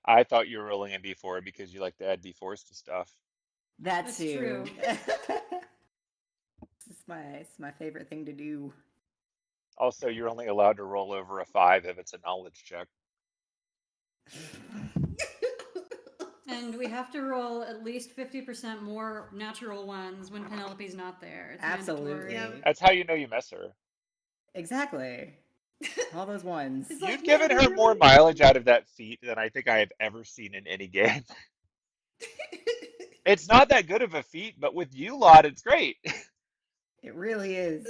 I thought you were rolling a d4 because you like to add d4s to stuff. That That's too. true. It's my favorite thing to do. Also, you're only allowed to roll over a 5 if it's a knowledge check. And we have to roll at least 50% more natural ones when Penelope's not there. It's Absolutely. mandatory. That's how you know you miss her. Exactly. All those ones. It's like, You've man, given you her really... more mileage out of that feat than I think I have ever seen in any game. It's not that good of a feat, but with you lot, it's great. It really is.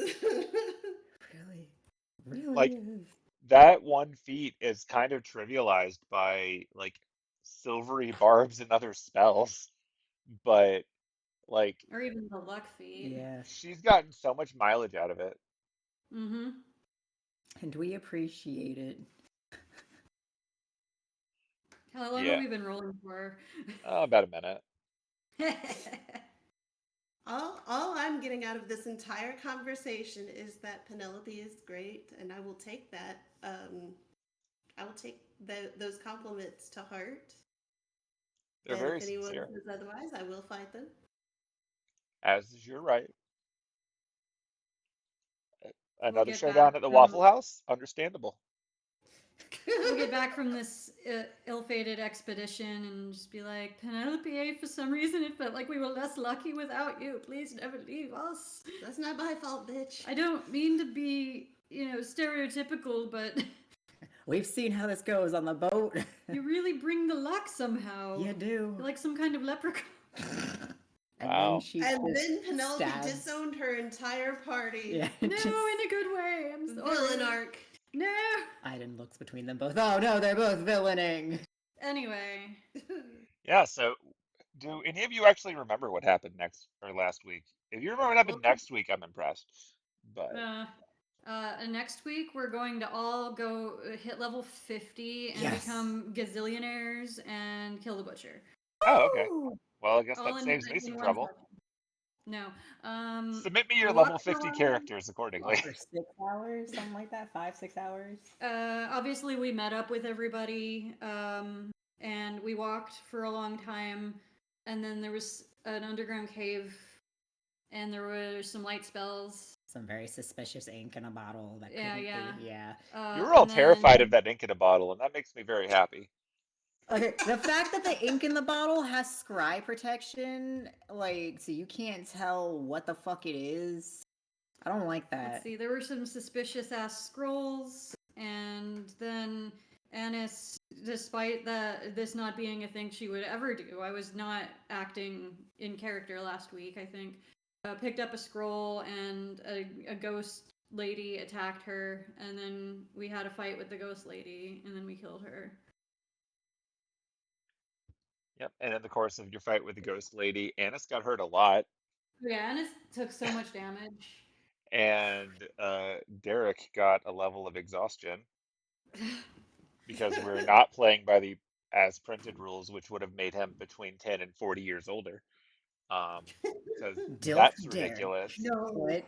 Really Like, is. that one feat is kind of trivialized by, like, silvery barbs and other spells, but, like, Or even the luck feat. Yeah. she's gotten so much mileage out of it. Mm-hmm. And we appreciate it. How long Yeah. have we been rolling for? About a minute. All I'm getting out of this entire conversation is that Penelope is great, and I will take that. I will take those compliments to heart. They're And very if anyone sincere, says otherwise, I will fight them. as is your right. We'll Another get back showdown at the from... Waffle House? Understandable. We'll get back from this ill-fated expedition and just be like, Penelope, for some reason it felt like we were less lucky without you. Please never leave us. That's not my fault, bitch. I don't mean to be, stereotypical, but We've seen how this goes on the boat. you really bring the luck somehow. You do. You're like some kind of leprechaun. And Wow. then she And just then Penelope stabs. disowned her entire party. Yeah. No, just in a good way. I'm sorry. Villain arc. No. Iden looks between them both. Oh no, they're both villaining. Anyway. Yeah, so do any of you actually remember what happened last week? If you remember what happened next week, I'm impressed. But Next week we're going to all go hit level 50 and Yes. become gazillionaires and kill the butcher. oh, okay. Ooh. Well, I guess All that saves me in some one trouble. session. No. Submit me your we level walked 50 around, characters accordingly. For 6 hours, something like that. 5-6 hours. Obviously we met up with everybody, and we walked for a long time, and then there was an underground cave, and there were some light spells. Some very suspicious ink in a bottle. That Yeah, couldn't yeah. be. Yeah. You were all And then- terrified of that ink in a bottle, and that makes me very happy. Okay, the fact that the ink in the bottle has scry protection, like, so you can't tell what the fuck it is. I don't like that. Let's see, there were some suspicious ass scrolls, and then Annis, despite this not being a thing she would ever do, I was not acting in character last week, I think, picked up a scroll, and a ghost lady attacked her, and then we had a fight with the ghost lady, and then we killed her. Yep, and in the course of your fight with the ghost lady, Annis got hurt a lot, Yeah, Annis took so much damage. and Derek got a level of exhaustion because we're not playing by the as printed rules, which would have made him between 10 and 40 years older. Because that's ridiculous. No. What?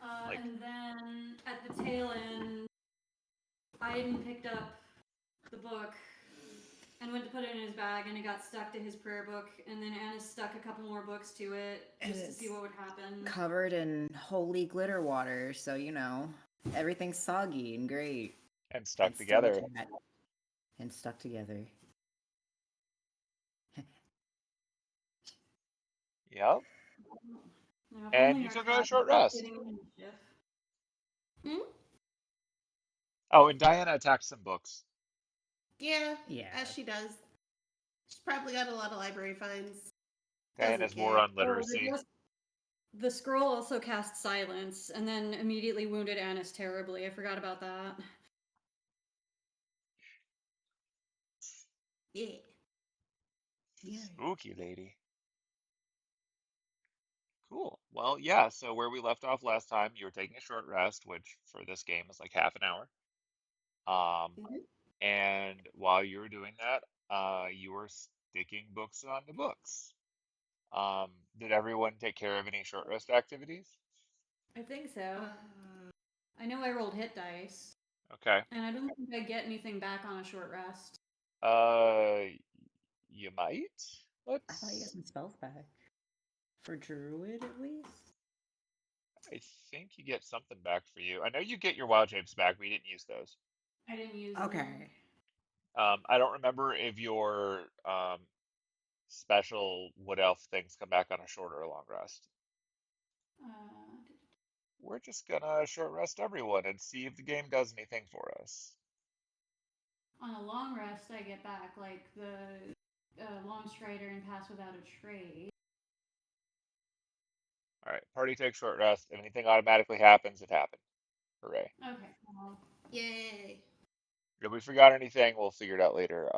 And then at the tail end, Aiden picked up the book and went to put it in his bag, and it got stuck to his prayer book, and then Anna stuck a couple more books to it just to see what would happen. Covered in holy glitter water, so everything's soggy and great. And stuck together. And stuck together. Yep. Now, And you took a short rest. Oh, and Diana attacked some books. Yeah, Yeah. as she does. She's probably got a lot of library finds. Diana's war on literacy. The scroll also cast silence, and then immediately wounded Annis terribly. I forgot about that. Yeah. Spooky lady. Cool. Well, yeah, so where we left off last time, you were taking a short rest, which for this game is like half an hour. And while you were doing that, you were sticking books onto books. Did everyone take care of any short rest activities? I think so. I know I rolled hit dice. Okay. And I don't think I get anything back on a short rest. You might. I thought you got Let's. some spells back. For Druid, at least? I think you get something back for you. I know you get your wild shapes back. We didn't use those. I didn't use them. Okay. I don't remember if your special wood elf things come back on a short or a long rest. Uh, We're just gonna short rest everyone and see if the game does anything for us. on a long rest, I get back like the long strider and pass without a trade. All right, party takes short rest. If anything automatically happens, it happened. Hooray! Okay. Well, Yay. If we forgot anything, we'll figure it out later.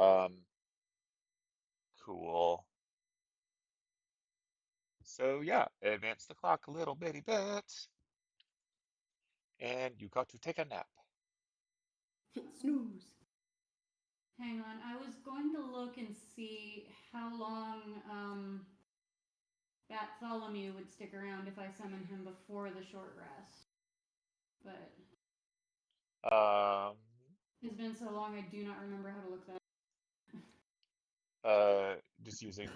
Cool. So yeah, advance the clock a little bitty bit, and you got to take a nap. Snooze. hang on. I was going to look and see how long Bartholomew would stick around if I summoned him before the short rest. But Um, it's been so long, I do not remember how to look that just using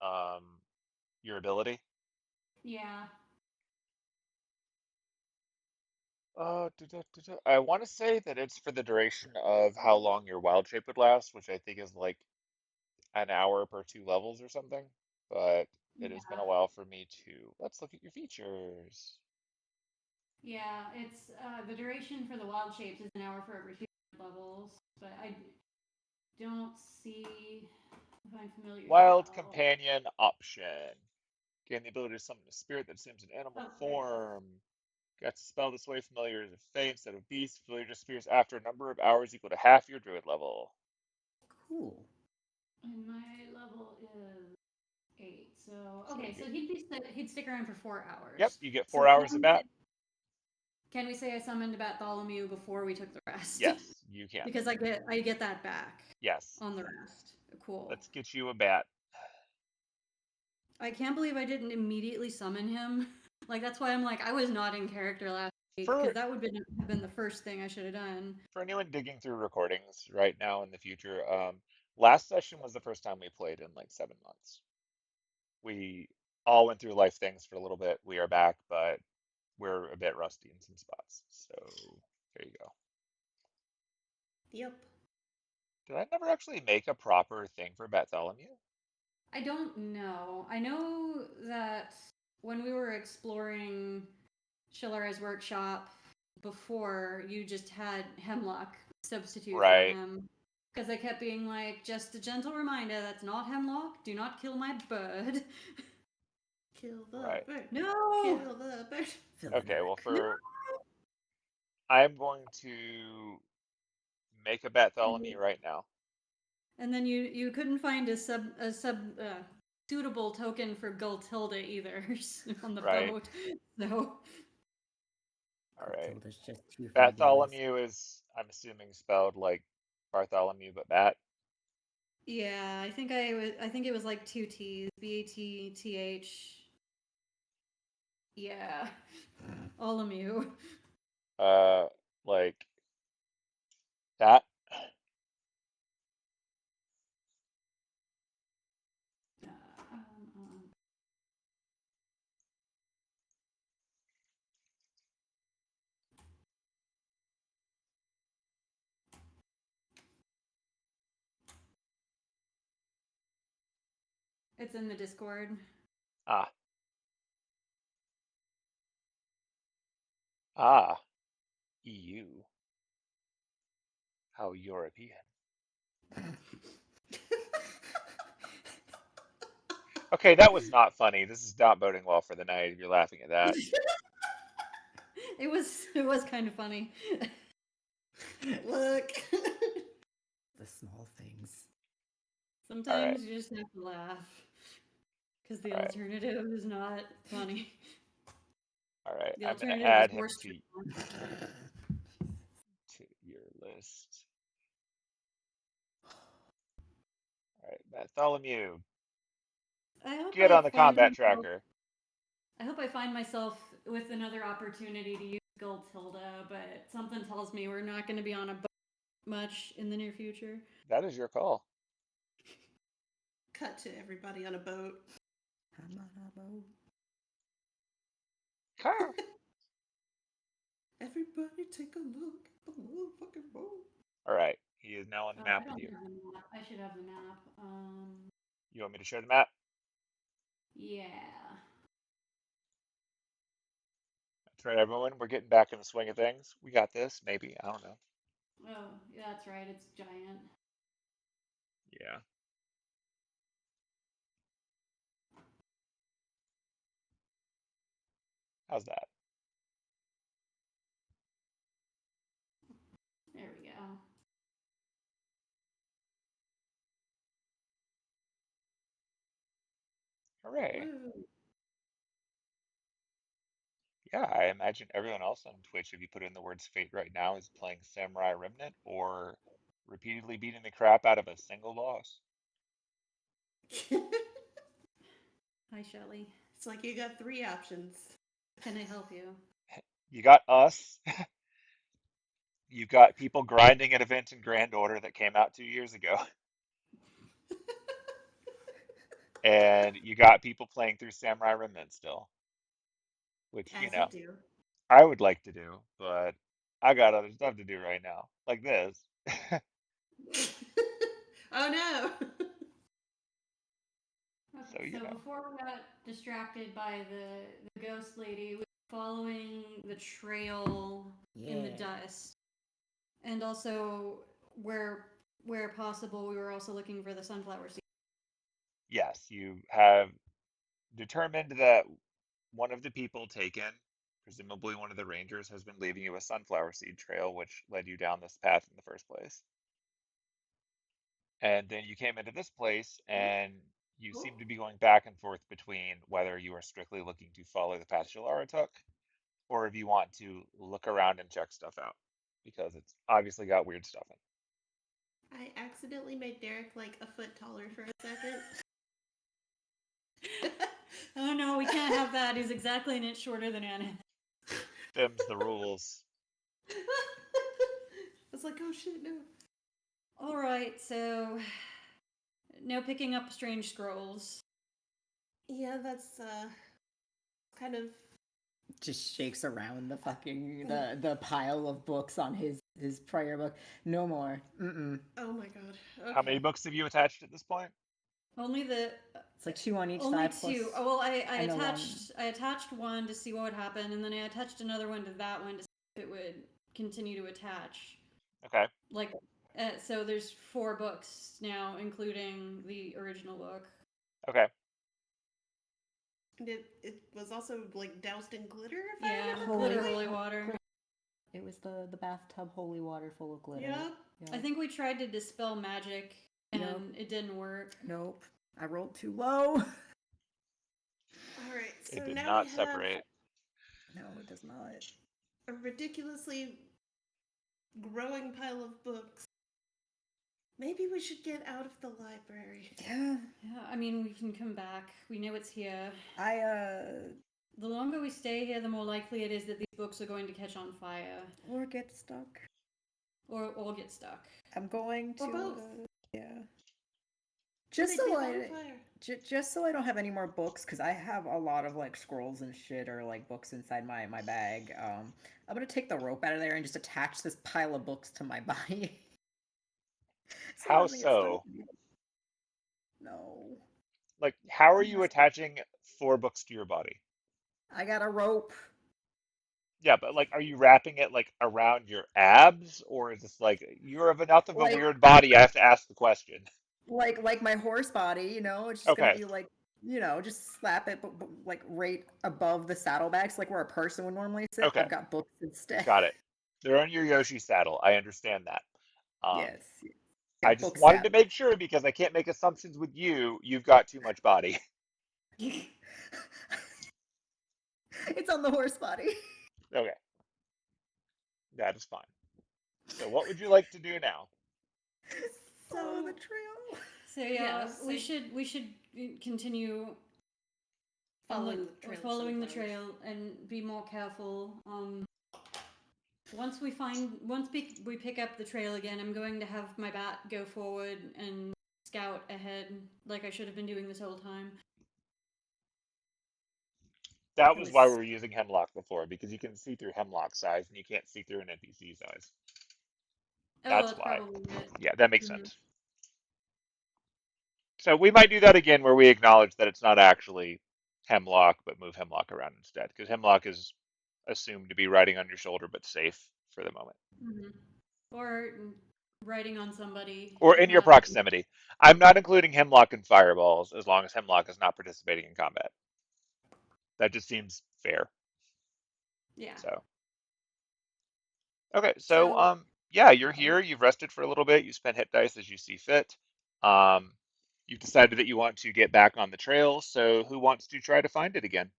um your ability. Yeah. I want to say that it's for the duration of how long your wild shape would last, which I think is like an hour per 2 levels or something. But it has been Yeah. a while for me to. Let's look at your features. Yeah, it's the duration for the wild shapes is an hour for every 2 levels, but I don't see if I'm familiar Wild spell. companion option. Gain the ability to summon a spirit that assumes an animal Okay. form. Got to spell this way. Familiar is a fae instead of beast. Familiar just appears after a number of hours equal to half your druid level. Cool. And my level is 8. So So okay, you so get, he'd stick around for yep, 4 hours. you get So 4 hours of bat. can we say I summoned Bartholomew before we took the rest? Yes, you can. Because I get that back Yes. on the rest. Cool. Let's get you a bat. I can't believe I didn't immediately summon him. Like that's why I'm like I was not in character last week because For that would have been the first thing I should have done. for anyone digging through recordings right now in the future, last session was the first time we played in like 7 months. We all went through life things for a little bit. We are back, but we're a bit rusty in some spots. So there you go. Yep. Did I never actually make a proper thing for Bartholomew? I don't know. I know that when we were exploring Shillara's workshop before, you just had Hemlock substitute for Right, him. Because I kept being like, just a gentle reminder, that's not Hemlock. Do not kill my bird. Kill the right. bird. No! Kill the bird. Fill the Okay, well, dark. No! I'm going to make a Bartholomew right now. And then you couldn't find a suitable token for Gultilda either on the Right. boat. So All right. Tilda's just too fabulous. Bartholomew is, I'm assuming, spelled like Bartholomew, but bat. yeah, I think it was like 2 T's. Battth. Yeah. Olamu. Uh, like that. Um, it's in the Discord. Ah, ah, EU. How European. Okay, that was not funny. This is not boding well for the night if you're laughing at that. It was kind of funny. Look. The small things. All right, Sometimes you just have to laugh because the all right, alternative is not funny. all right. The I'm gonna alternative is add him horse to trauma. your list. All right, Bartholomew, get on the combat tracker. I hope I find myself with another opportunity to use Tilda, but something tells me we're not going to be on a boat much in the near future. That is your call. Cut to everybody on a boat. I'm on a boat. Car. Everybody take a look at the motherfucking boat. All right. He is now on the map I with don't you. have the map. I should have the map. You want me to share the map? Yeah. That's right, everyone. We're getting back in the swing of things. We got this. Maybe. I don't know. Oh, yeah, that's right. It's giant. Yeah. How's that? There we go. Hooray. Woo. Yeah, I imagine everyone else on Twitch, if you put in the words fate right now, is playing Samurai Remnant or repeatedly beating the crap out of a single boss. Hi, Shelly. It's like you got 3 options. Can I help you? You got us. You got people grinding at events in Grand Order that came out 2 years ago. And you got people playing through Samurai Remnant still. Which, As you do. I would like to do, but I got other stuff to do right now. Like this. Oh no! So, Okay, so before we got distracted by the ghost lady, we were following the trail in the dust. And also, where possible, we were also looking for the sunflower seed. Yes, you have determined that one of the people taken, presumably one of the rangers, has been leaving you a sunflower seed trail, which led you down this path in the first place. And then you came into this place, and you seem to be going back and forth between whether you are strictly looking to follow the path Shalara took, or if you want to look around and check stuff out, because it's obviously got weird stuff in. I accidentally made Derek like a foot taller for a second. Oh no, we can't have that. He's exactly an inch shorter than Anna. Them's the rules. I was like, oh shit, no. Alright, so no picking up strange scrolls. Yeah, that's kind of Just shakes around the fucking the pile of books on his prior book. No more. Mm-mm. oh my god. Okay. How many books have you attached at this point? Only the It's like 2 on each only side. 2. Plus, Oh well, I and the attached one to see what would happen, and then I attached another one to that one to see if it would continue to attach. Okay. Like, so there's 4 books now, including the original book. Okay. And it was also like doused in glitter, if I Yeah, remember glitter correctly? holy water. it was the bathtub holy water full of glitter. Yeah. I think we tried to dispel magic, and Nope. it didn't work. Nope. I rolled too low. Alright, so It did now not we have separate. No, it does not. a ridiculously growing pile of books. Maybe we should get out of the library. Yeah. Yeah, I mean, we can come back. We know it's here. The longer we stay here, the more likely it is that these books are going to catch on fire. Or get stuck. Or get stuck. I'm going to. Or both. Yeah. Just They so did on fire. just so I don't have any more books, because I have a lot of like scrolls and shit or like books inside my bag. I'm gonna take the rope out of there and just attach this pile of books to my body. So How it doesn't get so? stuck. No. Like, how are you attaching 4 books to your body? I got a rope. Yeah, but like, are you wrapping it like around your abs, or is this like you're of enough of a Like- weird body? I have to ask the question. Like my horse body, it's just Okay. gonna be like, just slap it, but like right above the saddlebags, like where a person would normally sit. Okay. I've got books instead. Got it. They're on your Yoshi saddle. I understand that. Yes. I just wanted to make sure because I can't make assumptions with you. You've got too much body. It's on the horse body. Okay. That is fine. So what would you like to do now? Follow the trail. So yeah, Yes, we should continue Following the trail. following the sunflowers. trail and be more careful. once we pick up the trail again, I'm going to have my bat go forward and scout ahead, like I should have been doing this whole time. That It was why we was were using Hemlock before, because you can see through Hemlock's eyes and you can't see through an NPC's eyes. Oh, That's that's why. probably it. Yeah, that makes Mhm. sense. So we might do that again where we acknowledge that it's not actually Hemlock, but move Hemlock around instead, because Hemlock is assumed to be riding on your shoulder, but safe for the moment. Mhm. Or riding on somebody. Or if in your not- proximity. I'm not including Hemlock in fireballs as long as Hemlock is not participating in combat. That just seems fair. Yeah. So okay, so So yeah, you're here, you've rested for a little bit, you spent hit dice as you see fit. Um you've decided that you want to get back on the trail, so who wants to try to find it again?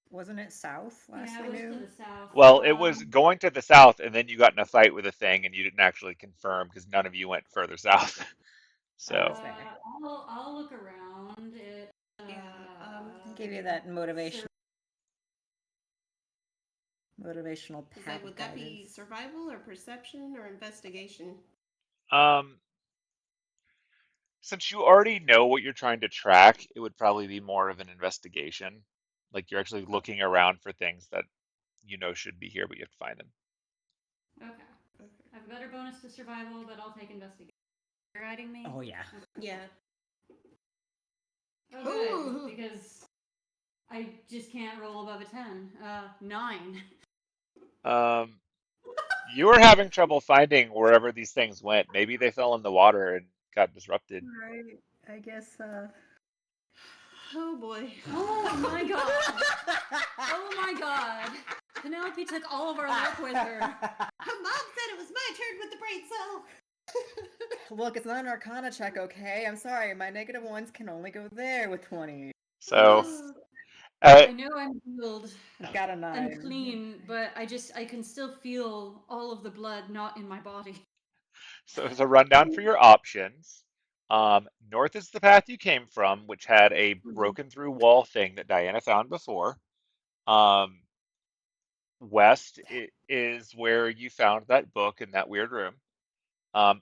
wasn't it south last yeah, I it was knew? to the south. Well, it was going to the south, and then you got in a fight with a thing, and you didn't actually confirm because none of you went further south. That's So, fair. I'll look around. It. Yeah, I'll give you that motivational Would path that be guidance. survival or perception or investigation? um, since you already know what you're trying to track, it would probably be more of an investigation. Like you're actually Oh, looking around for things that you know should be here, but you have to find them. Okay. okay. I have a better bonus to survival, but I'll take investigation. You're guiding me? Oh yeah. Yeah. Oh, good. Ooh. Because I just can't roll above a 10. 9. Um, you were having trouble finding wherever these things went. Maybe they fell in the water and got disrupted. Right. I guess Oh boy. Oh my god. Oh my god. Penelope took all of our luck with her. Mom said it was my turn with the brain cell. Look, it's not an Arcana check, okay? I'm sorry, my negative ones can only go there with 20. So, I know I'm healed Got a 9. and clean, but I can still feel all of the blood not in my body. so as a rundown for your options, north is the path you came from, which had a broken through wall thing that Diana found before. Um, west is where you found that book in that weird room.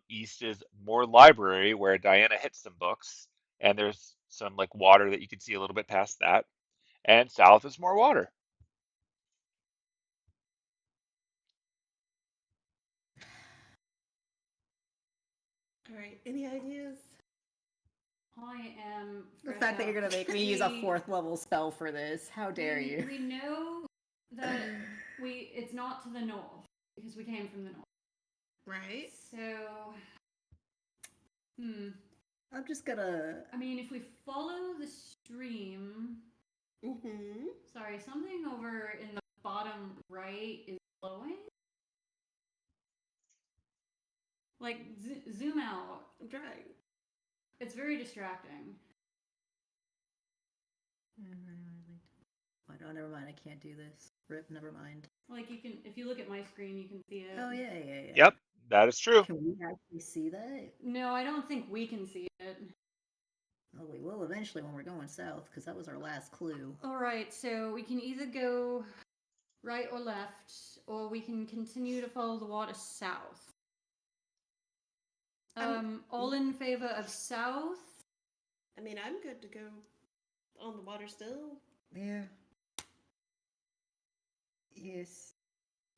East is more library where Diana hit some books, and there's some like water that you can see a little bit past that. And south is more water. All right. Any ideas? I am The fresh fact that out. you're gonna make me use a 4th level spell for this, how dare you? We know that it's not to the north because we came from the north. Right. So, I'm just gonna. I mean, if we follow the stream, Mm-hmm. sorry, something over in the bottom right is glowing. Like zoom out. I'm trying. It's very distracting. Oh, no, never mind. I can't do this. Rip, never mind. Like you can, if you look at my screen, you can see it. Oh, yeah, yeah, yeah. Yep, that is true. Can we actually see that? No, I don't think we can see it. Oh, we will eventually when we're going south, because that was our last clue. All right, so we can either go right or left, or we can continue to follow the water south. All in favor of south? I mean, I'm good to go on the water still. Yeah. Yes.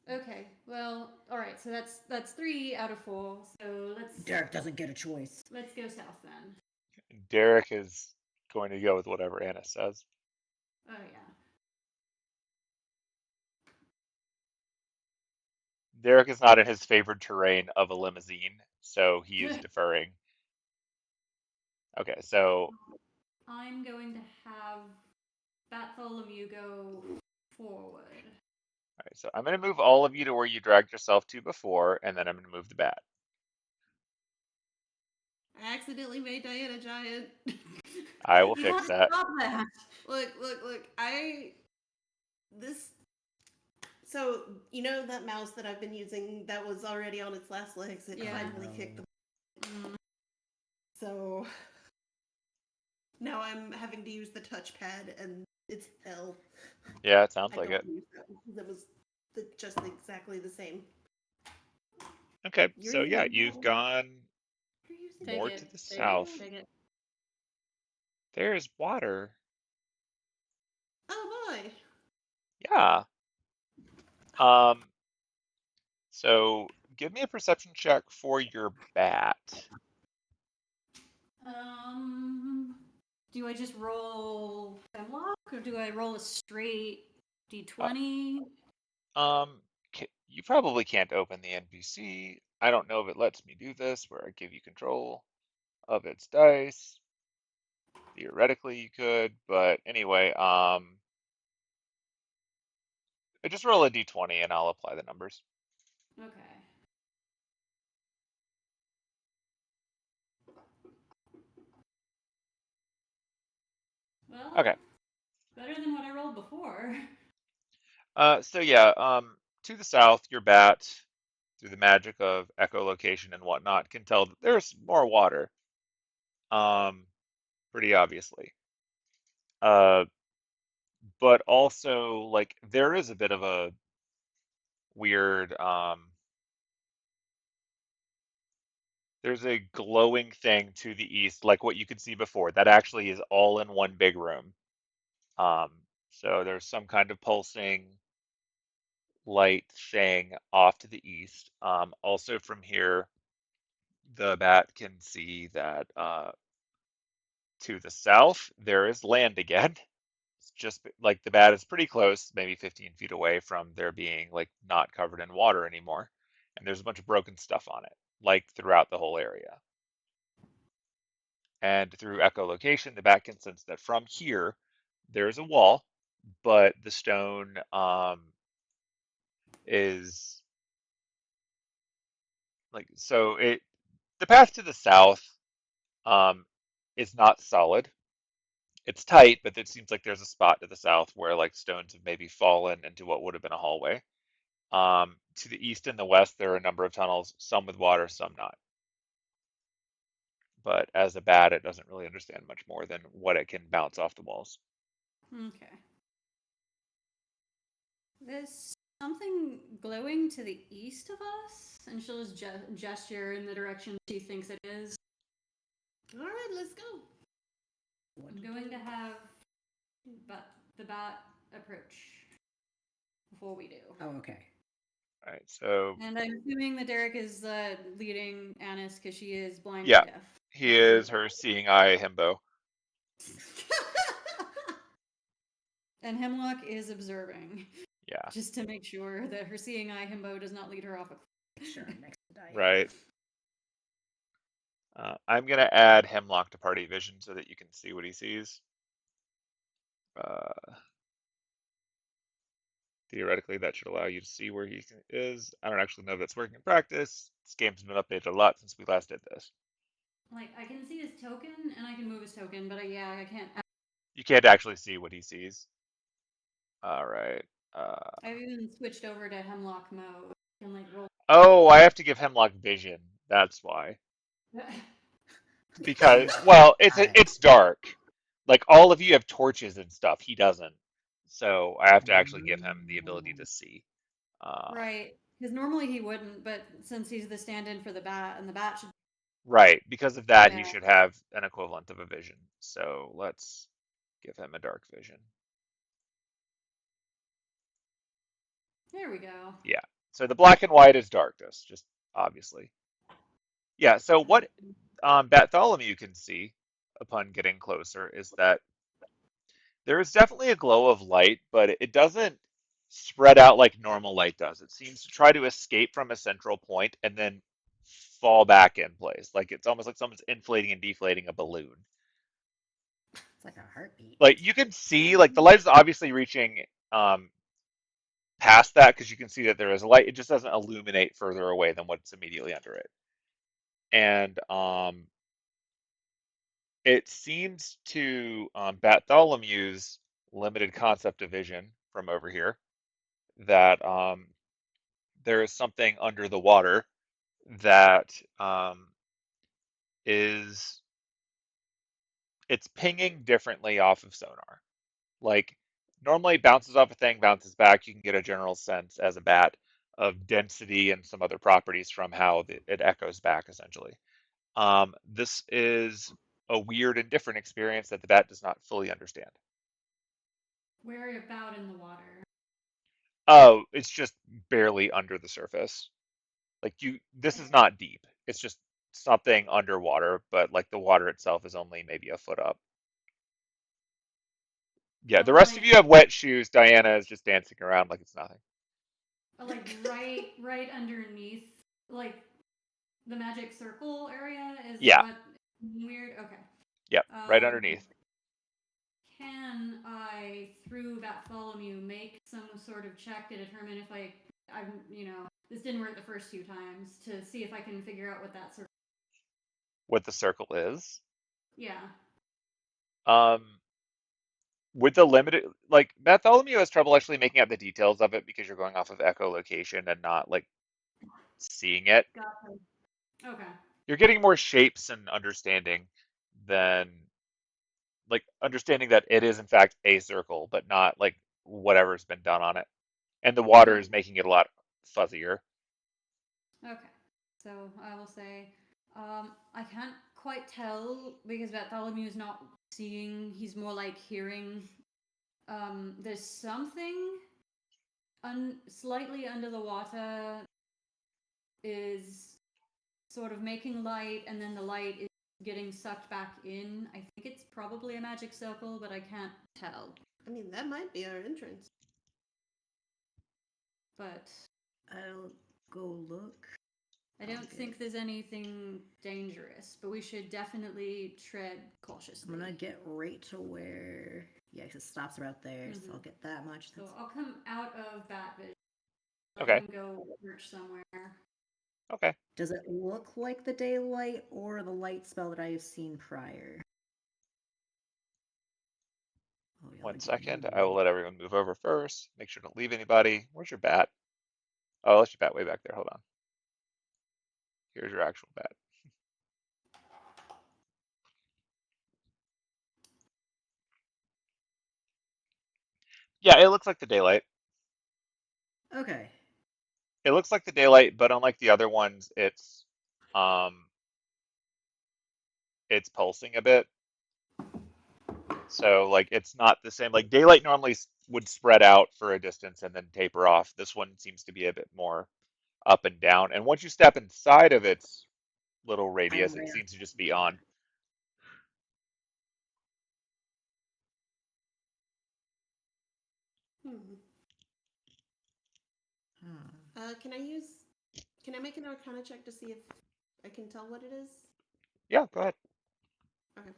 Okay, well, all right. So that's 3 out of 4. So Derek doesn't get a choice. let's go south then. Derek is going to go with whatever Anna says. Oh yeah. Derek is not in his favored terrain of a limousine, so he is deferring. Okay, so I'm going to have Bartholomew go forward. all right, so I'm going to move all of you to where you dragged yourself to before, and then I'm going to move the bat. I accidentally made Diana giant. I will You fix have to that. stop that. Look. So, you know that mouse that I've been using that was already on its last legs? It Yeah. finally kicked the. Mm. So, now I'm having to use the touchpad, and it's hell. Yeah, it sounds I like don't it. use that because it was just exactly the same. Okay, You're so yeah, using you've water. gone You're using Take more it. to the Take it. south. Take it. There's water. Oh boy. Yeah. Um, so give me a perception check for your bat. Do I just roll hemlock or do I roll a straight Uh, d20? you probably can't open the NPC. I don't know if it lets me do this, where I give you control of its dice. Theoretically, you could, but anyway, just roll a d20 and I'll apply the numbers. Okay. Well, Okay. better than what I rolled before. So yeah, to the south, your bat, through the magic of echolocation and whatnot, can tell that there's more water. Pretty obviously. Uh, but also like there is a bit of a weird there's a glowing thing to the east, like what you could see before. That actually is all in one big room. Um, so there's some kind of pulsing light thing off to the east. Also from here, the bat can see that to the south there is land again. It's just like the bat is pretty close, maybe 15 feet away from there being like not covered in water anymore. And there's a bunch of broken stuff on it, like throughout the whole area. And through echolocation, the bat can sense that from here there's a wall, but the stone is like so it the path to the south um, is not solid. It's tight, but it seems like there's a spot to the south where like stones have maybe fallen into what would have been a hallway. To the east and the west, there are a number of tunnels, some with water, some not. But as a bat, it doesn't really understand much more than what it can bounce off the walls. Okay. There's something glowing to the east of us, and she'll just gesture in the direction she thinks it is. All right, let's go. I'm going to have the bat approach before we do. Oh, okay. All right, so And I'm assuming that Derek is leading Annis because she is blind yeah, and deaf. he is her seeing eye himbo. And Hemlock is observing, Yeah, just to make sure that her seeing eye himbo does not lead her off a cliff. Sure, next die. right. I'm gonna add Hemlock to party vision so that you can see what he sees. Theoretically, that should allow you to see where he is. I don't actually know if that's working in practice. This game's been updated a lot since we last did this. Like, I can see his token, and I can move his token, but yeah, I can't. You can't actually see what he sees. All right. I've even switched over to Hemlock mode. I can, like, roll. Oh, I have to give Hemlock vision. That's why. Because, well, it's dark. Like all of you have torches and stuff. He doesn't. So I have to actually give him the ability to see. Right. Because normally he wouldn't, but since he's the stand-in for the bat, and the bat should. Right. Because of that, he Yeah. should have an equivalent of a vision. So let's give him a dark vision. There we go. Yeah. So the black and white is darkness, just obviously. Yeah. So what Bartholomew can see upon getting closer is that there is definitely a glow of light, but it doesn't spread out like normal light does. It seems to try to escape from a central point and then fall back in place. Like it's almost like someone's inflating and deflating a balloon. It's like a heartbeat. Like you can see, like the light is obviously reaching past that because you can see that there is a light. It just doesn't illuminate further away than what's immediately under it. And it seems to Bartholomew's limited concept of vision from over here that there is something under the water that is it's pinging differently off of sonar. Like Normally bounces off a thing, bounces back. You can get a general sense as a bat of density and some other properties from how it echoes back, essentially. This is a weird and different experience that the bat does not fully understand. Where about in the water? Oh, it's just barely under the surface. Like this is not deep. It's just something underwater, but like the water itself is only maybe a foot up. Yeah, the But rest of like, you have wet shoes. Diana is just dancing around like it's nothing. like right underneath, like the magic circle area is Yeah, what weird. Okay. yep, right Um, underneath. can I, through Bartholomew, make some sort of check to determine if I'm, this didn't work the first 2 times, to see if I can figure out what that circle? What the circle is. Yeah. Um, with the limited, like Bartholomew has trouble actually making out the details of it because you're going off of echolocation and not like seeing it. Gotcha. Okay. You're getting more shapes and understanding than like understanding that it is in fact a circle, but not like whatever's been done on it. And the water is making it a lot fuzzier. Okay. So I will say, I can't quite tell because Bartholomew is not seeing; he's more like hearing. There's something slightly under the water is sort of making light, and then the light is getting sucked back in. I think it's probably a magic circle, but I can't tell. I mean, that might be our entrance. But I'll go look. I don't think there's anything dangerous, but we should definitely tread cautiously. I'm gonna get right to where, yeah, 'cause it stops about there, so I'll get that much. So I'll come out of bat vision. Let Okay. him go search somewhere. Okay. Does it look like the daylight or the light spell that I have seen prior? Oh, yeah, 1 second. I will let everyone move over first. Make sure to leave anybody. Where's your bat? Oh, that's your bat way back there. Hold on. Here's your actual bat. Yeah, it looks like the daylight. Okay. It looks like the daylight, but unlike the other ones, it's pulsing a bit. So like it's not the same. Like daylight normally would spread out for a distance and then taper off. This one seems to be a bit more up and down. And once you step inside of its little radius, it seems to just be on. Can I make an Arcana check to see if I can tell what it is? Yeah, go ahead. Okay.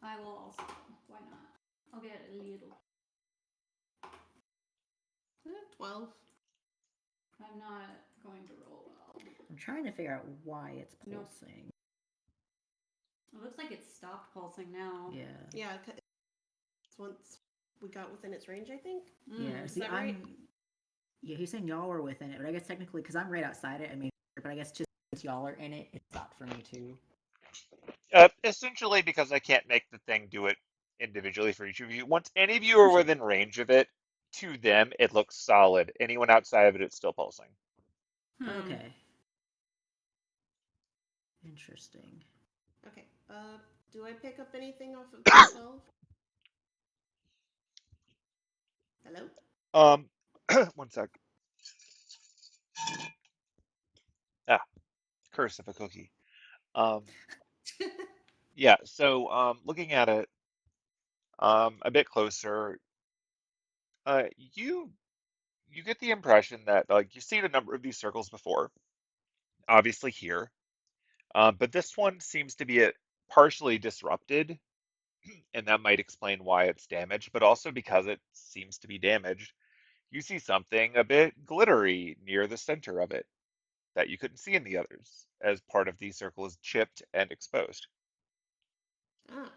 I will also. Why not? I'll get a little. 12. I'm not going to roll well. I'm trying to figure out why it's pulsing. It looks like it's stopped pulsing now. Yeah. Yeah, once we got within its range, I think. Yeah, is that right? Yeah, he's saying y'all were within it, but I guess technically, because I'm right outside it, I mean, but I guess just since y'all are in it, it stopped for me too. Essentially, because I can't make the thing do it individually for each of you. Once any of you are within range of it, to them, it looks solid. Anyone outside of it, it's still pulsing. Okay. Interesting. Okay. Do I pick up anything off of the shelf? Hello? 1 sec. Ah, curse of a cookie. Yeah, so looking at it a bit closer, you get the impression that like you've seen a number of these circles before, obviously here, but this one seems to be partially disrupted, and that might explain why it's damaged, but also because it seems to be damaged, you see something a bit glittery near the center of it that you couldn't see in the others, as part of the circle is chipped and exposed. Ah.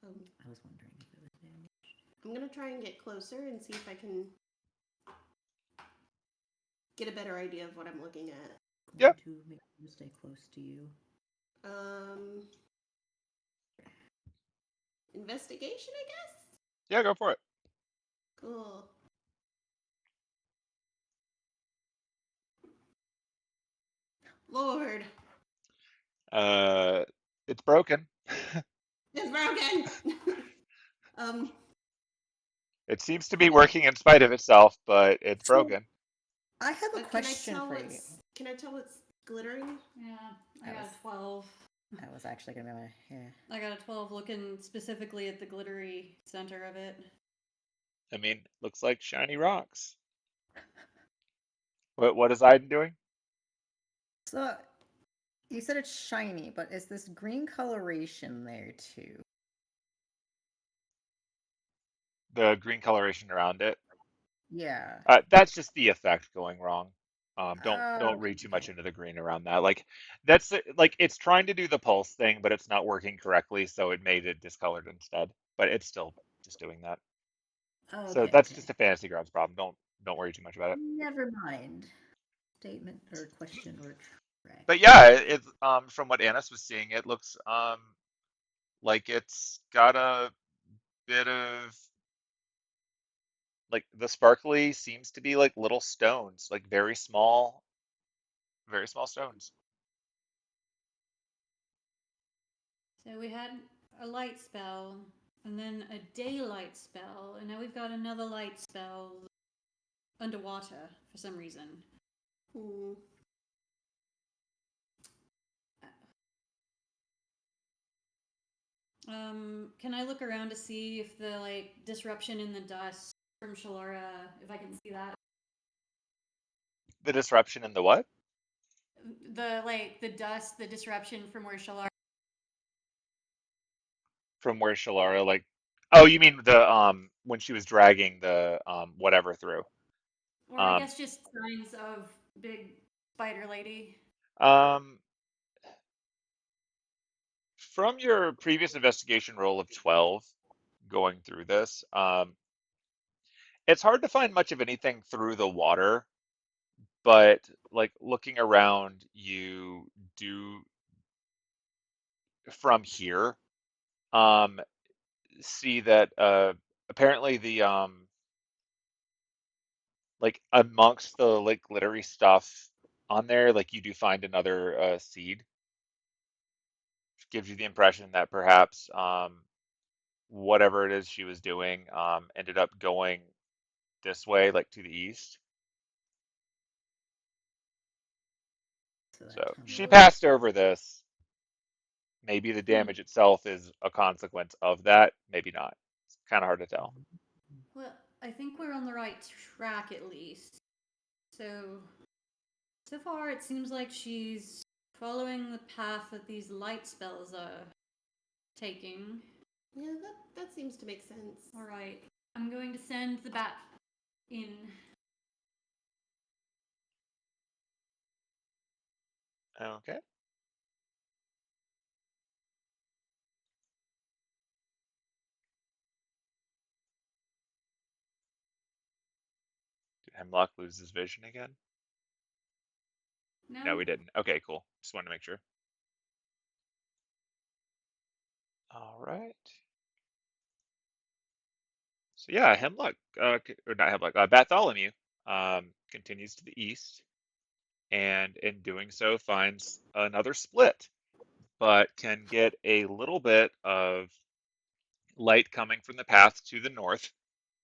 I was wondering if it was damaged. I'm going to try and get closer and see if I can get a better idea of what I'm looking at. Yeah. To make sure to stay close to you. investigation, I guess? Yeah, go for it. Cool. Lord, It's broken. it's broken. um, It seems to be working in spite of itself, but it's So, broken. I have a can I question tell for you. what's? Can I tell what's glittering? Yeah, I That got was- a 12. That was actually gonna be my I got a 12 looking specifically at the glittery center of it. I mean, looks like shiny rocks. What is Aiden doing? So you said it's shiny, but is this green coloration there too? The green coloration around it. Yeah. That's just the effect going wrong. Don't read too Okay. much into the green around that. Like that's like it's trying to do the pulse thing, but it's not working correctly, so it made it discolored instead. But it's still just doing that. So Okay. that's Okay. just a fantasy grounds problem. Don't worry too much about it. Never mind. Statement or question or track. But yeah, it from what Annis was seeing, it looks like it's got a bit of like the sparkly seems to be like little stones, like very small stones. So we had a light spell, and then a daylight spell, and now we've got another light spell underwater for some reason. Hmm. Can I look around to see if the disruption in the dust from Shalara, if I can see that? The disruption in the what? The dust, the disruption from where Shalara. From where Shalara like oh, you mean the when she was dragging the whatever through. Or I Um guess just signs of big spider lady. um from your previous investigation roll of 12 going through this, it's hard to find much of anything through the water, but like looking around you do from here um see that apparently the like amongst the like glittery stuff on there, like you do find another seed, which gives you the impression that perhaps whatever it is she was doing ended up going this way, like to the east. So that So tunnel. she passed over this. Maybe the damage itself is a consequence of that. Maybe not. It's kind of hard to tell. Well, I think we're on the right track at least. So far it seems like she's following the path that these light spells are taking. Yeah, that seems to make sense. All right, I'm going to send the bat in. Okay. Did Hemlock lose his vision again? No, No. we didn't. Okay, cool. Just wanted to make sure. All right. So yeah, Hemlock, or not Hemlock, Bartholomew continues to the east, and in doing so finds another split, but can get a little bit of light coming from the path to the north.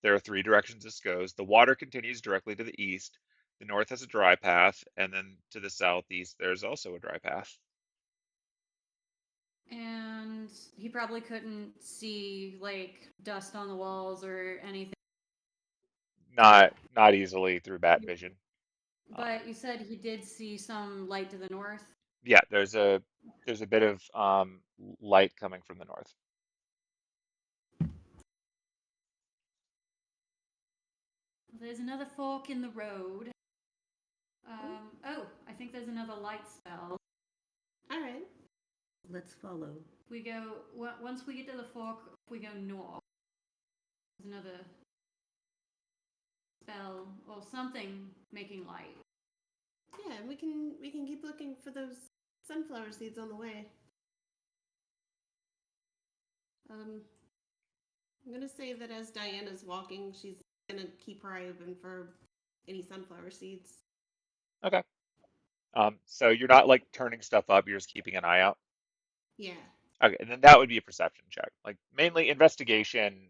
There are three directions this goes. The water continues directly to the east. The north has a dry path, and then to the southeast, there's also a dry path. And he probably couldn't see dust on the walls or anything. Not easily through bat vision. But you said he did see some light to the north. Yeah, there's a bit of light coming from the north. There's another fork in the road. Oh, I think there's another light spell. All right. Let's follow. We go once we get to the fork. We go north. There's another spell or something making light. Yeah, we can keep looking for those sunflower seeds on the way. I'm gonna say that as Diana's walking, she's gonna keep her eye open for any sunflower seeds. Okay. So you're not like turning stuff up, you're just keeping an eye out. Yeah. Okay, and then that would be a perception check. Like mainly investigation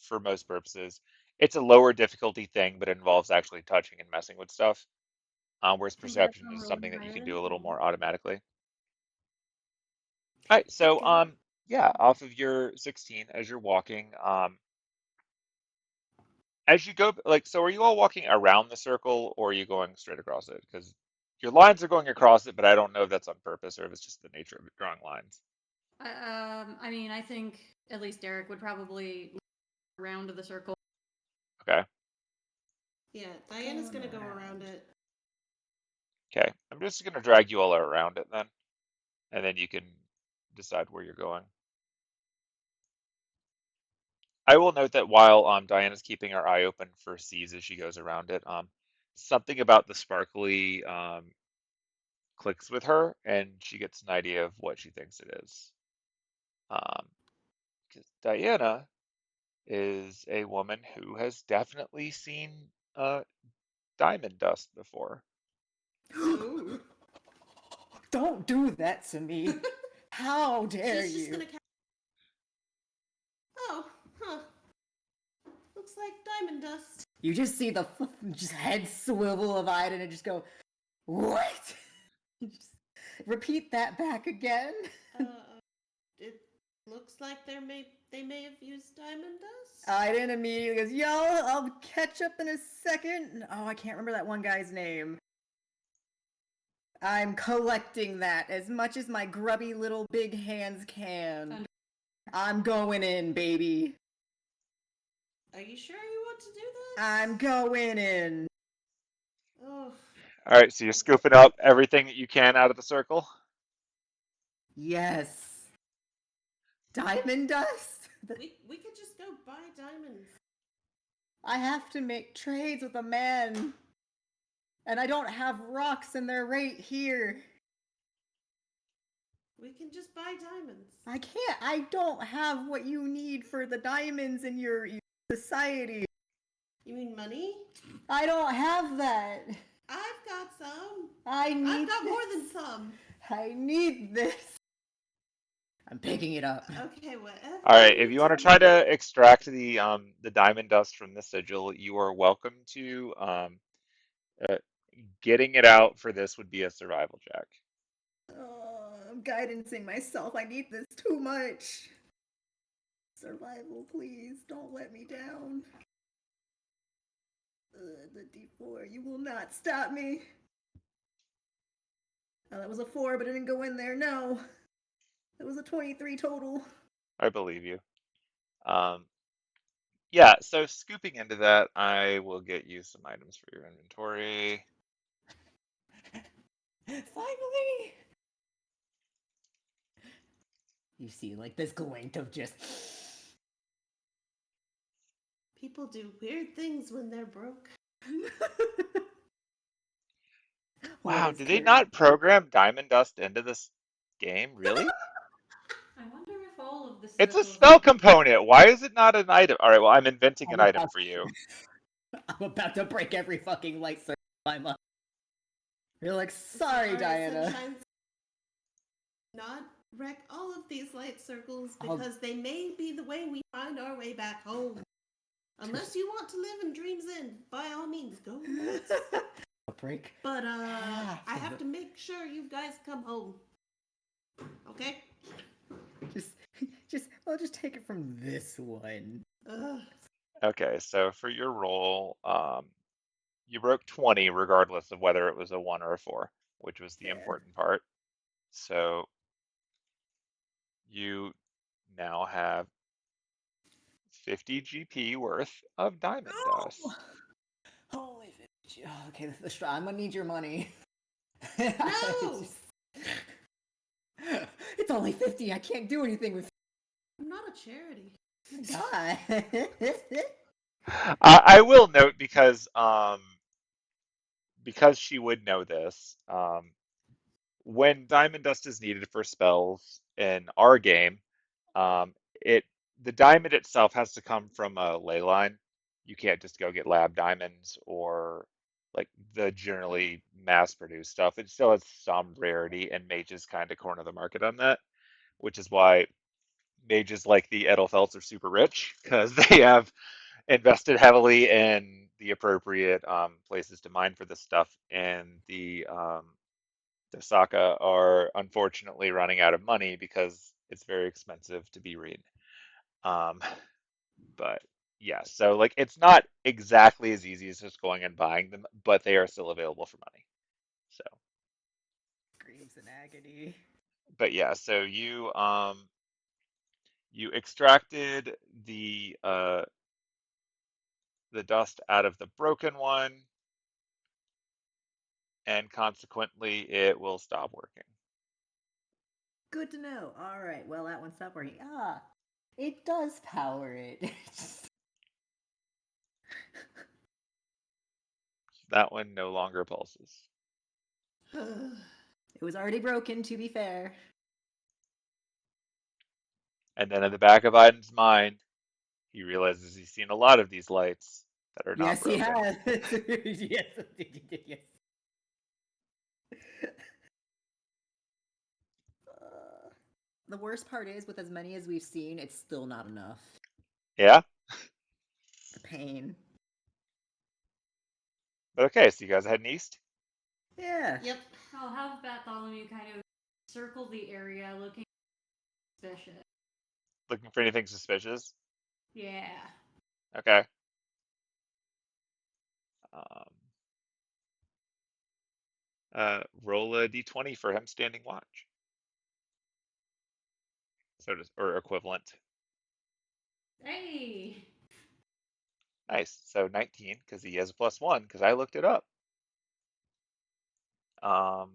for most purposes. It's a lower difficulty thing, but it involves actually touching and messing with stuff. Whereas Congrats perception on is rolling something that you higher can than do a little 20. more automatically. All right, so Okay. yeah, off of your 16 as you're walking, as you go, like, so are you all walking around the circle or are you going straight across it? Because your lines are going across it, but I don't know if that's on purpose or if it's just the nature of drawing lines. I mean, I think at least Derek would probably around the circle. Okay. Yeah, Diana's Going gonna go around. around it. Okay. I'm just gonna drag you all around it then, and then you can decide where you're going. I will note that while Diana's keeping her eye open for C's as she goes around it, something about the sparkly clicks with her, and she gets an idea of what she thinks it is. Because Diana is a woman who has definitely seen diamond dust before. Ooh. Don't do that to me. How dare She's just you? gonna. Oh, huh. Looks like diamond dust. You just see the just head swivel of Iden and just go, what? Just repeat that back again. It looks like they may have used diamond dust. Iden immediately goes, yo, I'll catch up in a second. Oh, I can't remember that one guy's name. I'm collecting that as much as my grubby little big hands can. I'm going in, baby. Are you sure you want to do that? I'm going in. Oh, All right, so you're scooping up everything that you can out of the circle. Yes. Diamond dust? we could just go buy diamonds. I have to make trades with a man. And I don't have rocks and they're right here. We can just buy diamonds. I can't. I don't have what you need for the diamonds in your society. You mean money? I don't have that. I've got some. I need I've got this. more than some. I need this. I'm picking it up. Okay, whatever. All right, if you you want to tell try me. to extract the diamond dust from the sigil, you are welcome to. Uh, Getting it out for this would be a survival check. I'm guidancing myself. I need this too much. Survival, please. Don't let me down. The D4. You will not stop me. Oh, that was a 4, but it didn't go in there. No. It was a 23 total. I believe you. Um, yeah, so scooping into that, I will get you some items for your inventory. Finally! You see, like, this glint of just. People do weird things when they're broke. Wow, What is did they current? not program diamond dust into this game? Really? I wonder if all of the It's a circles. spell component. Why is it not an item? All right, well, I'm inventing an item for you. I'm about to break every fucking light circle in my mind. You're like, sorry, Alright, Diana. Sunshine, not wreck all of these light circles I'll- because they may be the way we find our way back home. Unless you want to live in Dreams End, by all means, go nuts. A break. But half I of have it. to make sure you guys come home. Okay? I'll just take it from this one. Ugh. Okay, so for your roll, you broke 20 regardless of whether it was a 1 or a 4, which was the Fair. important part. So you now have 50 GP worth of diamond dust. Holy shit. Oh, okay, I'm gonna need your money. No! It's only 50. I can't do anything with. I'm not a charity. God. I will note because she would know this. When diamond dust is needed for spells in our game, it the diamond itself has to come from a ley line. You can't just go get lab diamonds or like the generally mass-produced stuff. It still has some rarity, and mages kind of corner the market on that, which is why mages like the Edelfelts are super rich because they have invested heavily in the appropriate places to mine for this stuff, and the Saka are unfortunately running out of money because it's very expensive to be read. Um, but yeah, so like it's not exactly as easy as just going and buying them, but they are still available for money. So, Screams in agony. but yeah, so you extracted the dust out of the broken one, and consequently it will stop working. Good to know. All right. Well, that one stopped working. It does power it. That one no longer pulses. It was already broken, to be fair. And then in the back of Iden's mind, he realizes he's seen a lot of these lights that are not Yes, he broken. has. Yes, yes. The worst part is, with as many as we've seen, it's still not enough. Yeah? The pain. But okay, so you guys are heading east? Yeah. Yep. I'll have Bartholomew kind of circle the area looking suspicious. Looking for anything suspicious? Yeah. Okay. Um, roll a d20 for him standing watch. So does, or equivalent. Hey! Nice. So 19, because he has a +1, because I looked it up. On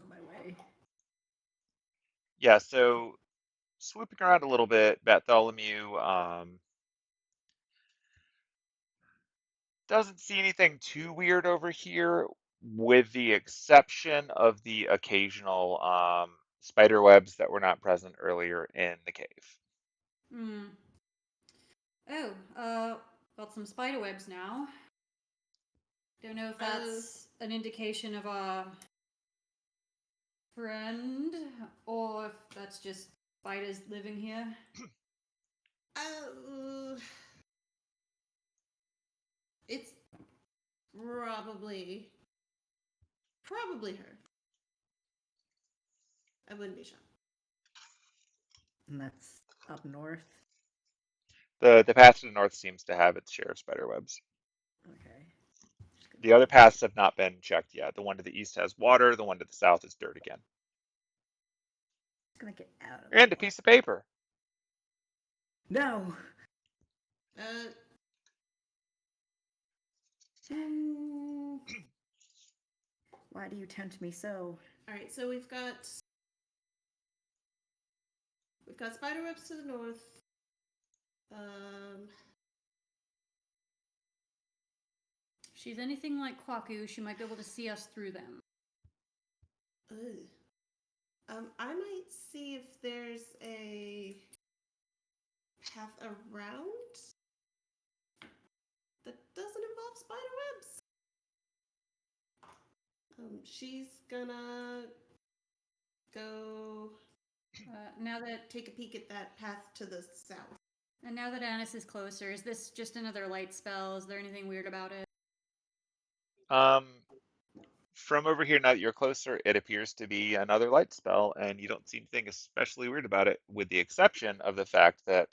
my way. Yeah, so swooping around a little bit, Bartholomew doesn't see anything too weird over here, with the exception of the occasional spider webs that were not present earlier in the cave. Hmm. Oh, got some spider webs now. Don't know if that's an indication of a friend or if that's just spiders living here. It's probably her. I wouldn't be shocked. And that's up north. The path to the north seems to have its share of spider webs. Okay. The other paths have not been checked yet. The one to the east has water, the one to the south is dirt again. Just gonna get out of And a piece of paper. No! Why do you tempt me so? All right, so we've got spider webs to the north. If she's anything like Kwaku, she might be able to see us through them. I might see if there's a path around that doesn't involve spider webs. She's gonna go Now that take a peek at that path to the south. and now that Anis is closer, is this just another light spell? Is there anything weird about it? From over here, now that you're closer, it appears to be another light spell, and you don't see anything especially weird about it, with the exception of the fact that,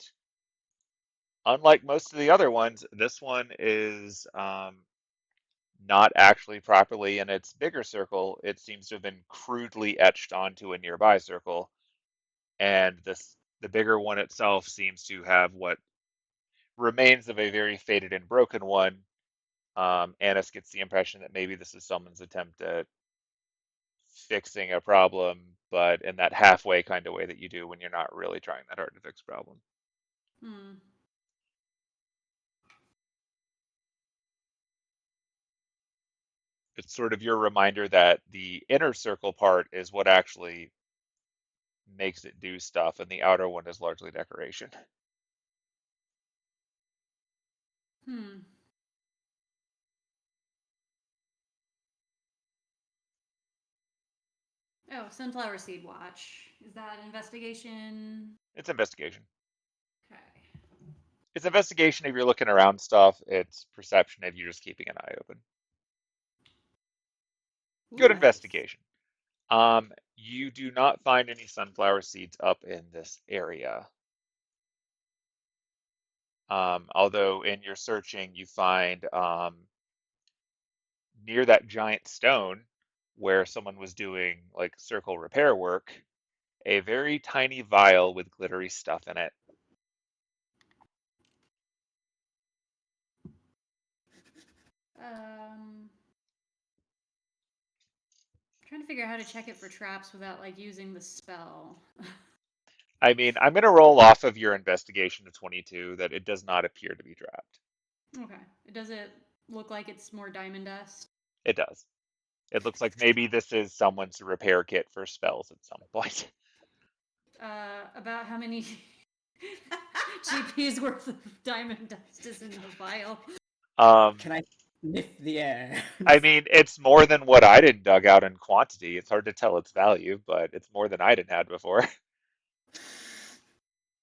unlike most of the other ones, this one is not actually properly in its bigger circle. It seems to have been crudely etched onto a nearby circle, and the bigger one itself seems to have what remains of a very faded and broken one. Anis gets the impression that maybe this is someone's attempt at fixing a problem, but in that halfway kind of way that you do when you're not really trying that hard to fix a problem. Hmm. It's sort of your reminder that the inner circle part is what actually makes it do stuff, and the outer one is largely decoration. Hmm. Oh, sunflower seed watch. Is that investigation? It's investigation. Okay. It's investigation if you're looking around stuff. It's perception if you're just keeping an eye open. Good Nice. investigation. You do not find any sunflower seeds up in this area. Although in your searching, you find near that giant stone where someone was doing like circle repair work, a very tiny vial with glittery stuff in it. Trying to figure out how to check it for traps without like using the spell. I mean, I'm going to roll off of your investigation of 22 that it does not appear to be trapped. Okay. Does it look like it's more diamond dust? It does. It looks like maybe this is someone's repair kit for spells at some point. About how many GP's worth of diamond dust is in the vial? Can I sniff the air? I mean, it's more than what I didn't dug out in quantity. It's hard to tell its value, but it's more than I didn't had before.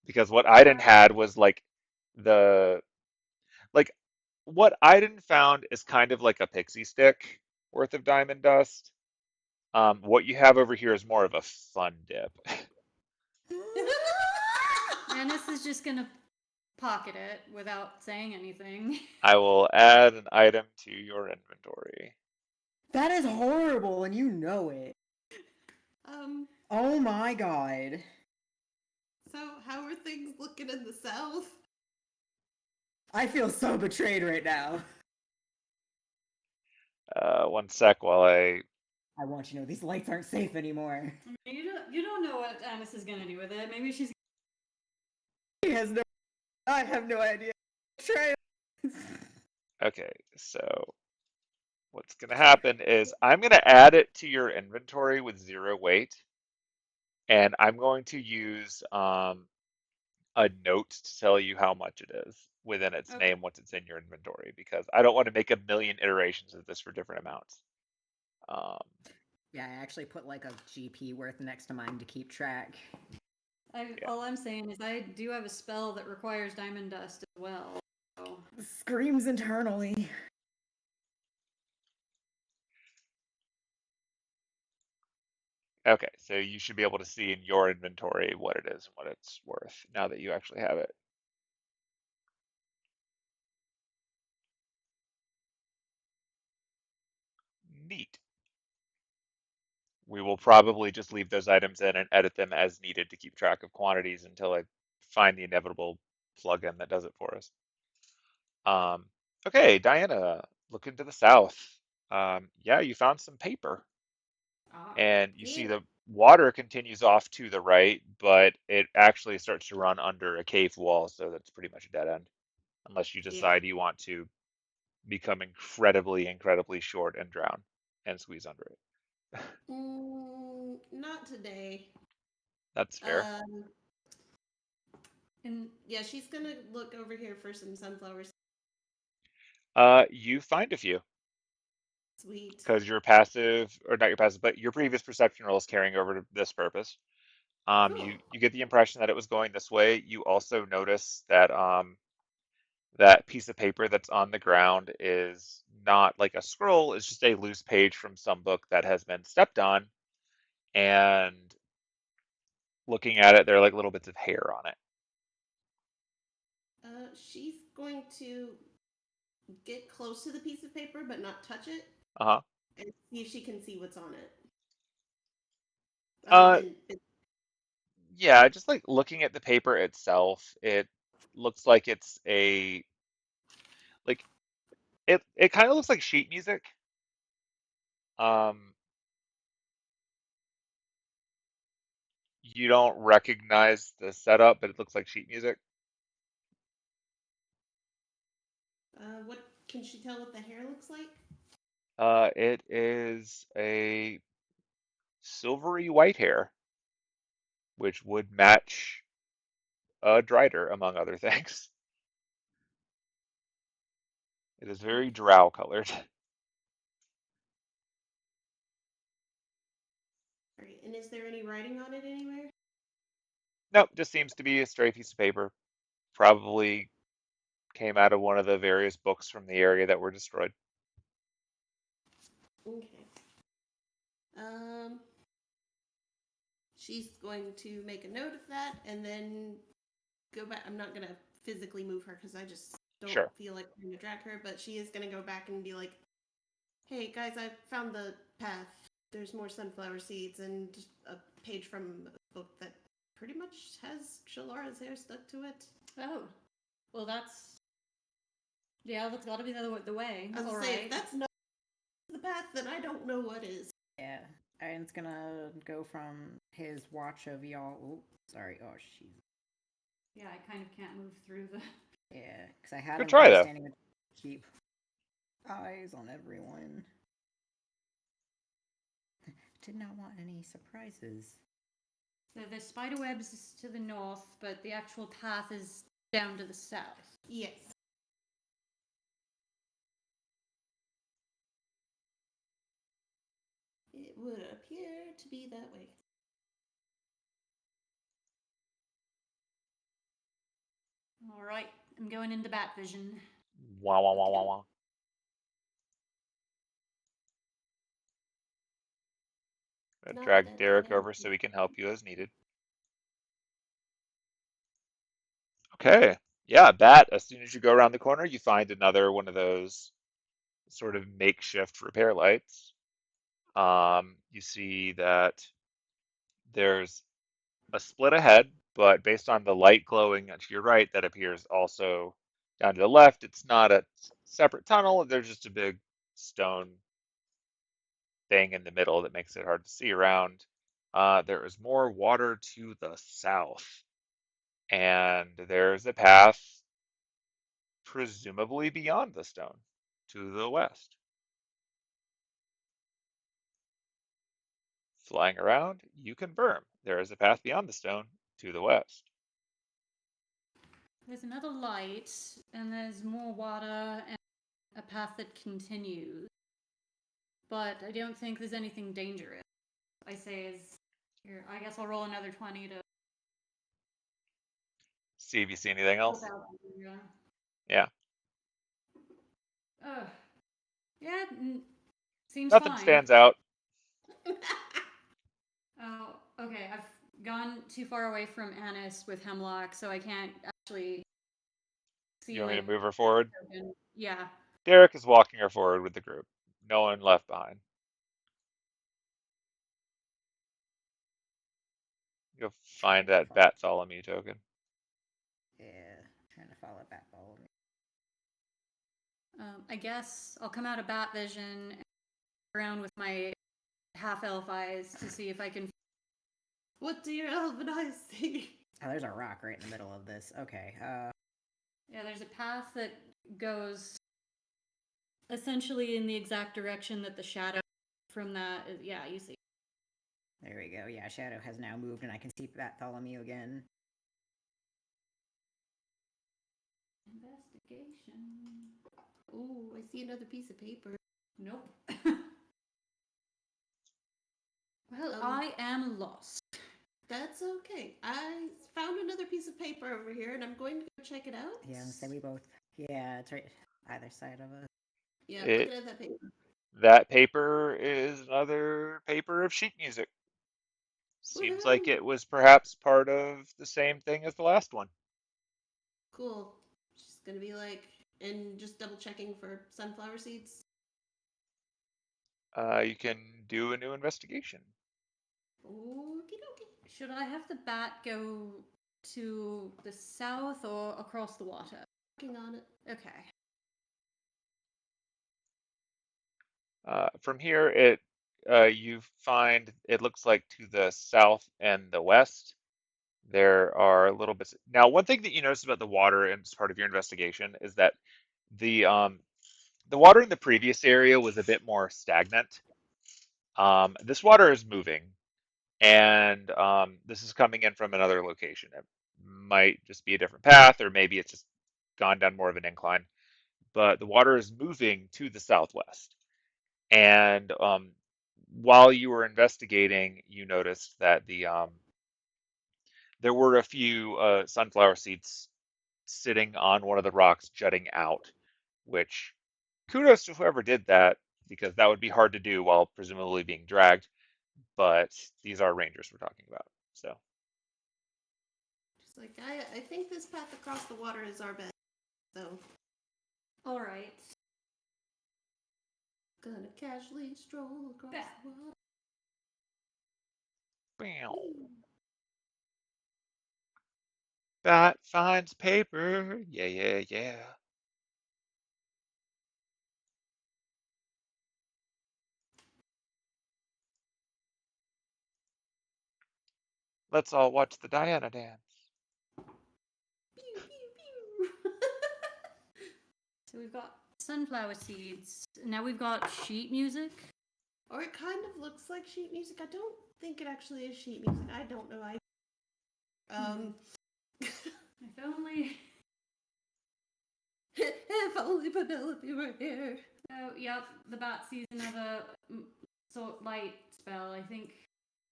Because what I didn't had was the like what I didn't found is kind of like a pixie stick worth of diamond dust. What you have over here is more of a fun dip. Annis is just gonna pocket it without saying anything. I will add an item to your inventory. That is horrible, and you know it. Um, Oh my god. so how are things looking in the south? I feel so betrayed right now. One sec while I. I want you to know these lights aren't safe anymore. You don't know what Annis is gonna do with it. Maybe she's. He has no. I have no idea. Betrayal. Okay, so what's going to happen is I'm going to add it to your inventory with 0 weight, and I'm going to use a note to tell you how much it is within its Okay. name once it's in your inventory, because I don't want to make a million iterations of this for different amounts. Um, Yeah, I actually put like a GP worth next to mine to keep track. yeah. All I'm saying is I do have a spell that requires diamond dust as well. So. Screams internally. Okay, so you should be able to see in your inventory what it is and what it's worth now that you actually have it. Neat. We will probably just leave those items in and edit them as needed to keep track of quantities until I find the inevitable plugin that does it for us. Okay, Diana, looking to the south. Yeah, you found some paper, Ah. and you see Yeah. the water continues off to the right, but it actually starts to run under a cave wall, so that's pretty much a dead end, unless you Yeah. decide you want to become incredibly, incredibly short and drown and squeeze under it. Not today. That's fair. Um, And yeah, she's gonna look over here for some sunflowers. You find a few Sweet. because your passive, or not your passive, but your previous perception roll is carrying over to this purpose. Cool. You get the impression that it was going this way. You also notice that that piece of paper that's on the ground is not like a scroll, it's just a loose page from some book that has been stepped on. And looking at it, there are like little bits of hair on it. She's going to get close to the piece of paper but not touch it Uh-huh. and see if she can see what's on it. Other Uh, than yeah, just like looking at the paper itself, it looks like it's a like it kind of looks like sheet music. Um, you don't recognize the setup, but it looks like sheet music. what can she tell what the hair looks like? It is a silvery white hair, which would match a Drider, among other things. It is very drow colored. Alright, and is there any writing on it anywhere? Nope, just seems to be a stray piece of paper. Probably came out of one of the various books from the area that were destroyed. Okay. She's going to make a note of that and then go back. I'm not gonna physically move her because I just don't Sure. feel like trying to drag her, but she is gonna go back and be like, "Hey guys, I found the path. There's more sunflower seeds and just a page from a book that pretty much has Shalara's hair stuck to it." Oh, well, that's that's got to be the way. I was All gonna say, right. if that's not the path, then I don't know what is. Yeah, Aaron's gonna go from his watch of y'all. Oh, sorry. Oh, she's. Yeah, I kind of can't move through the. Yeah, because I had Good him try, kind of though. standing with keep eyes on everyone. Did not want any surprises. So the spider webs is to the north, but the actual path is down to the south. Yes. It would appear to be that way. All right, I'm going into bat vision. Wah wah wah wah wah. Gonna Not drag that Derek I- over so he can help you as needed. Okay. Yeah, bat. As soon as you go around the corner, you find another one of those sort of makeshift repair lights. You see that there's a split ahead, but based on the light glowing to your right, that appears also down to the left. It's not a separate tunnel. There's just a big stone thing in the middle that makes it hard to see around. There is more water to the south, and there's a path presumably beyond the stone to the west. Flying around, you confirm there is a path beyond the stone to the west. There's another light, and there's more water, and a path that continues. But I don't think there's anything dangerous. I say is here. I guess I'll roll another 20 to See if you see anything help else. out. Yeah, Ugh. Yeah, seems nothing fine. stands out. Oh, okay. I've gone too far away from Annis with Hemlock, so I can't actually see. You want me to like, move her forward? token. Yeah. Derek is walking her forward with the group. No one left behind. You'll find that Bartholomew token. Yeah, trying to follow back all of me. I guess I'll come out of bat vision and around with my half elf eyes to see if I can. What do your elven eyes see? Oh, there's a rock right in the middle of this. Okay. Yeah, there's a path that goes essentially in the exact direction that the shadow from that is. Yeah, you see. There we go. Yeah, Shadow has now moved, and I can see Bartholomew again. Investigation. Ooh, I see another piece of paper. Nope. Well, Um, I am lost. That's okay. I found another piece of paper over here, and I'm going to go check it out. Yeah, and so we both. Yeah, it's right either side of us. Yeah, It- looking at that paper. That paper is another paper of sheet music. Seems like Woohoo! it was perhaps part of the same thing as the last one. Cool. She's gonna be like, and just double checking for sunflower seeds. You can do a new investigation. Okie dokie. Should I have the bat go to the south or across the water? Working on it. Okay. From here, you find it looks like to the south and the west there are little bits. Now, one thing that you notice about the water and as part of your investigation is that the um, the water in the previous area was a bit more stagnant. This water is moving, and this is coming in from another location. It might just be a different path, or maybe it's just gone down more of an incline. but the water is moving to the southwest. And while you were investigating, you noticed that there were a few sunflower seeds sitting on one of the rocks jutting out, which kudos to whoever did that, because that would be hard to do while presumably being dragged. But these are rangers we're talking about, so. Just like, I think this path across the water is our best, so. All right. Gonna casually stroll across Yeah. the water. Bam. That finds paper. Yeah, yeah, yeah. Let's all watch the Diana dance. Pew, pew, pew. So we've got sunflower seeds. Now we've got sheet music. Or it kind of looks like sheet music. I don't think it actually is sheet music. I don't know. If only. If only Penelope were here. Oh, yep. The bat sees another sort light spell. I think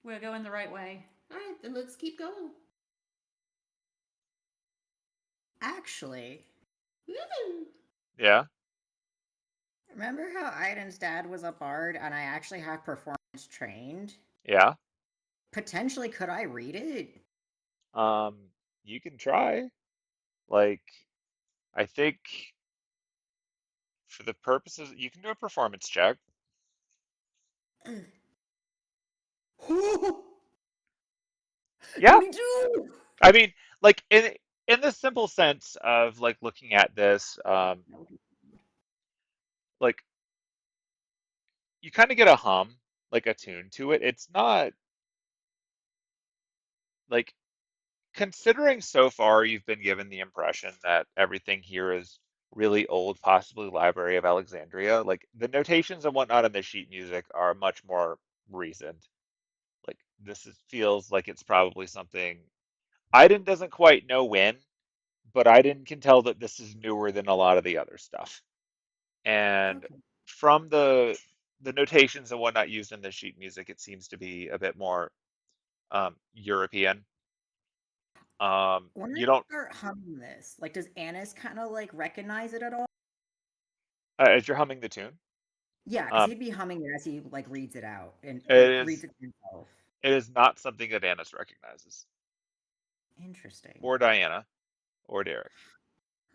we're going the right way. All right, then let's keep going. Actually, Woo! Yeah. remember how Aiden's dad was a bard and I actually have performance trained? Yeah. Potentially, could I read it? You can try. Like, I think for the purposes, you can do a performance check. Yeah. 22! I mean, like in the simple sense of like looking at this, like you kind of get a hum, like a tune to it. It's not like considering so far you've been given the impression that everything here is really old, possibly Library of Alexandria. Like the notations and whatnot in the sheet music are much more recent. Like feels like it's probably something Iden doesn't quite know when, but Iden can tell that this is newer than a lot of the other stuff. And Okay. from the notations and whatnot used in the sheet music, it seems to be a bit more European. When I You don't start humming this, like, does Annis kind of like recognize it at all? as you're humming the tune. Yeah, because Um, he'd be humming it as he like reads it out and it like reads is it to himself. it is not something that Annis recognizes, Interesting. or Diana, or Derek.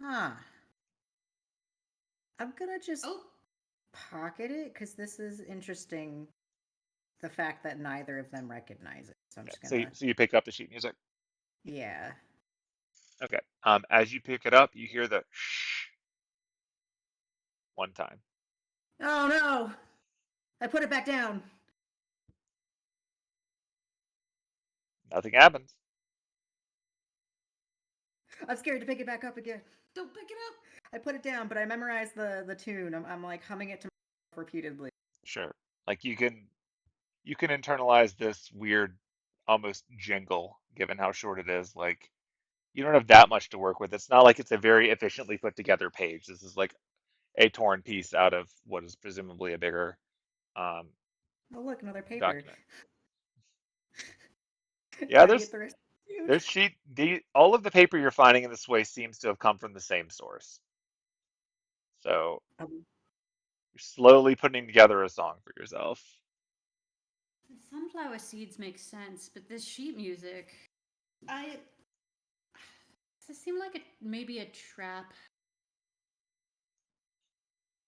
Huh. I'm gonna just Oh, pocket it because this is interesting. The fact that neither of them recognize it. So I'm Yeah. just So gonna, so you pick up the sheet music. yeah. Okay. As you pick it up, you hear the shh one time. Oh no! I put it back down. Nothing happens. I'm scared to pick it back up again. don't pick it up. I put it down, but I memorized the tune. I'm like humming it to myself repeatedly. Sure. Like you can internalize this weird almost jingle given how short it is. Like you don't have that much to work with. It's not like it's a very efficiently put together page. This is like a torn piece out of what is presumably a bigger um, Oh look, another paper. document. Yeah, Trying to get the rest of the tune. there's all of the paper you're finding in this way seems to have come from the same source. So Um, you're slowly putting together a song for yourself. The sunflower seeds make sense, but this sheet music. I Does this seem like maybe a trap?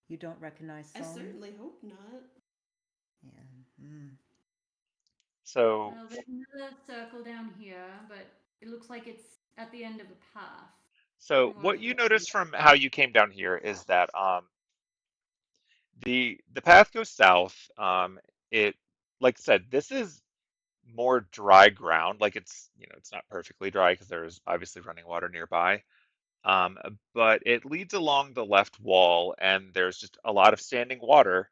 you don't recognize I song? certainly hope not. Yeah. Mm. So Well, there's another circle down here, but it looks like it's at the end of a path. so From what what it you looks notice like. from how you came down here is that the path goes south. It like I said, this is more dry ground. Like it's not perfectly dry because there's obviously running water nearby. Um, but it leads along the left wall, and there's just a lot of standing water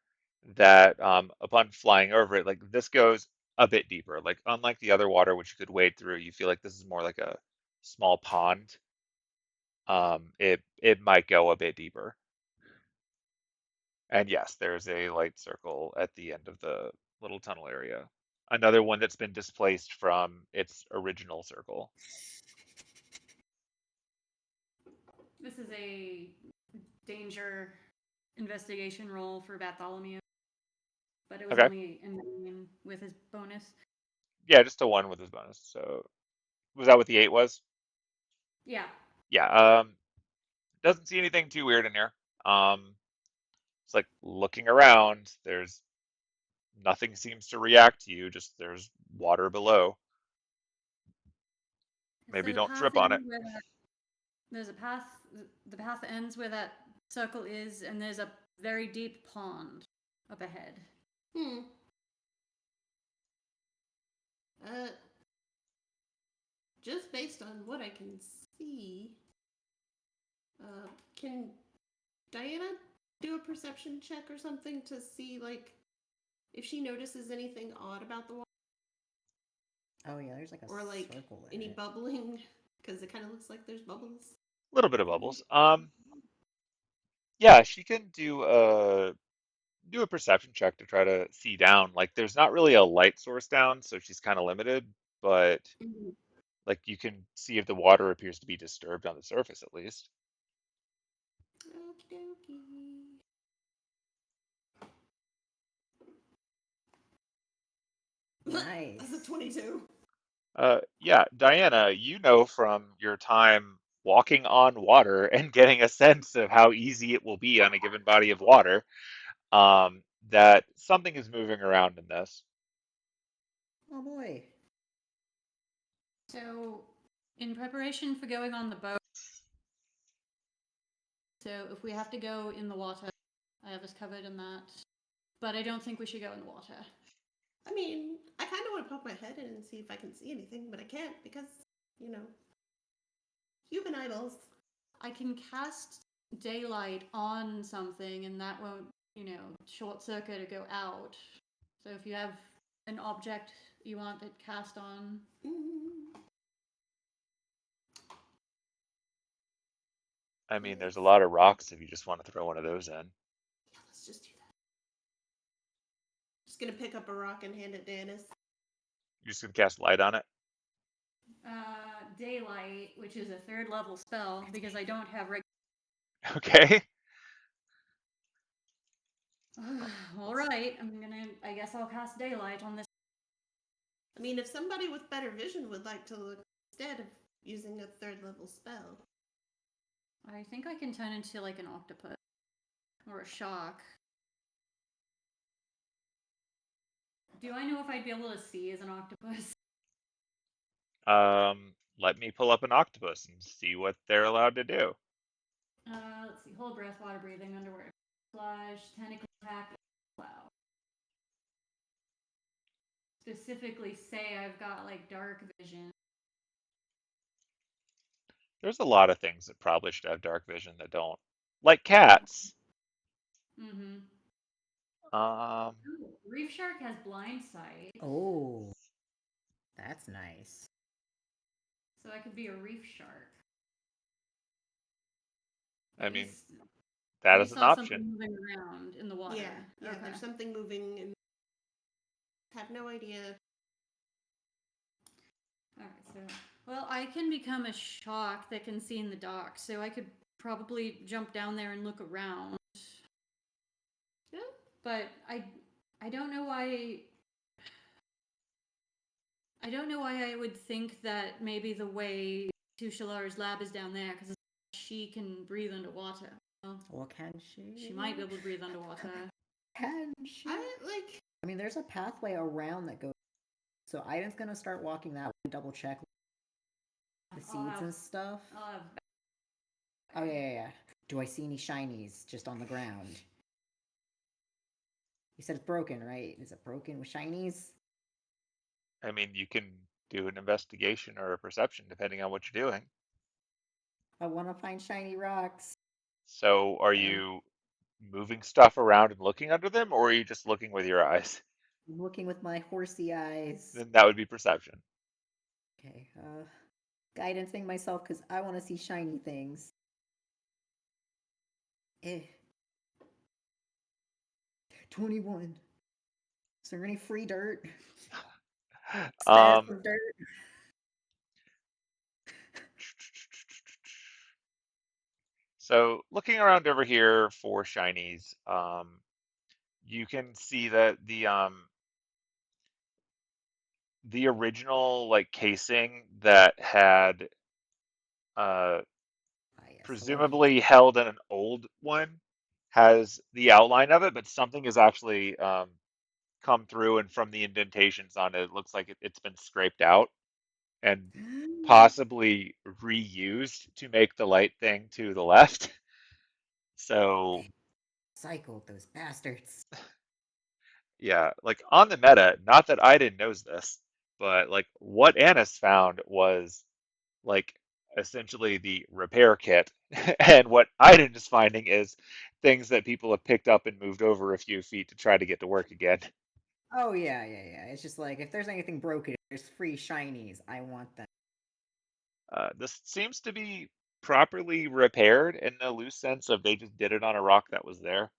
that, upon flying over it, like this goes a bit deeper. Like unlike the other water, which you could wade through, you feel like this is more like a small pond. It might go a bit deeper. And yes, there's a light circle at the end of the little tunnel area. Another one that's been displaced from its original circle. This is a danger investigation roll for Bartholomew, but it was Okay. only a 9 with his bonus. Yeah, just a 1 with his bonus. So was that what the 8 was? Yeah. Yeah. Doesn't see anything too weird in here. It's like looking around. There's nothing seems to react to you. Just there's water below. So Maybe the don't path trip on it. ends where there's a path. The path ends where that circle is, and there's a very deep pond up ahead. Hmm. Uh, just based on what I can see, can Diana do a perception check or something to see, like, if she notices anything odd about the water? Oh yeah, there's like a Or, like, circle in any it. bubbling? Because it kind of looks like there's bubbles. A little bit of bubbles. Yeah, she can do a perception check to try to see down. Like there's not really a light source down, so she's kind of limited, but Mhm. like you can see if the water appears to be disturbed on the surface at least. Okie dokie. Nice. That's a 22. Yeah, Diana, you know from your time walking on water and getting a sense of how easy it will be on a given body of water, that something is moving around in this. Oh boy. So, in preparation for going on the boat, so if we have to go in the water, I have us covered in that. But I don't think we should go in the water. I mean, I kind of want to poke my head in and see if I can see anything, but I can't because, you know, human eyeballs. I can cast daylight on something, and that won't, short circuit or go out. So if you have an object you want it cast on, Mm, I mean, there's a let's, lot of rocks if you just want to throw one of those in. yeah, let's just do that. Just gonna pick up a rock and hand it to Dennis. You're just gonna cast light on it. daylight, which is a 3rd level spell, because I don't have Okay. All right, I guess I'll cast daylight on this. I mean, if somebody with better vision would like to look instead of using a 3rd level spell. I think I can turn into like an octopus or a shark. Do I know if I'd be able to see as an octopus? Let me pull up an octopus and see what they're allowed to do. Let's see. Hold breath, water breathing, underwater. Flash, tentacle attack, wow. Specifically say I've got like dark vision. There's a lot of things that probably should have dark vision that don't. Like cats. Mm-hmm. Um, Ooh, reef shark has blind sight. Oh, that's nice. So I could be a reef shark. I mean, You that you is an saw something option. moving around in the water. Yeah, Okay. there's something moving and have no idea. Alright, so well, I can become a shark that can see in the dark, so I could probably jump down there and look around. Yeah. But I don't know why I would think that maybe the way Tushalar's lab is down there, because she can breathe underwater. Well, can she? She might be able to breathe underwater. Can she? I mean, there's a pathway around that goes. So Aiden's gonna start walking that way, double check the seeds and stuff. Oh yeah. Do I see any shinies just on the ground? You said it's broken, right? Is it broken with shinies? I mean, you can do an investigation or a perception depending on what you're doing. I want to find shiny rocks. So, are you moving stuff around and looking under them, or are you just looking with your eyes? I'm looking with my horsey eyes. Then that would be perception. Okay, guidancing myself because I want to see shiny things. Eh. 21. Is there any free dirt? Stash Um, of dirt. so looking around over here for shinies, you can see that the original like casing that had uh Ah, yes, the one piece. presumably held in an old one has the outline of it, but something has actually come through, and from the indentations on it, it looks like it's been scraped out and possibly reused to make the light thing to the left. So Cycled those bastards. yeah, like on the meta, not that I didn't know this, but like what Annis found was like essentially the repair kit. And what Iden is finding is things that people have picked up and moved over a few feet to try to get to work again. Oh yeah, yeah, yeah. It's just like if there's anything broken, there's free shinies. I want them. This seems to be properly repaired in the loose sense of they just did it on a rock that was there.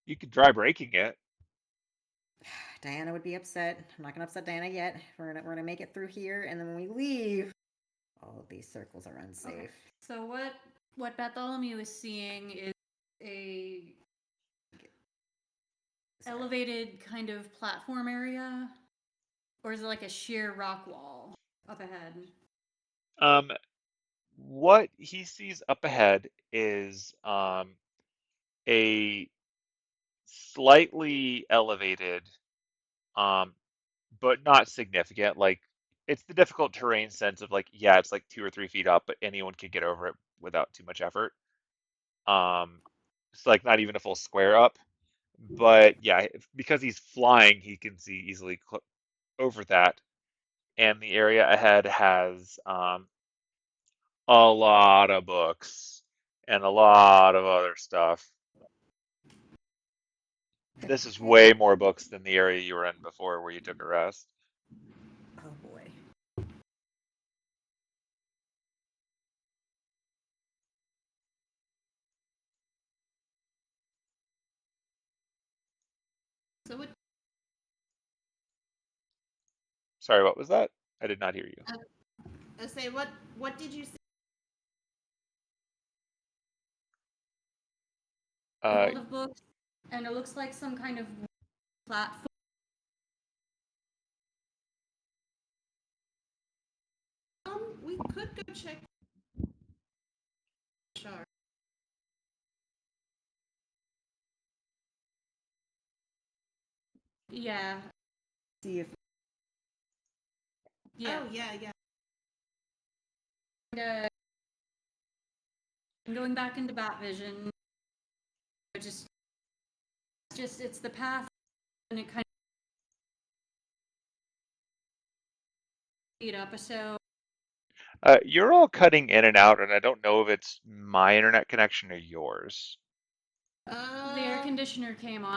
You could try breaking it. Diana would be upset. I'm not gonna upset Diana yet. We're gonna make it through here, and then when we leave, all of these circles are unsafe. Okay. So what Bartholomew is seeing is a Sorry. elevated kind of platform area, or is it like a sheer rock wall up ahead? Um, what he sees up ahead is a slightly elevated, um, but not significant. Like it's the difficult terrain sense of like, yeah, it's like 2 or 3 feet up, but anyone can get over it without too much effort. It's like not even a full square up. But yeah, because he's flying, he can see easily over that. And the area ahead has a lot of books and a lot of other stuff. This is way more books than the area you were in before where you took a rest. Oh boy. So what? Sorry, what was that? I did not hear you. I say what did you see? A Uh, lot of books, and it looks like some kind of platform. We could go check. Sure. Yeah. See if Yeah. Oh yeah, yeah. And, I'm going back into Bat Vision. It's the path, and it kind of speed up. So you're all cutting in and out, and I don't know if it's my internet connection or yours. the air conditioner came on.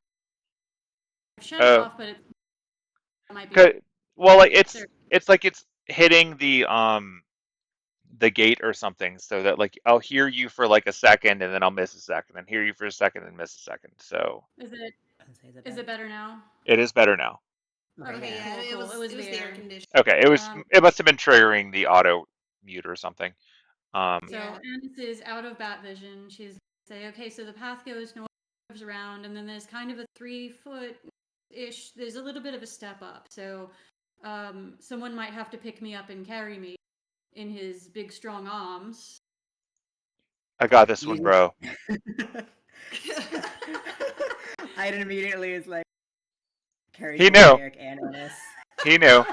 I've shut it Uh, off, but it might be. well, like There. it's like it's hitting the gate or something, so that like I'll hear you for like a second, and then I'll miss a second, and hear you for a second, and miss a second. So Is it is is it better now? it is better now. Okay, Okay, yeah. Yeah, cool. It was the air there. conditioner. Okay, Um, it must have been triggering the auto mute or something. so Yeah. Annis is out of Bat Vision. She's say, okay, so the path goes north, moves around, and then there's kind of a 3 foot ish. There's a little bit of a step up. So someone might have to pick me up and carry me in his big strong arms. I got this one, Easy. bro. Iden immediately is like carries He both knew. Derek and Ennis. He knew.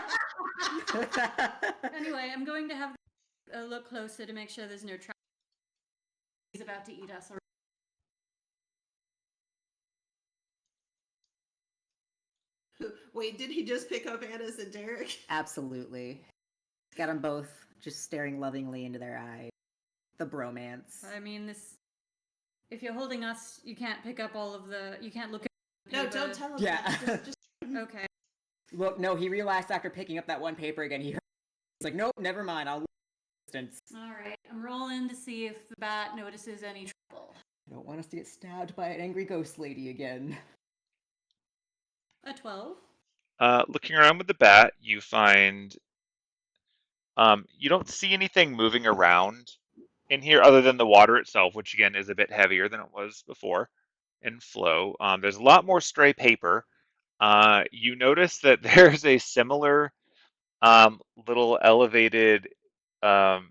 Anyway, I'm going to have a look closer to make sure there's no trap. He's about to eat us. Wait, did he just pick up Annis and Derek? Absolutely. Got them both just staring lovingly into their eyes. The bromance. I mean, this. If you're holding us, you can't pick up all of the. You can't look at. No, paper. don't tell him. Yeah. That. Just Okay. Look, no, he realized after picking up that one paper again, he's like, nope, never mind, I'll distance. All right. I'm rolling to see if the bat notices any trouble. I don't want us to get stabbed by an angry ghost lady again. A 12. Looking around with the bat, you find you don't see anything moving around in here other than the water itself, which again is a bit heavier than it was before in flow. There's a lot more stray paper. You notice that there's a similar little elevated um,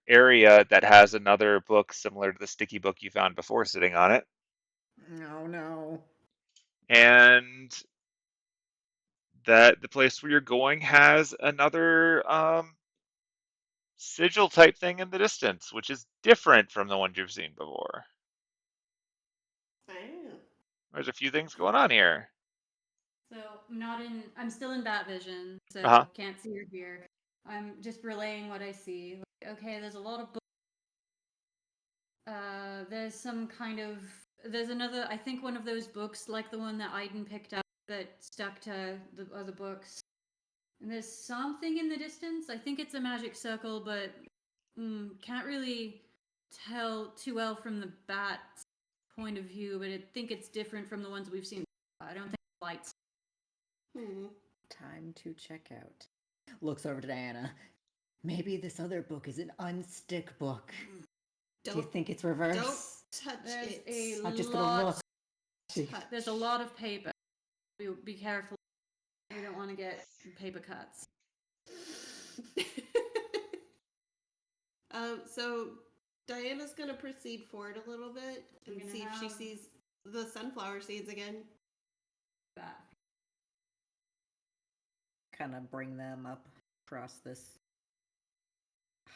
area that has another book similar to the sticky book you found before sitting on it. No, no. And that the place where you're going has another sigil type thing in the distance, which is different from the ones you've seen before. Oh. There's a few things going on here. So I'm still in bat vision, so Uh-huh. can't see or hear. I'm just relaying what I see. Okay, there's a lot of books. There's some kind of, there's another, I think one of those books, like the one that Aiden picked up that stuck to the other books. And there's something in the distance. I think it's a magic circle, but can't really tell too well from the bat's point of view, but I think it's different from the ones we've seen. I don't think it's lights. Time to check out. Looks over to Diana. Maybe this other book is an unstick book. Do you think it's reversed? Don't touch There's it. a I'm just gonna look. There's a lot of paper. Be careful. We don't want to get paper cuts. So Diana's gonna proceed forward a little bit and see if she sees the sunflower seeds again. That. Kind of bring them up across this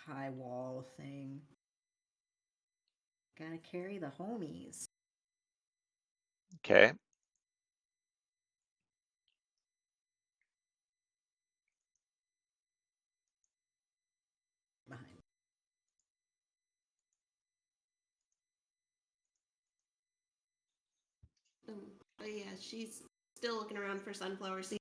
high wall thing. Gotta carry the homies. Okay. Behind. But yeah, she's still looking around for sunflower seeds.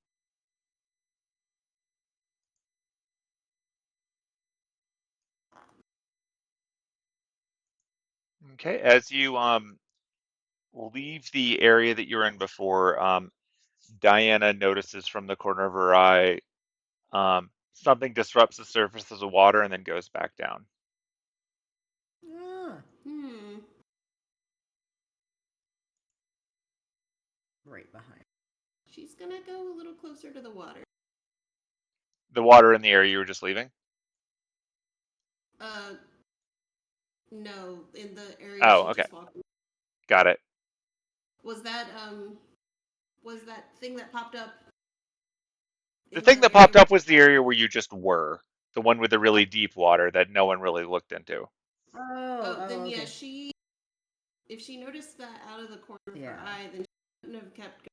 Okay. As you leave the area that you're in before, Diana notices from the corner of her eye something disrupts the surface of the water and then goes back down. Right behind. She's gonna go a little closer to the water. The water in the area you were just leaving? No, in the area Oh, she okay. just walked. Got it. Was that thing that popped up? The in thing that area popped up was the area where you just were. The one with the really deep water that no one really looked into. Then okay. yeah, if she noticed that out of the corner of her eye, then she wouldn't have kept going.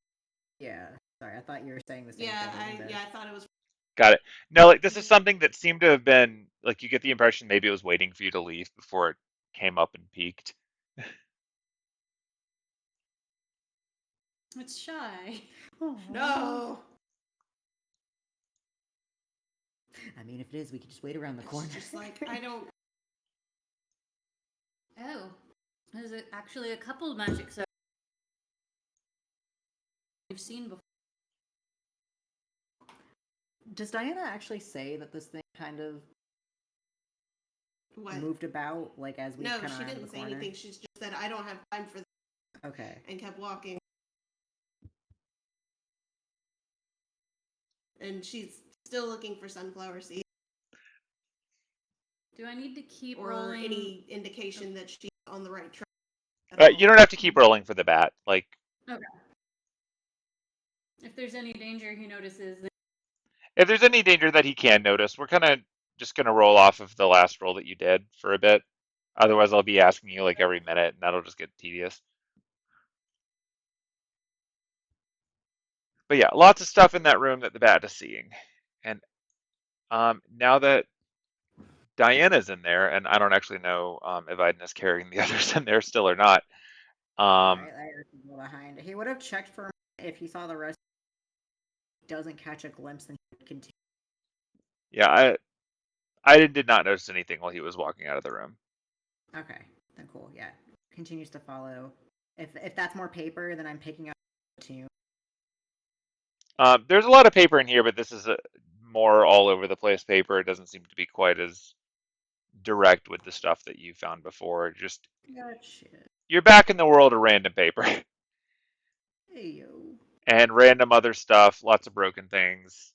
Yeah. Sorry, I thought you were saying the same Yeah, thing. I thought it was. Got it. No, like this is something that seemed to have been like you get the impression maybe it was waiting for you to leave before it came up and peeked. It's shy. No. I mean, if it is, we could just wait around the corner. It's just like I don't. Oh, there's actually a couple of magic circles we've seen before. Does Diana actually say that this thing kind of moved about, like as we No, kind of she didn't say anything. She's just said, "I don't have time for this." Okay. And kept walking. And she's still looking for sunflower seeds. Do I need to keep or rolling? any indication that she's on the right track? You don't have to keep rolling for the bat. Like, okay. If there's any danger he notices, then... if there's any danger that he can notice, we're kind of just going to roll off of the last roll that you did for a bit. Otherwise, I'll be asking you like every minute, and that'll just get tedious. But yeah, lots of stuff in that room that the bat is seeing. And now that Diana's in there, and I don't actually know if Aiden is carrying the others in there still or not. Right there, behind. He would have checked for if he saw the rest. Doesn't catch a glimpse, then he would continue. Yeah, I did not notice anything while he was walking out of the room. Okay, then cool. Yeah, continues to follow. If that's more paper, then I'm picking up too. There's a lot of paper in here, but this is a more all over the place paper. It doesn't seem to be quite as direct with the stuff that you found before. Just Gotcha. you're back in the world of random paper Hey yo. and random other stuff. Lots of broken things.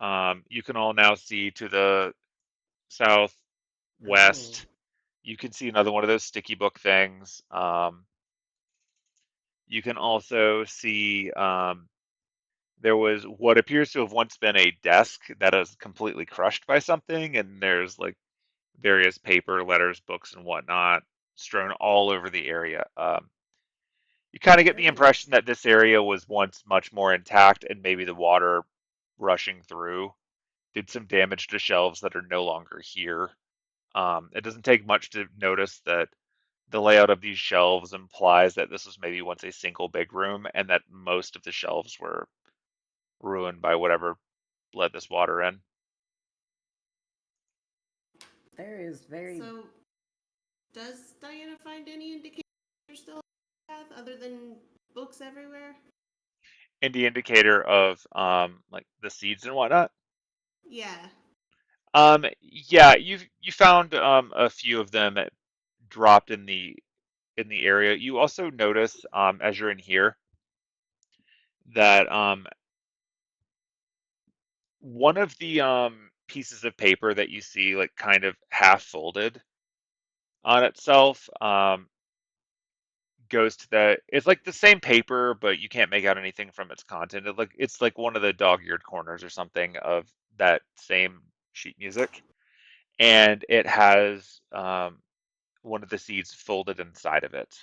You can all now see to the southwest. You can see another one of those sticky book things. You can also see there was what appears to have once been a desk that is completely crushed by something, and there's like various paper, letters, books, and whatnot strewn all over the area. You kind of get the impression that this area was once much more intact, and maybe the water rushing through did some damage to shelves that are no longer here. It doesn't take much to notice that the layout of these shelves implies that this was maybe once a single big room, and that most of the shelves were ruined by whatever let this water in. There is very. So, does Diana find any indication they're still on the path other than books everywhere? Any indicator of like the seeds and whatnot. Yeah. Yeah, you found a few of them dropped in the area. You also notice as you're in here that one of the pieces of paper that you see like kind of half folded on itself goes to the it's like the same paper, but you can't make out anything from its content. It's like one of the dog-eared corners or something of that same sheet music, and it has one of the seeds folded inside of it.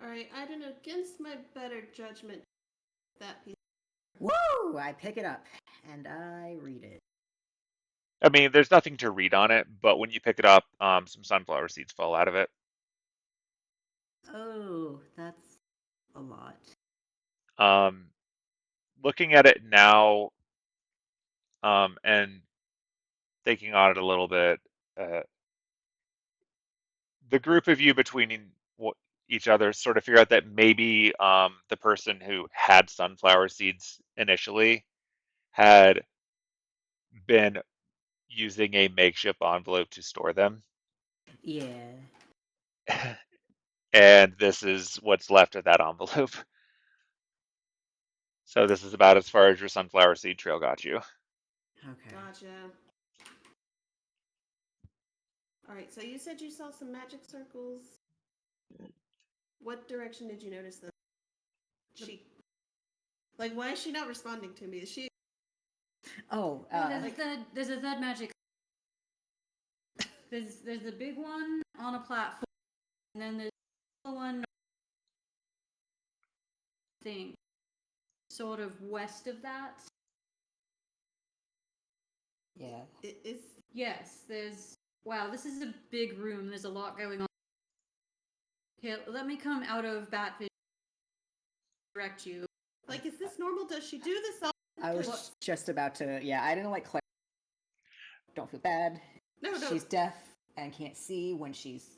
Alright, I don't know. Against my better judgment, that piece. Woo! I pick it up and I read it. I mean, there's nothing to read on it, but when you pick it up, some sunflower seeds fall out of it. Oh, that's a lot. Looking at it now, and thinking on it a little bit, the group of you between each other sort of figure out that maybe the person who had sunflower seeds initially had been using a makeshift envelope to store them. Yeah. And this is what's left of that envelope. So this is about as far as your sunflower seed trail got you. Okay. Gotcha. Alright, so you said you saw some magic circles. What direction did you notice them? She. Like, why is she not responding to me? Is she. Oh, There's a third magic. There's a big one on a platform, and then there's the one thing sort of west of that. yeah. Is. Yes, there's. Wow, this is a big room. There's a lot going on. Here, let me come out of Batvision direct you. Like, is this normal? Does she do this all? I was just about to. Yeah, I didn't like Claire. Don't feel bad. No. She's deaf and can't see when she's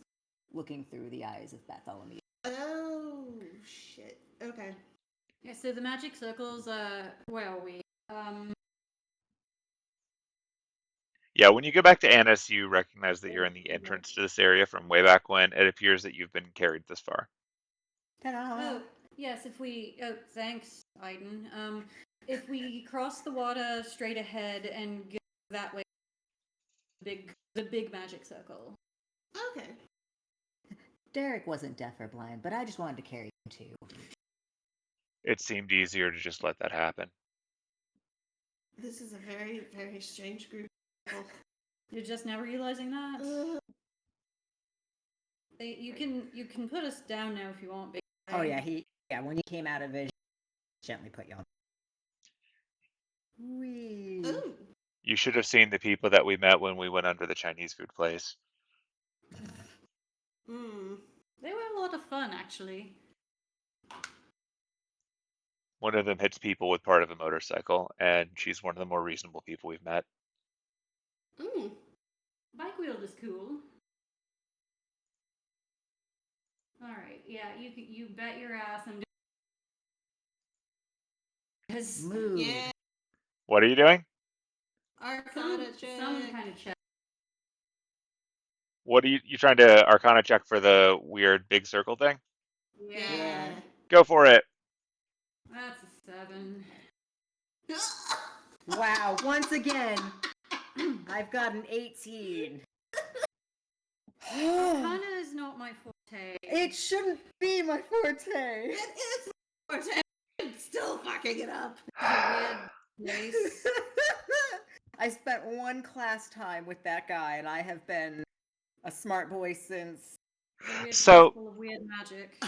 looking through the eyes of Bartholomew. Oh, shit. Okay. Yeah, so the magic circles, where are we? Yeah, when you go back to Annis, you recognize that you're in the entrance to this area from way back when. It appears that you've been carried this far. Ta-da! Oh, yes, oh, thanks, Aiden. If we cross the water straight ahead and go that way, the big magic circle. Okay. Derek wasn't deaf or blind, but I just wanted to carry him too. It seemed easier to just let that happen. This is a very, very strange group of people. You're just now realizing that? You can put us down now if you want, baby. Oh yeah, when he came out of vision, gently put y'all. Wee. Ooh. You should have seen the people that we met when we went under the Chinese food place. Hmm. They were a lot of fun, actually. One of them hits people with part of a motorcycle, and she's one of the more reasonable people we've met. Hmm. Bike wield is cool. All right, yeah, you bet your ass I'm doing Move. Yeah. What are you doing? Arcana check. some kind of check. What are you trying to Arcana check for the weird big circle thing? Yeah. Go for it. That's a 7. Wow, once again, I've got an 18. Arcana is not my forte. It shouldn't be my forte. It is forte. I'm still fucking it up. It's a weird place. I spent one class time with that guy, and I have been a smart boy since. It's a weird So- place full of weird magic.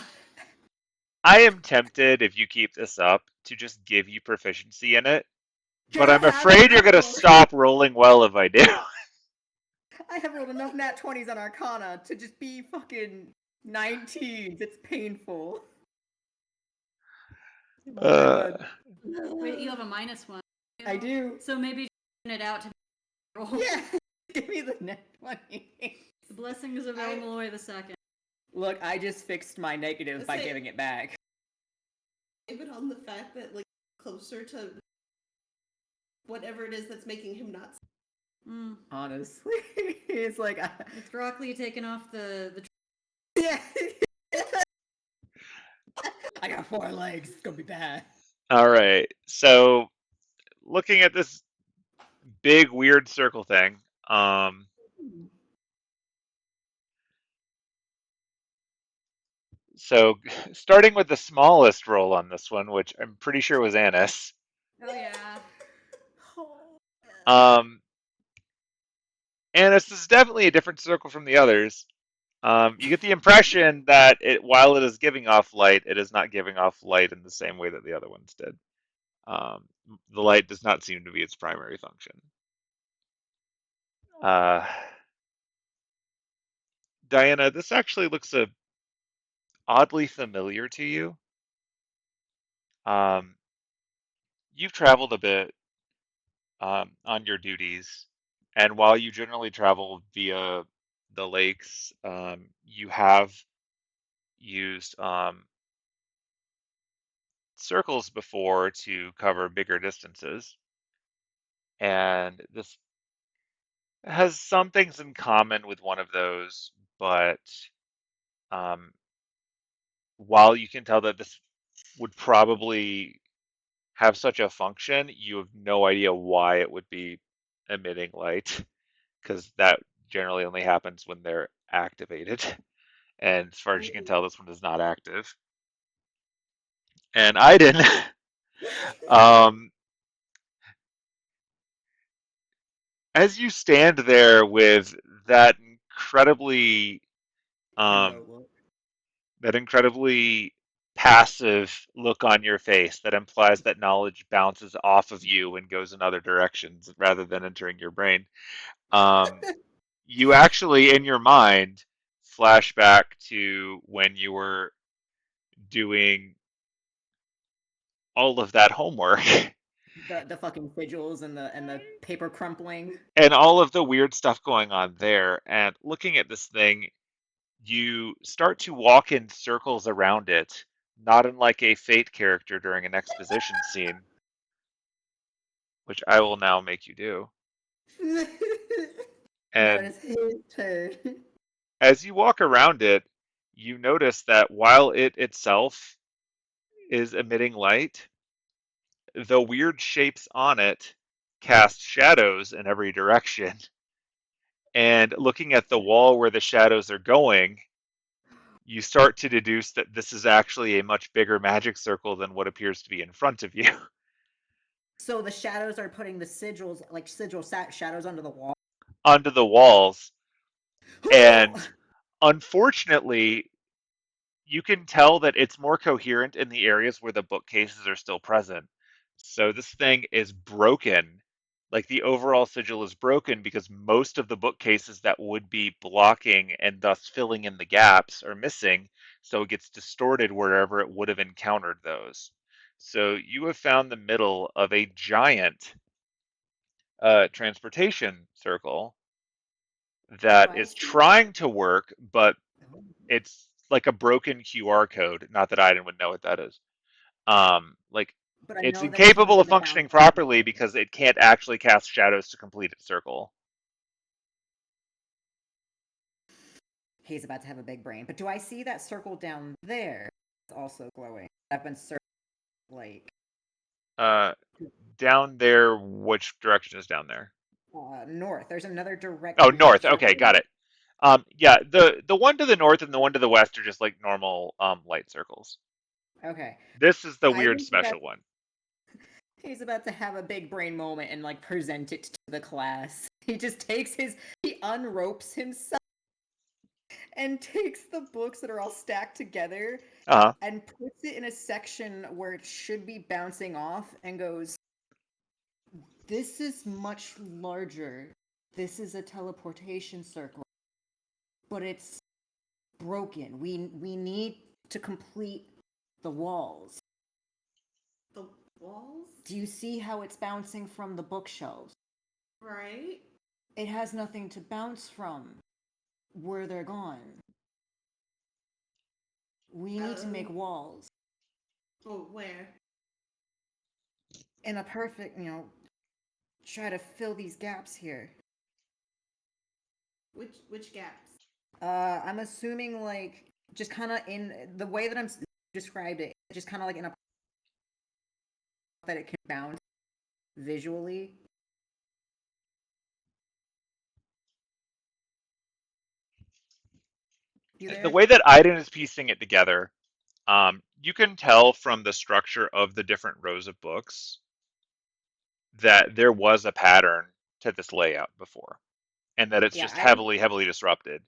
I am tempted, if you keep this up, to just give you proficiency in it. But I'm afraid you're going to stop rolling well if I do. I have rolled enough nat 20s on Arcana to just be fucking 19s. It's painful. Oh my God. Wait, you have a -1. I do. So maybe it out to roll. Yeah. Give me the nat 20. The blessings of El-Melloi II. Look, I just fixed my negative by Say- giving it back. Even on the fact that, like, closer to whatever it is that's making him nuts. Honestly. It's like... It's broccoli taking off the Yeah. I got 4 legs. It's gonna be bad. All right. So, looking at this big weird circle thing, so starting with the smallest roll on this one, which I'm pretty sure was Annis. Oh yeah. Annis, this is definitely a different circle from the others. You get the impression that while it is giving off light, it is not giving off light in the same way that the other ones did. The light does not seem to be its primary function. Diana, this actually looks oddly familiar to you. You've traveled a bit on your duties, and while you generally travel via the lakes, you have used circles before to cover bigger distances, and this has some things in common with one of those, but while you can tell that this would probably have such a function, you have no idea why it would be emitting light, because that generally only happens when they're activated. And as far as you can tell, this one is not active. And Aiden, as you stand there with that incredibly passive look on your face that implies that knowledge bounces off of you and goes in other directions rather than entering your brain. You actually, in your mind, flash back to when you were doing all of that homework The fucking sigils and the paper crumpling. and all of the weird stuff going on there. And looking at this thing, you start to walk in circles around it, not unlike a Fate character during an exposition scene, which I will now make you do. Now And it's his turn. as you walk around it, you notice that while it itself is emitting light, the weird shapes on it cast shadows in every direction. And looking at the wall where the shadows are going, you start to deduce that this is actually a much bigger magic circle than what appears to be in front of you. So the shadows are putting the sigils, like shadows under the wall. Onto the walls. And unfortunately, you can tell that it's more coherent in the areas where the bookcases are still present. So this thing is broken. Like the overall sigil is broken because most of the bookcases that would be blocking and thus filling in the gaps are missing. So it gets distorted wherever it would have encountered those. So you have found the middle of a giant transportation circle Oh, that I is see. trying to work, but Oh. it's like a broken QR code. Not that I would know what that is. Like But I it's know that it's incapable making of the bounce functioning back and properly forth. because it can't actually cast shadows to complete its circle. He's about to have a big brain. But do I see that circle down there? It's also glowing. I've been searching like Uh, Down there, which direction is down there? north. There's another Oh, direction north. Okay, circle. got it. Yeah, the one to the north and the one to the west are just like normal light circles. Okay. This is the I weird think that special one. he's about to have a big brain moment and like present it to the class. He unropes himself and takes the books that are all stacked together Uh-huh. and puts it in a section where it should be bouncing off and goes, "This is much larger. This is a teleportation circle, but it's broken. We need to complete the walls. The walls? Do you see how it's bouncing from the bookshelves? Right? It has nothing to bounce from where they're gone. We need to make walls Oh, where? in a perfect, try to fill these gaps here." Which gaps? I'm assuming like just kind of in the way that described it, just kind of like in a that it can bounce visually. You The there? way that Aiden is piecing it together, you can tell from the structure of the different rows of books that there was a pattern to this layout before, and that it's Yeah, just I heavily, heavily disrupted.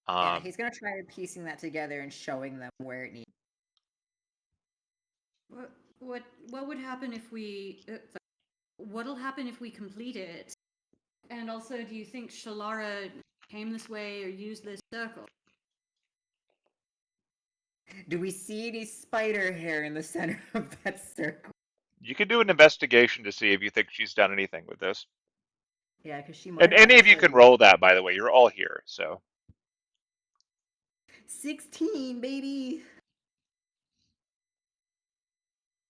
yeah, Um, he's gonna try piecing that together and showing them where it needs. What would happen if we? What'll happen if we complete it? And also, do you think Shalara came this way or used this circle? Do we see any spider hair in the center of that circle? you can do an investigation to see if you think she's done anything with this. Yeah, because she might And have any of you can accidentally. roll that, by the way. You're all here, so 16, baby.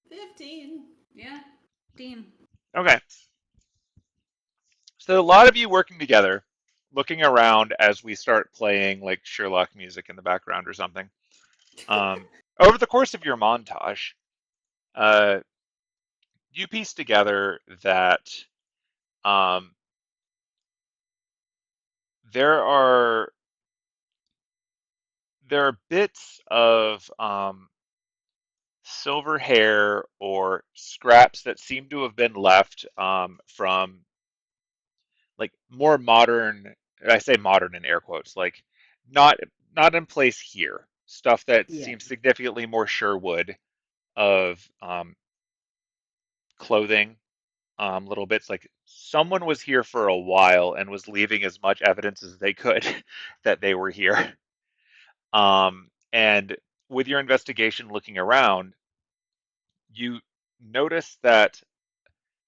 15. Yeah, Dean. okay. So a lot of you working together, looking around as we start playing like Sherlock music in the background or something. Um, Over the course of your montage, uh, you piece together that um, there are bits of silver hair or scraps that seem to have been left from like more modern. I say modern in air quotes, like not not in place here. Stuff that Yeah. seems significantly more Sherwood of clothing, little bits like someone was here for a while and was leaving as much evidence as they could that they were here. And with your investigation looking around, you notice that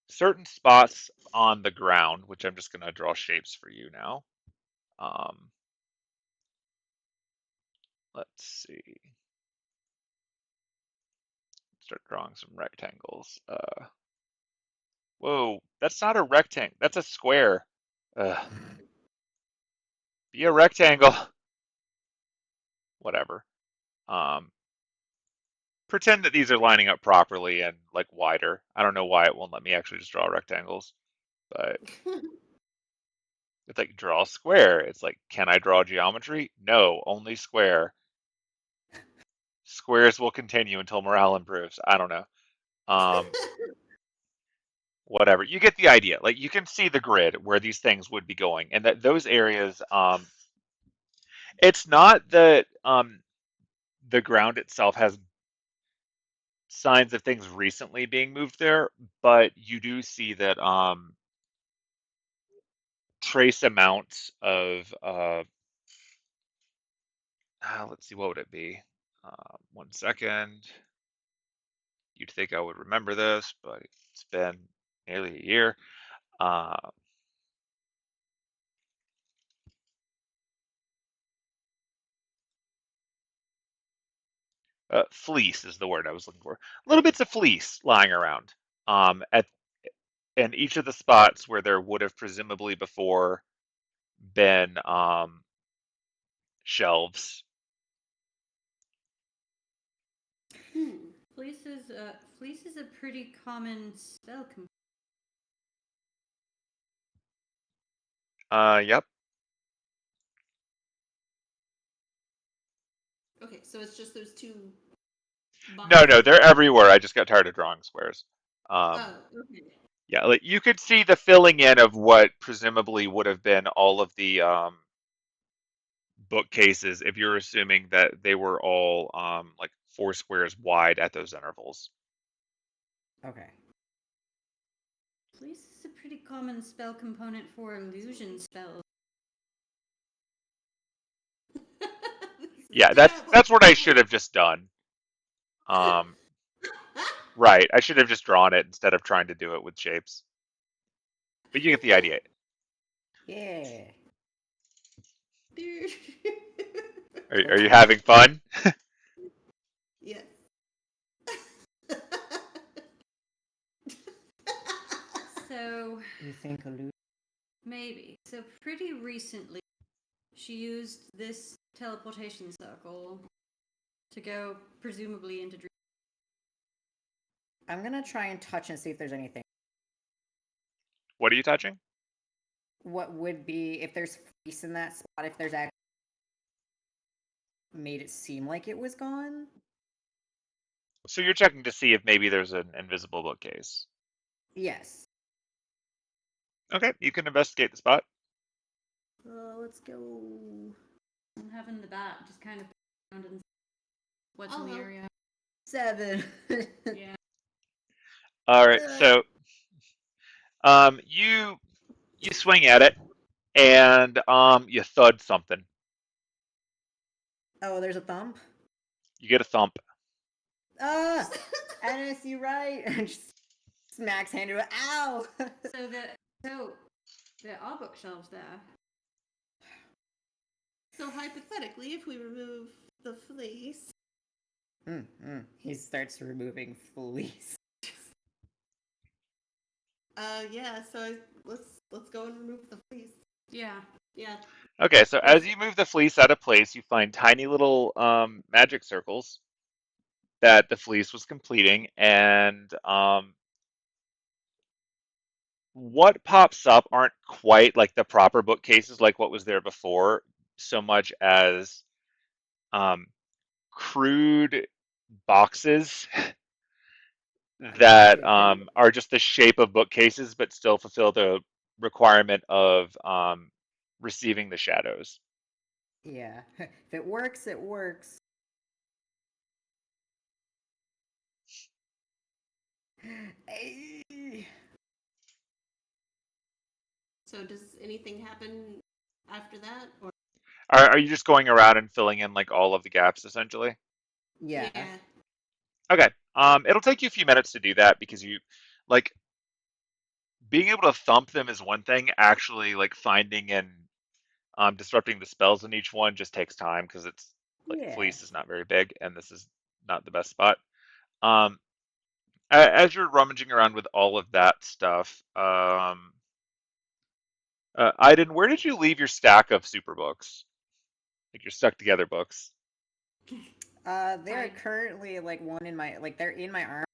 certain spots on the ground, which I'm just going to draw shapes for you now. Um, let's see. Start drawing some rectangles. Whoa, that's not a rectangle. That's a square. Ugh, be a rectangle. Whatever. Um, Pretend that these are lining up properly and like wider. I don't know why it won't let me actually just draw rectangles, but it's like draw a square. It's like, can I draw geometry? No, only square. Squares will continue until morale improves. I don't know. Um, Whatever. You get the idea. Like you can see the grid where these things would be going, and that those areas. It's not that the ground itself has signs of things recently being moved there, but you do see that trace amounts of let's see, what would it be? 1 second. You'd think I would remember this, but it's been nearly a year. Uh, fleece is the word I was looking for. Little bits of fleece lying around at in each of the spots where there would have presumably before been shelves. Fleece is a pretty common spell component. Yep. Okay, so it's just those two. No, they're everywhere. I just got tired of drawing squares. Oh, okay. Yeah, like you could see the filling in of what presumably would have been all of the bookcases if you're assuming that they were all like 4 squares wide at those intervals. Okay. Fleece is a pretty common spell component for illusion spells. Yeah, that's what I should have just done. Right, I should have just drawn it instead of trying to do it with shapes. But you get the idea. Yeah. Are you having fun? Yes. So You think illusion? maybe. So pretty recently, she used this teleportation circle to go presumably into dream. I'm gonna try and touch and see if there's anything. What are you touching? What would be if there's fleece in that spot? If there's actually made it seem like it was gone? So you're checking to see if maybe there's an invisible bookcase. Yes. Okay, you can investigate the spot. Let's go. I'm having the bat just kind of around and what's I'll in the help. area. 7. Yeah. All right, so you swing at it and you thud something. Oh, there's a thump. You get a thump. Ah, Ennis, you right? And just smacks hand to it. Ow! So there are bookshelves there. So hypothetically, if we remove the fleece, He starts removing fleece. yeah. So let's go and remove the fleece. Yeah. Yeah. Okay, so as you move the fleece out of place, you find tiny little magic circles that the fleece was completing, and what pops up aren't quite like the proper bookcases, like what was there before, so much as crude boxes that are just the shape of bookcases, but still fulfill the requirement of receiving the shadows. Yeah. If it works, it works. Hey. So does anything happen after that, or? Are you just going around and filling in like all of the gaps essentially? Yeah. Okay. It'll take you a few minutes to do that because you like being able to thump them is one thing. Actually, like finding and disrupting the spells in each one just takes time because it's like Yeah. fleece is not very big and this is not the best spot. As you're rummaging around with all of that stuff, Aiden, where did you leave your stack of super books? Like your stuck together books? They're currently like one in my they're in my arm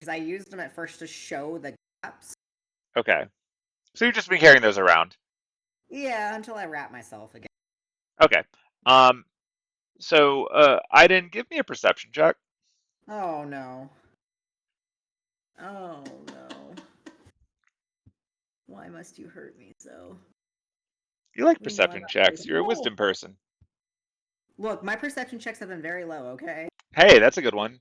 because I used them at first to show the gaps. Okay. So you've just been carrying those around. Yeah, until I wrap myself again. Okay. So Aiden, give me a perception check. Oh no. Oh no. Why must you hurt me so? You like You know I'm perception not checks. very- You're a No! wisdom person. Look, my perception checks have been very low, okay? Hey, that's a good one.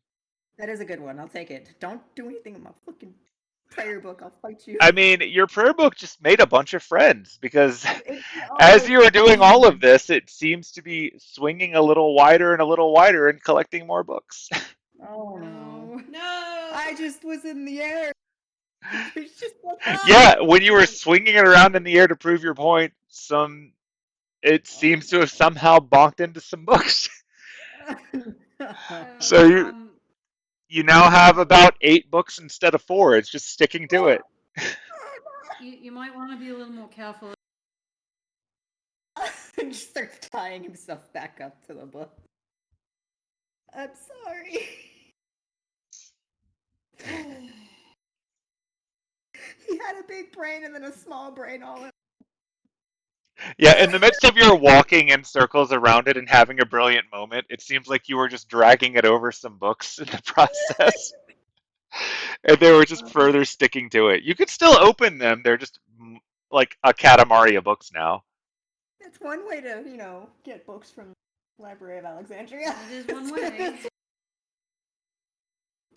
That is a good one. I'll take it. Don't do anything in my fucking prayer book. I'll fight you. I mean, your prayer book just made a bunch of friends because Oh, as you were doing all of this, it seems to be swinging a little wider and collecting more books. Oh no. No. I just was in the air. It's just Yeah, when you were swinging it around in the air to prove your point, it seems to have somehow bonked into some books. So you now have about 8 books instead of 4. It's just sticking to it. You might want to be a little more careful. He just starts tying himself back up to the book. I'm sorry. He had a big brain and then a small brain all in. Yeah, in the midst of your walking in circles around it and having a brilliant moment, it seems like you were just dragging it over some books in the process. And they were just further sticking to it. You could still open them. They're just like a Katamari of books now. It's one way to, get books from the Library of Alexandria. It is one way.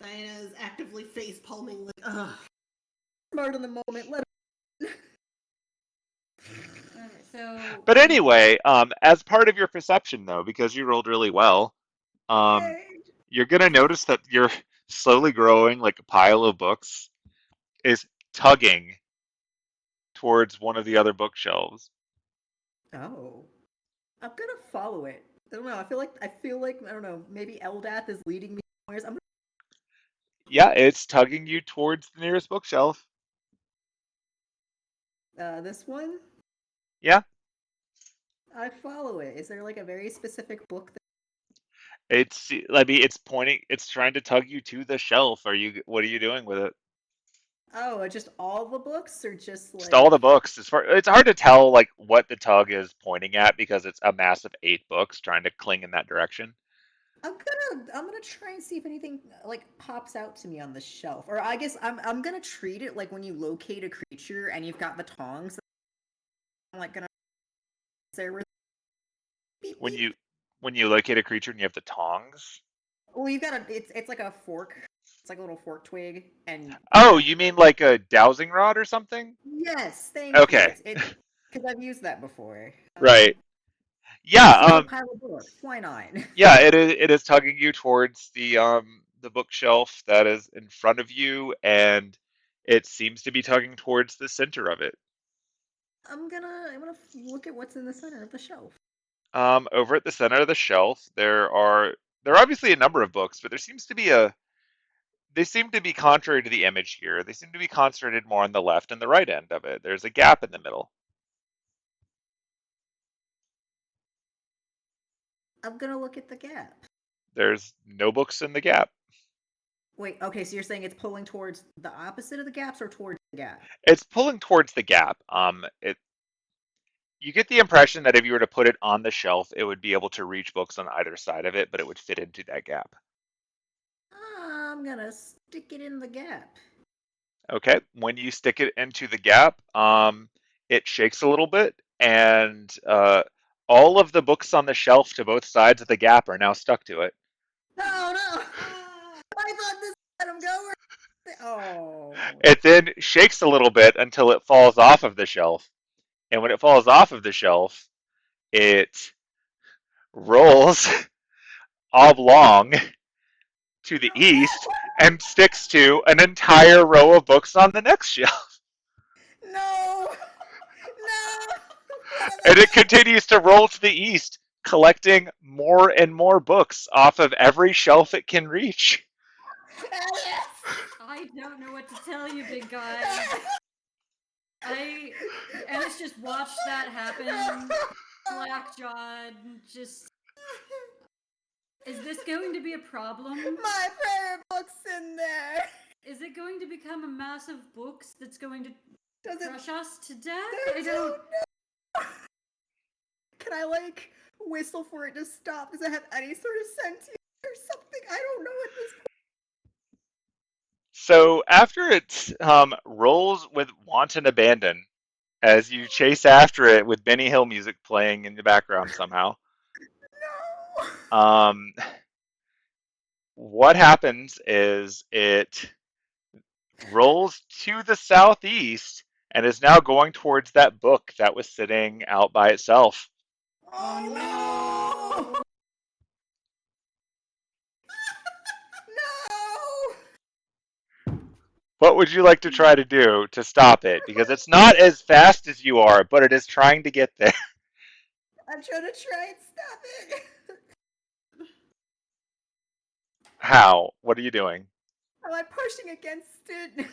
Diana is actively face palming, like, ugh. Smart in the moment. Let So. But anyway, as part of your perception, though, because you rolled really well, you're gonna notice that your slowly growing like a pile of books is tugging towards one of the other bookshelves. Oh, I'm gonna follow it. I don't know. I feel like I don't know. Maybe Eldath is leading me somewhere. Yeah, it's tugging you towards the nearest bookshelf. This one. Yeah. I follow it. Is there like a very specific book? It's pointing. It's trying to tug you to the shelf. What are you doing with it? Oh, just all the books, or just like Just all the books. It's hard to tell like what the tug is pointing at because it's a massive 8 books trying to cling in that direction. I'm gonna try and see if anything like pops out to me on the shelf, or I guess I'm gonna treat it like when you locate a creature and you've got the tongs. I'm like gonna. When you locate a creature and you have the tongs. Well, you've got it's like a fork. It's like a little fork twig, and oh, you mean like a dowsing rod or something? Yes, thank you. Because I've used that before. Right. Yeah. Pile of books. Why not? Yeah, it is tugging you towards the bookshelf that is in front of you, and it seems to be tugging towards the center of it. I'm gonna look at what's in the center of the shelf. Over at the center of the shelf, there are obviously a number of books, but they seem to be contrary to the image here. They seem to be concentrated more on the left and the right end of it. There's a gap in the middle. I'm gonna look at the gap. There's no books in the gap. Wait, okay, so you're saying it's pulling towards the opposite of the gaps or towards the gap? It's pulling towards the gap. You get the impression that if you were to put it on the shelf, it would be able to reach books on either side of it, but it would fit into that gap. I'm gonna stick it in the gap. Okay, when you stick it into the gap, it shakes a little bit, and all of the books on the shelf to both sides of the gap are now stuck to it. No! I thought this let him go. Oh. It then shakes a little bit until it falls off of the shelf. And when it falls off of the shelf, it rolls oblong to the east and sticks to an entire row of books on the next shelf. No! And it continues to roll to the east, collecting more and more books off of every shelf it can reach. I don't know what to tell you, big guy. Ellis just watched that happen. Black-jawed, just... Is this going to be a problem? My prayer book's in there. Is it going to become a mass of books that's going to crush us to death? I don't know. Can I, like, whistle for it to stop? Does it have any sort of sentience or something? I don't know at this point. So after it rolls with wanton abandon, as you chase after it with Benny Hill music playing in the background somehow. No. What happens is it rolls to the southeast and is now going towards that book that was sitting out by itself. Oh no! No! What would you like to try to do to stop it? Because it's not as fast as you are, but it is trying to get there. I'm trying to try and stop it. How? What are you doing? Am I pushing against it?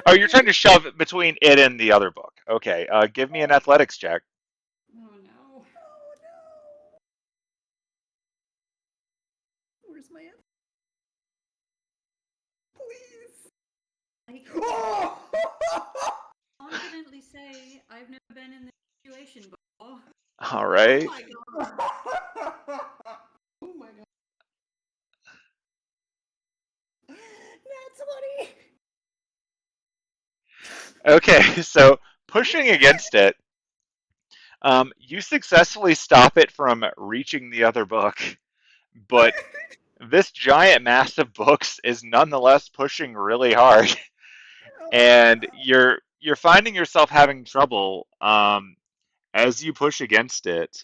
Oh, you're trying to shove it between it and the other book. Okay, give me an athletics check. Oh no. Oh no! Where's my Please! I can Oh! confidently say I've never been in this situation before. All right. Oh my god. Oh my god. That's funny. Okay, so pushing against it, you successfully stop it from reaching the other book, but this giant mass of books is nonetheless pushing really hard, and you're finding yourself having trouble as you push against it.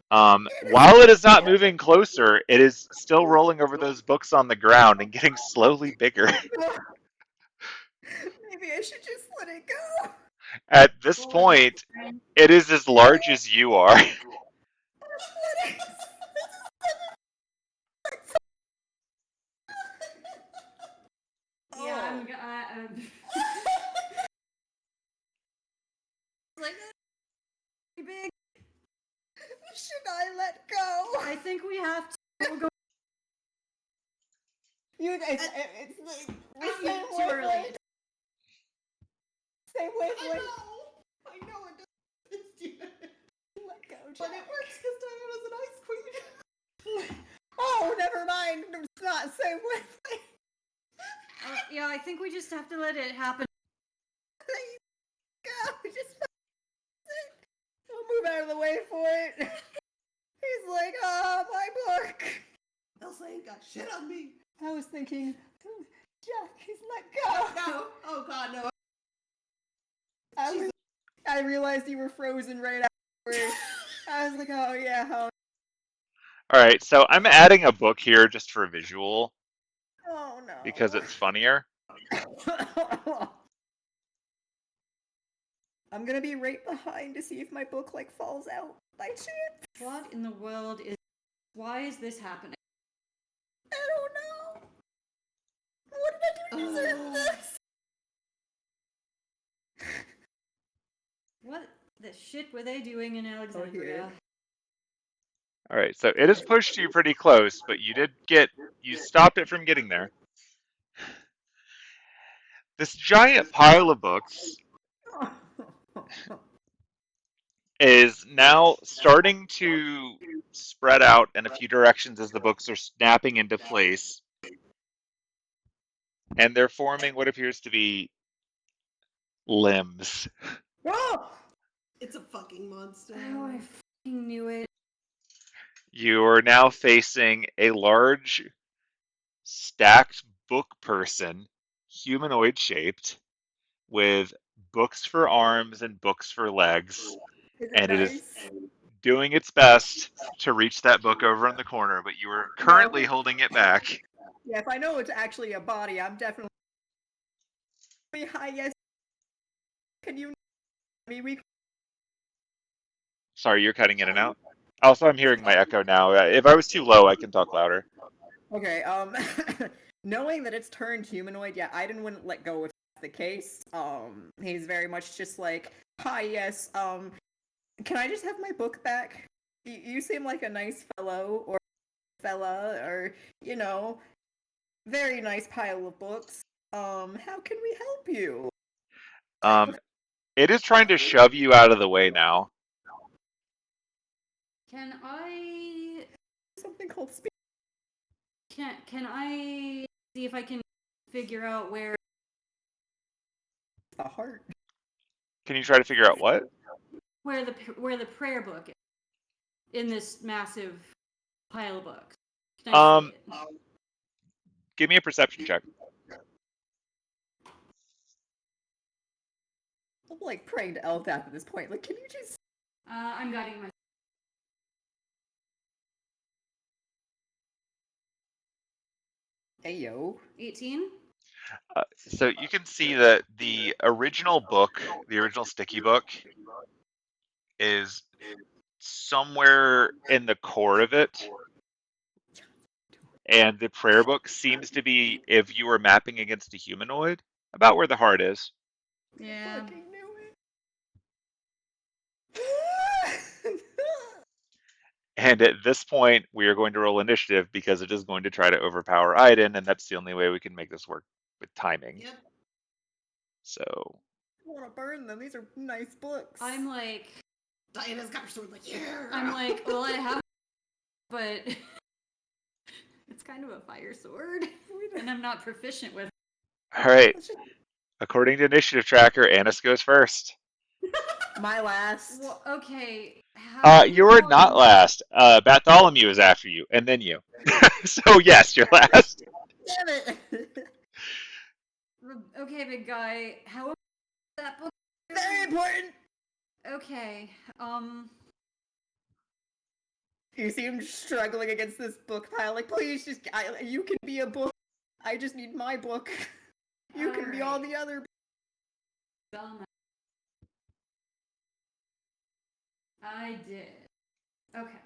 While it is not moving closer, it is still rolling over those books on the ground and getting slowly bigger. Maybe I should just let it go. At this Roll again, point, friend. it is as large as you are. Yeah, Oh. like big. Should I let go? I think we have to. We'll go You guys, it's the too same early. wavelength. Same I wavelength. know it does. Let go, But Jack. it works because Diana's an ice queen. Oh, never mind. It's not same wavelength. Yeah, I think we just have to let it happen. Please go. Just I'll move out of the way for it. He's like, oh, my book. Elsa ain't got shit on me. I was thinking, Jack, he's let go. No. Oh god, no. I realized you were frozen right afterwards. I was like, oh yeah, All right, so I'm adding a book here just for visual oh no. because it's funnier. I'm gonna be right behind to see if my book like falls out by chance. What in the world is? Why is this happening? I don't know. What did I do to deserve this? What the shit were they doing in Alexandria? All right, so it has pushed you pretty close, but you stopped it from getting there. This giant pile of books is now starting to spread out in a few directions as the books are snapping into place. And they're forming what appears to be limbs. Oh! It's a fucking monster. Oh, I fucking knew it. You are now facing a large, stacked book person, humanoid shaped, with books for arms and books for legs. Is it And it is nice? doing its best to reach that book over in the corner, but you are currently No. holding it back. Yeah, if I know it's actually a body, I'm definitely. Hi, yes. Can you? We. Sorry, you're cutting in and out. Also, I'm hearing my echo now. If I was too low, I can talk louder. Okay. Knowing that it's turned humanoid, yeah, I wouldn't let go if that's the case. He's very much just like, hi, yes. Can I just have my book back? You seem like a nice fellow or fella, or very nice pile of books. How can we help you? It is trying to shove you out of the way now. Can I? Something called speed. Can I see if I can figure out where? The heart. Can you try to figure out what? Where the prayer book is in this massive pile of books? Can I see it? Give me a perception check. I'm like praying to Eldath at this point. Like, can you just? I'm guiding my. Ayo. 18. So you can see that the original book, the original sticky book, is somewhere in the core of it. and the prayer book seems to be, if you were mapping against a humanoid, about where the heart is. Yeah. I fucking knew it. And at this point, we are going to roll initiative because it is going to try to overpower Aiden, and that's the only way we can make this work with timing. Yep. So, I want to burn them. These are nice books. I'm like, Diana's got her sword like, yeah. I'm like, well, I have, but it's kind of a fire sword, and I'm not proficient with. all right. According to initiative tracker, Annis goes first. My last. Well, okay. How You were not last. Bartholomew is after you, and then you. So yes, you're last. Damn it! Okay, big guy. How that book? Very important. Okay. You see him struggling against this book pile. Like, please, you can be a book. I just need my book. You can be all Alright. the other. I did. Okay.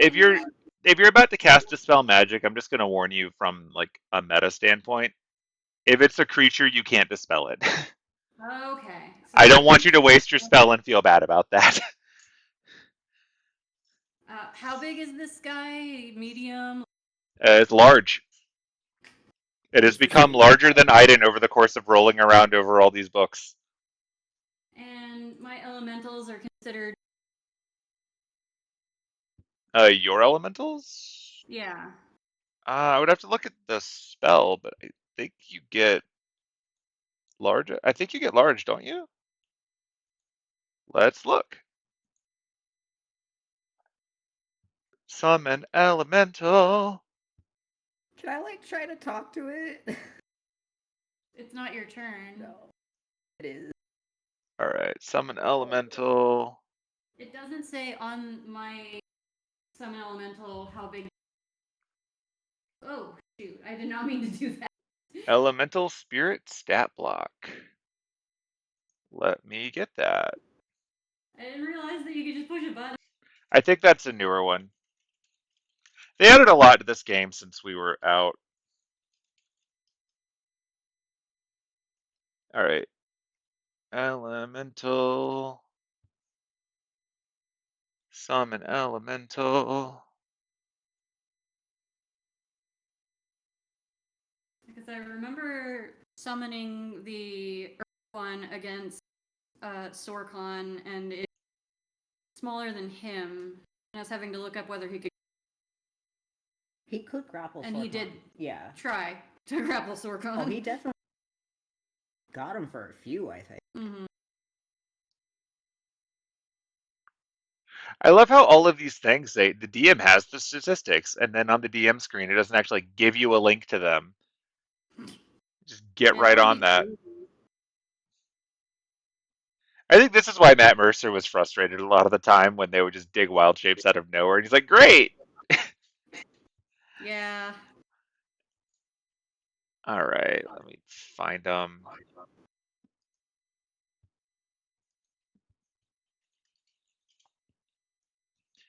If you're about to cast Dispel Magic, I'm just going to warn you from like a meta standpoint. If it's a creature, you can't dispel it. Okay. So I don't want you to waste your spell and feel bad about that. how big is this guy? Medium? It's large. It has become larger than Aiden over the course of rolling around over all these books. And my elementals are considered. Your elementals? Yeah. I would have to look at the spell, but I think you get large. I think you get large, don't you? Let's look. Summon elemental. Can I like try to talk to it? It's not your turn. No. It is. All right, summon elemental. It doesn't say on my summon elemental how big. Oh shoot! I did not mean to do that. Elemental spirit stat block. Let me get that. I didn't realize that you could just push a button. I think that's a newer one. They added a lot to this game since we were out. All right. Elemental. Summon elemental. Because I remember summoning the Earth one against Sorcon, and it's smaller than him. And I was having to look up whether he could. He could grapple. And he Sorcon. did. Yeah. Try to grapple Sorcon. Oh, he definitely got him for a few, I think. Mm-hmm. I love how all of these things, the DM has the statistics, and then on the DM screen, it doesn't actually give you a link to them. Just get Yeah, right that would on be that. crazy. I think this is why Matt Mercer was frustrated a lot of the time when they would just dig wild shapes out of nowhere. And he's like, great. Yeah. All right, let me find them.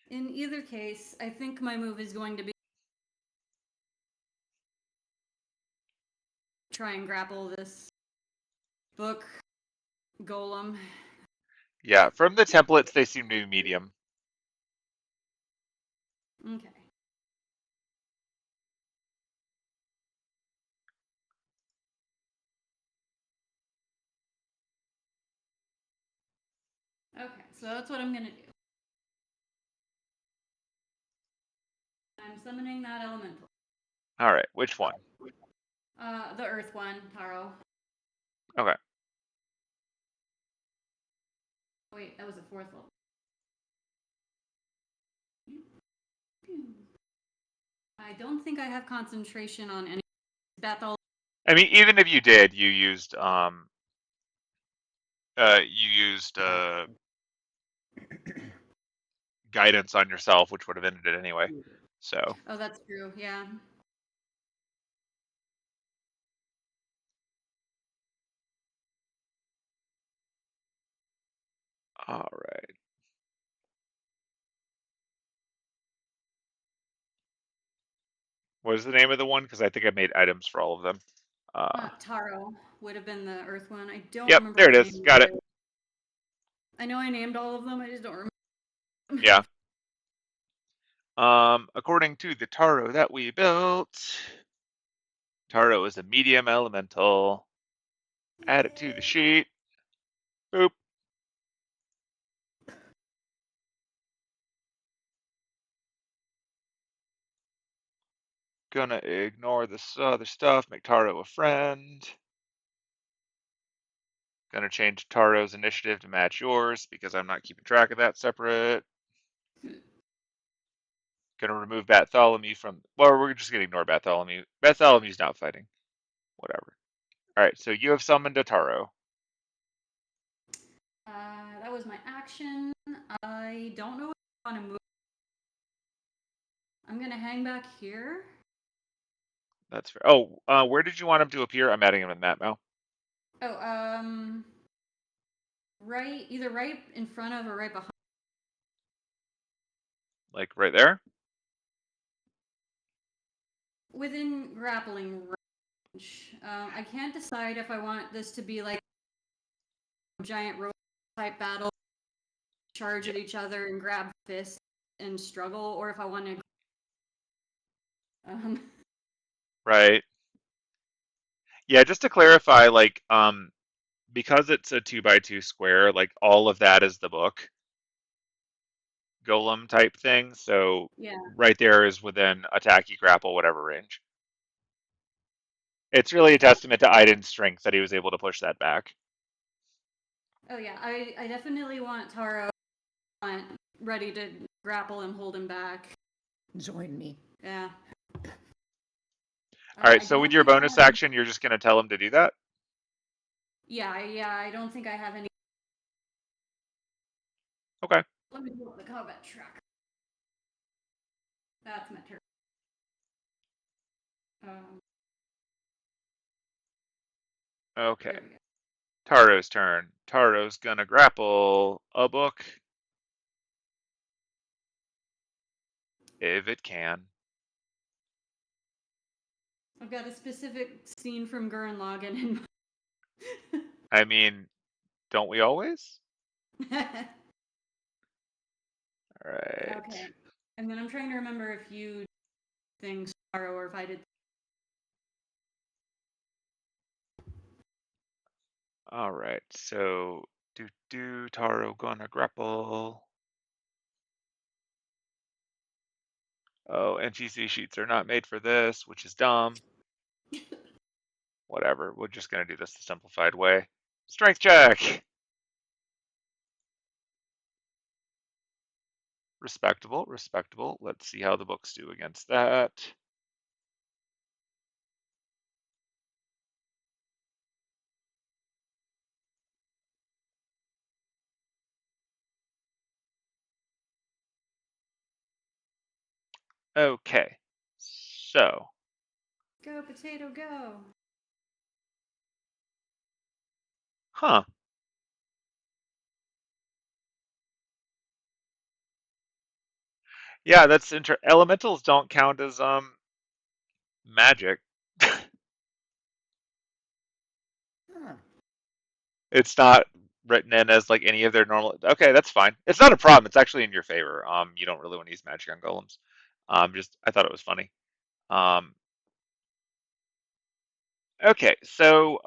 In either case, I think my move is going to be try and grapple this book golem. Yeah, from the templates, they seem to be medium. Okay. Okay, so that's what I'm gonna do. I'm summoning that elemental. All right, which one? The earth one, Taro. Okay. Wait, that was a fourth level. I don't think I have concentration on any Bethel. I mean, even if you did, you used guidance on yourself, which would have ended it anyway. So. Oh, that's true. Yeah. All right. What is the name of the one? Because I think I made items for all of them. Taro would have been the Earth one. I don't Yep, remember there what it I is. named Got it. I know I named all of them. I just don't remember. Yeah. According to the Taro that we built, Taro is a medium elemental. Add it to the sheet. Boop. Gonna ignore this other stuff. Make Taro a friend. Gonna change Taro's initiative to match yours because I'm not keeping track of that separate. Gonna remove Bartholomew from. Well, we're just gonna ignore Bartholomew. Bartholomew's not fighting. Whatever. All right. So you have summoned a Taro. That was my action. I don't know if I want to move. I'm gonna hang back here. That's fair. Oh, where did you want him to appear? I'm adding him in that now. Oh, right, either right in front of or right behind. Like right there. Within grappling range. I can't decide if I want this to be like a giant robot type battle, charge at each other and grab fists and struggle, or if I want to. Right. Yeah. Just to clarify, like, because it's a 2x2 square, like all of that is the book golem type thing. So Yeah. right there is within attacky grapple, whatever range. It's really a testament to Aiden's strength that he was able to push that back. Oh yeah, I definitely want Taro ready to grapple and hold him back. Join me. Yeah. All right. I So with don't your think I bonus have any. action, you're just gonna tell him to do that. Yeah, I don't think I have any. Okay. Let me pull up the combat tracker. That's my turn. Okay. There we go. Taro's turn. Taro's gonna grapple a book. If it can. I've got a specific scene from Gurren Lagann in I mean, don't we always? mind. All right. Okay. And then I'm trying to remember if you things Taro or if I did. All right. So Taro gonna grapple. Oh, NPC sheets are not made for this, which is dumb. Whatever. We're just gonna do this the simplified way. Strength check. Respectable, respectable. Let's see how the books do against that. Okay. So, Go, potato, go. huh. Yeah, that's elementals don't count as magic. Huh. It's not written in as like any of their normal. Okay, that's fine. It's not a problem. It's actually in your favor. You don't really want to use magic on golems. Just I thought it was funny. Okay, so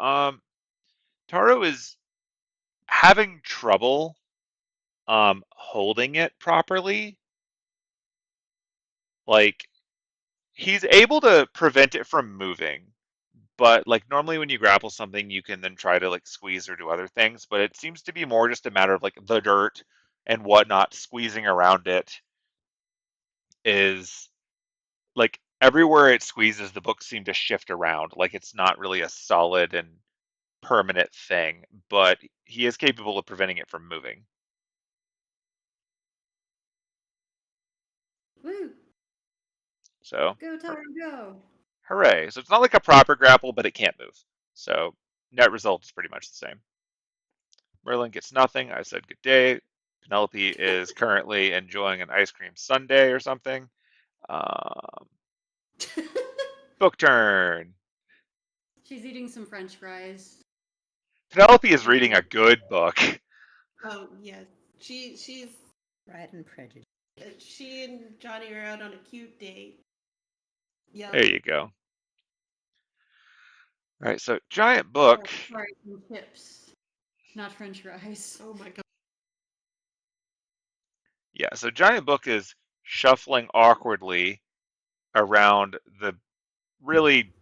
Taro is having trouble holding it properly. Like he's able to prevent it from moving, but like normally when you grapple something, you can then try to like squeeze or do other things. But it seems to be more just a matter of like the dirt and whatnot squeezing around it is like everywhere it squeezes, the books seem to shift around. Like it's not really a solid and permanent thing, but he is capable of preventing it from moving. Woo! So, Go, Taro, go. hooray. So it's not like a proper grapple, but it can't move. So, net result is pretty much the same. Merlin gets nothing. I said good day. Penelope is currently enjoying an ice cream sundae or something. Book turn. She's eating some French fries. Penelope is reading a good book. Oh yes, she's Pride and Prejudice. she and Johnny are out on a cute date. Yeah. There you go. All right, so giant book. Oh, sorry, some chips, not French fries. Oh my god. Yeah, so giant book is shuffling awkwardly around the really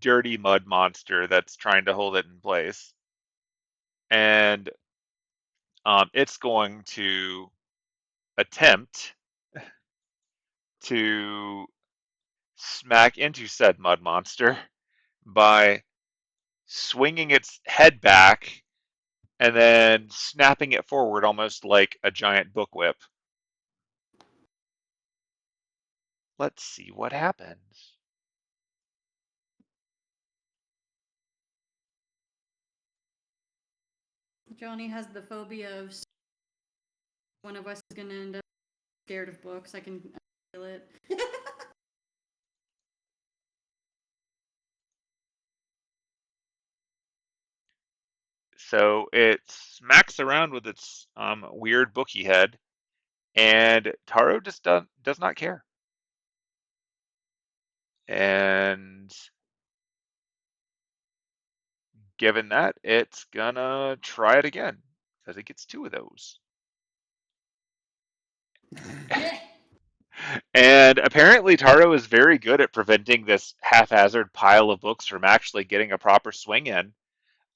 dirty mud monster that's trying to hold it in place. And it's going to attempt to smack into said mud monster by swinging its head back and then snapping it forward almost like a giant book whip. Let's see what happens. Johnny has the phobia of one of us is gonna end up scared of books. I can feel it. So it smacks around with its weird booky head, and Taro just does not care. And given that, it's gonna try it again because it gets 2 of those. And apparently Taro is very good at preventing this haphazard pile of books from actually getting a proper swing in.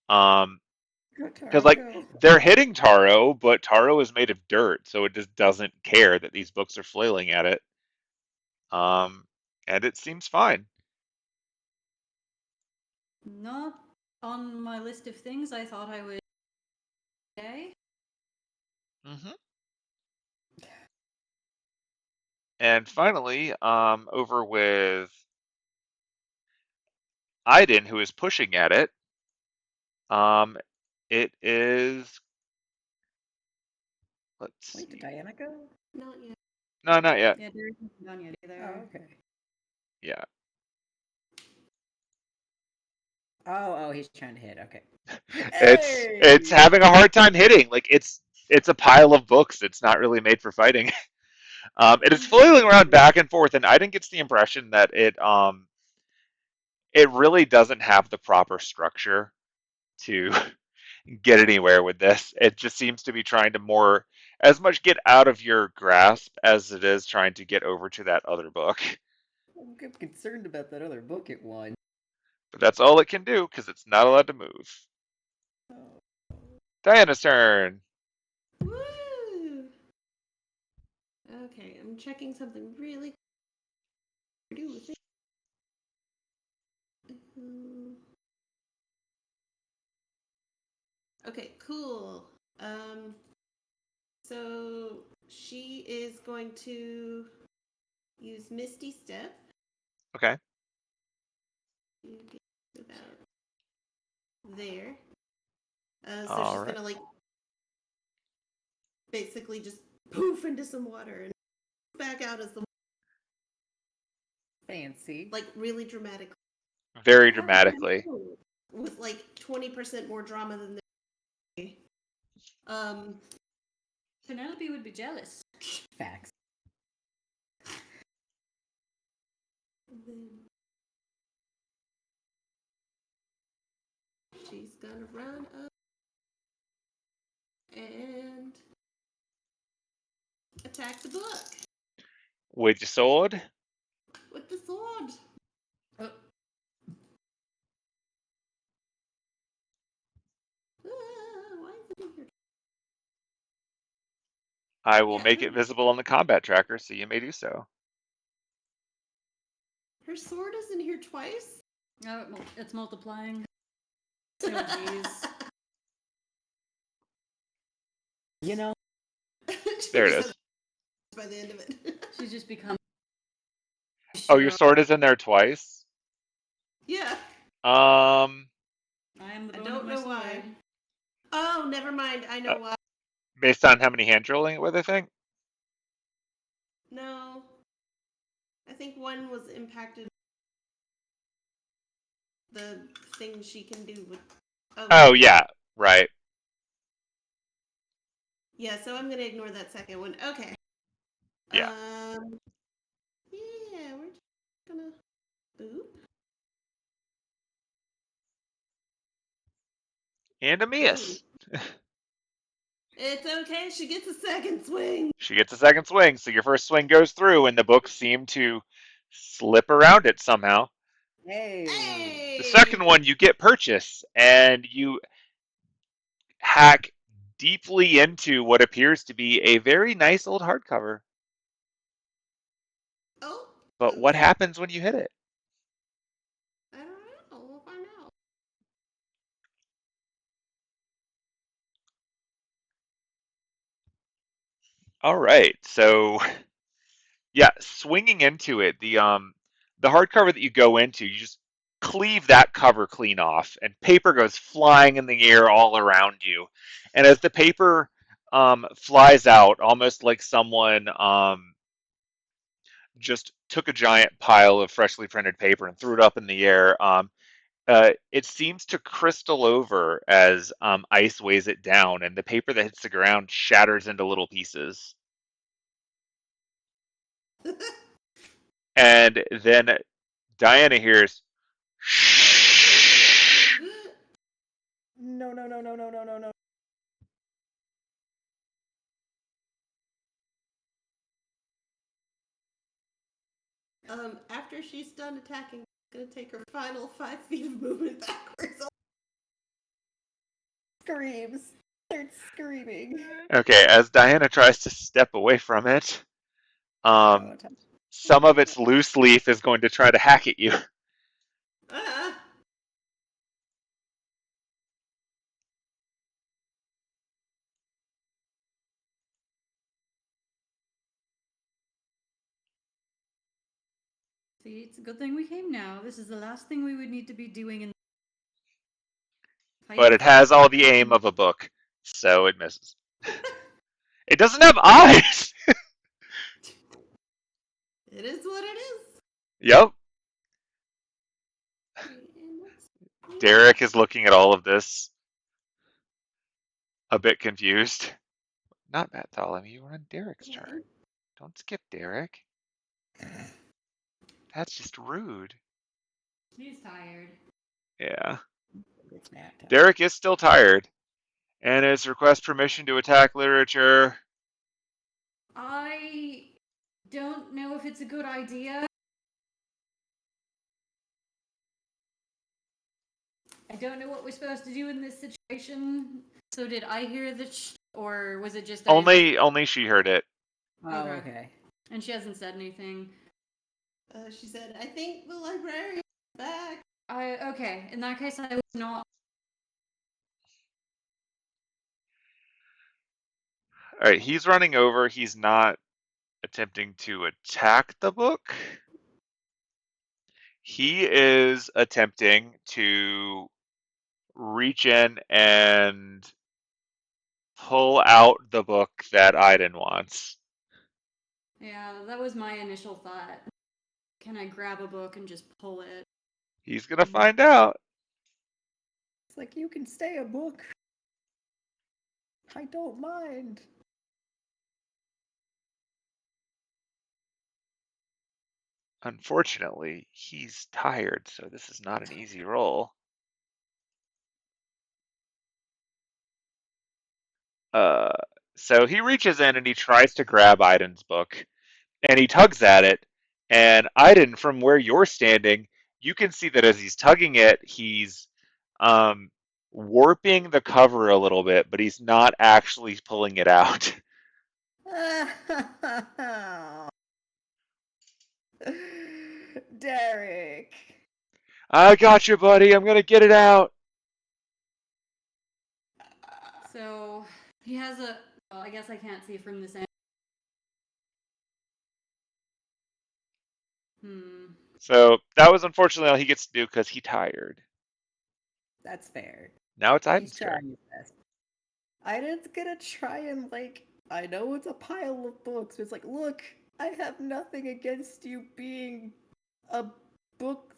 Because like they're hitting Taro, but Taro is made of dirt, so it just doesn't care that these books are flailing at it. And it seems fine. Not on my list of things I thought I would say. Mm-hmm. And finally, over with Aiden, who is pushing at it. It is. Let's Wait, did see. Diana go? Not yet. No, not yet. Yeah, there isn't done yet either. Oh, okay. Yeah. Oh, he's trying to hit. Okay. It's having a hard time hitting. Like it's a pile of books. It's not really made for fighting. It is flailing around back and forth, and Aiden gets the impression that it really doesn't have the proper structure to get anywhere with this. It just seems to be trying to more as much get out of your grasp as it is trying to get over to that other book. I'm concerned about that other book it won. But that's all it can do because it's not allowed to move. Diana's turn. Woo! Okay, I'm checking something really. Okay, cool. So she is going to use Misty Step. Okay. To get about there. So All she's right. gonna like basically just poof into some water and back out as the Fancy. like really dramatic. Very dramatically. With like 20% more drama than the Penelope would be jealous. Facts. and then she's gonna run up and attack the book With your sword. with the sword. Why is it in here? I will Yeah, make it visible on the combat tracker, so you may do so. her sword is in here twice. Oh, it's multiplying. Oh, jeez. You know. There it is. By the end of it. She's just become. Oh, your sword is in there twice? Yeah. I am the I bone don't of my know sword. why. Oh, never mind. I know why. Based on how many hand drilling it with, I think? No. I think one was impacted the thing she can do with. Oh, yeah, right. Yeah, so I'm gonna ignore that second one. Okay. Yeah. Yeah, we're just gonna boop. And a miss. It's okay. She gets a second swing. She gets a second swing, so your first swing goes through, and the books seem to slip around it somehow. Hey. The second one, you get purchase, and you hack deeply into what appears to be a very nice old hardcover. Oh. But what Okay. happens when you hit it? I don't know. We'll find out. All right, so yeah, swinging into it, the hardcover that you go into, you just cleave that cover clean off, and paper goes flying in the air all around you. And as the paper flies out, almost like someone just took a giant pile of freshly printed paper and threw it up in the air, it seems to crystal over as ice weighs it down, and the paper that hits the ground shatters into little pieces. And then Diana hears, shh. No, no, no, no, no, no, no, no. After she's done attacking, gonna take her final 5 feet of movement backwards. Screams. Starts screaming. Okay, as Diana tries to step away from it, No, some of its loose leaf is going to try to hack at you. Ah! See, it's a good thing we came now. This is the last thing we would need to be doing in But it has all the aim of a book, so it misses. It doesn't have eyes! It is what it is. Yep. And let's- Derek is looking at all of this, a bit confused. Not Bartholomew, we're on Derek's turn. Don't skip Derek. That's just rude. He's tired. Yeah. It's nap time. Derek is still tired, and has request permission to attack literature. I don't know if it's a good idea. I don't know what we're supposed to do in this situation. So did I hear the or was it just Diana? Only she heard it. Oh, okay. And she hasn't said anything. She said, I think the librarian's back. Okay. In that case, I was not. All right, he's running over. He's not attempting to attack the book. He is attempting to reach in and pull out the book that Aiden wants. Yeah, that was my initial thought. Can I grab a book and just pull it? He's gonna find out. It's like, you can stay a book. I don't mind. Unfortunately, he's tired, so this is not an easy roll. So he reaches in and he tries to grab Aiden's book, and he tugs at it. And Aiden, from where you're standing, you can see that as he's tugging it, he's warping the cover a little bit, but he's not actually pulling it out. Derek. I got you, buddy. I'm gonna get it out. So he has a. Well, I guess I can't see from this end. So that was unfortunately all he gets to do because he tired. That's fair. Now it's He's Aiden's trying turn. his best. Aiden's gonna try and, like, I know it's a pile of books, but it's like, look, I have nothing against you being a book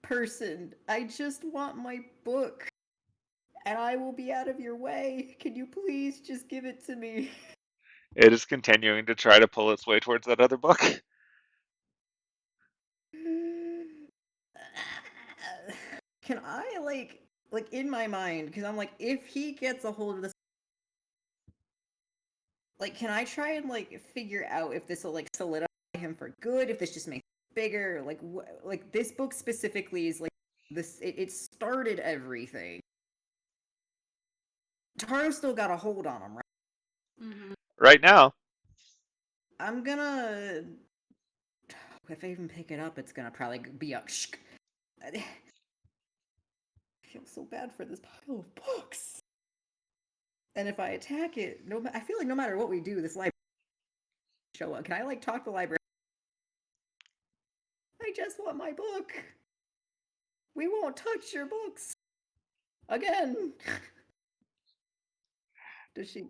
person. I just want my book. And I will be out of your way. Can you please just give it to me? It is continuing to try to pull its way towards that other book. Can I, like in my mind, because I'm like, if he gets a hold of this, like, can I try and, like, figure out if this will, like, solidify him for good, if this just makes it bigger, like, like, this book specifically is, like, this, it started everything. Taro still got a hold on him, right? Mm-hmm. Right now. I'm gonna... If I even pick it up, it's gonna probably be a... I feel so bad for this pile of books. And if I attack it, I feel like no matter what we do, this library show up. Can I, like, talk to the library? I just want my book. We won't touch your books. Again. Does she,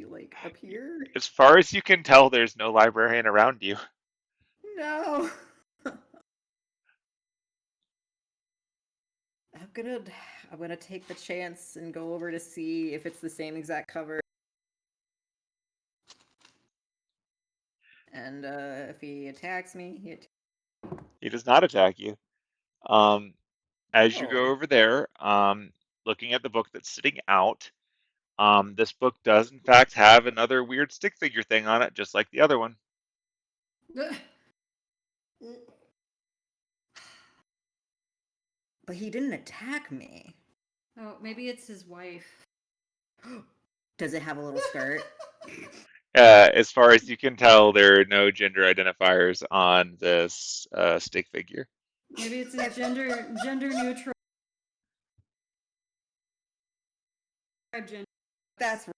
like, appear? As far as you can tell, there's no librarian around you. No. I'm gonna take the chance and go over to see if it's the same exact cover. And if he attacks me, He does not attack you. As you Oh. go over there, looking at the book that's sitting out, this book does in fact have another weird stick figure thing on it, just like the other one. But he didn't attack me. Oh, maybe it's his wife. Does it have a little skirt? As far as you can tell, there are no gender identifiers on this stick figure. Maybe it's his gender neutral. Gender. That's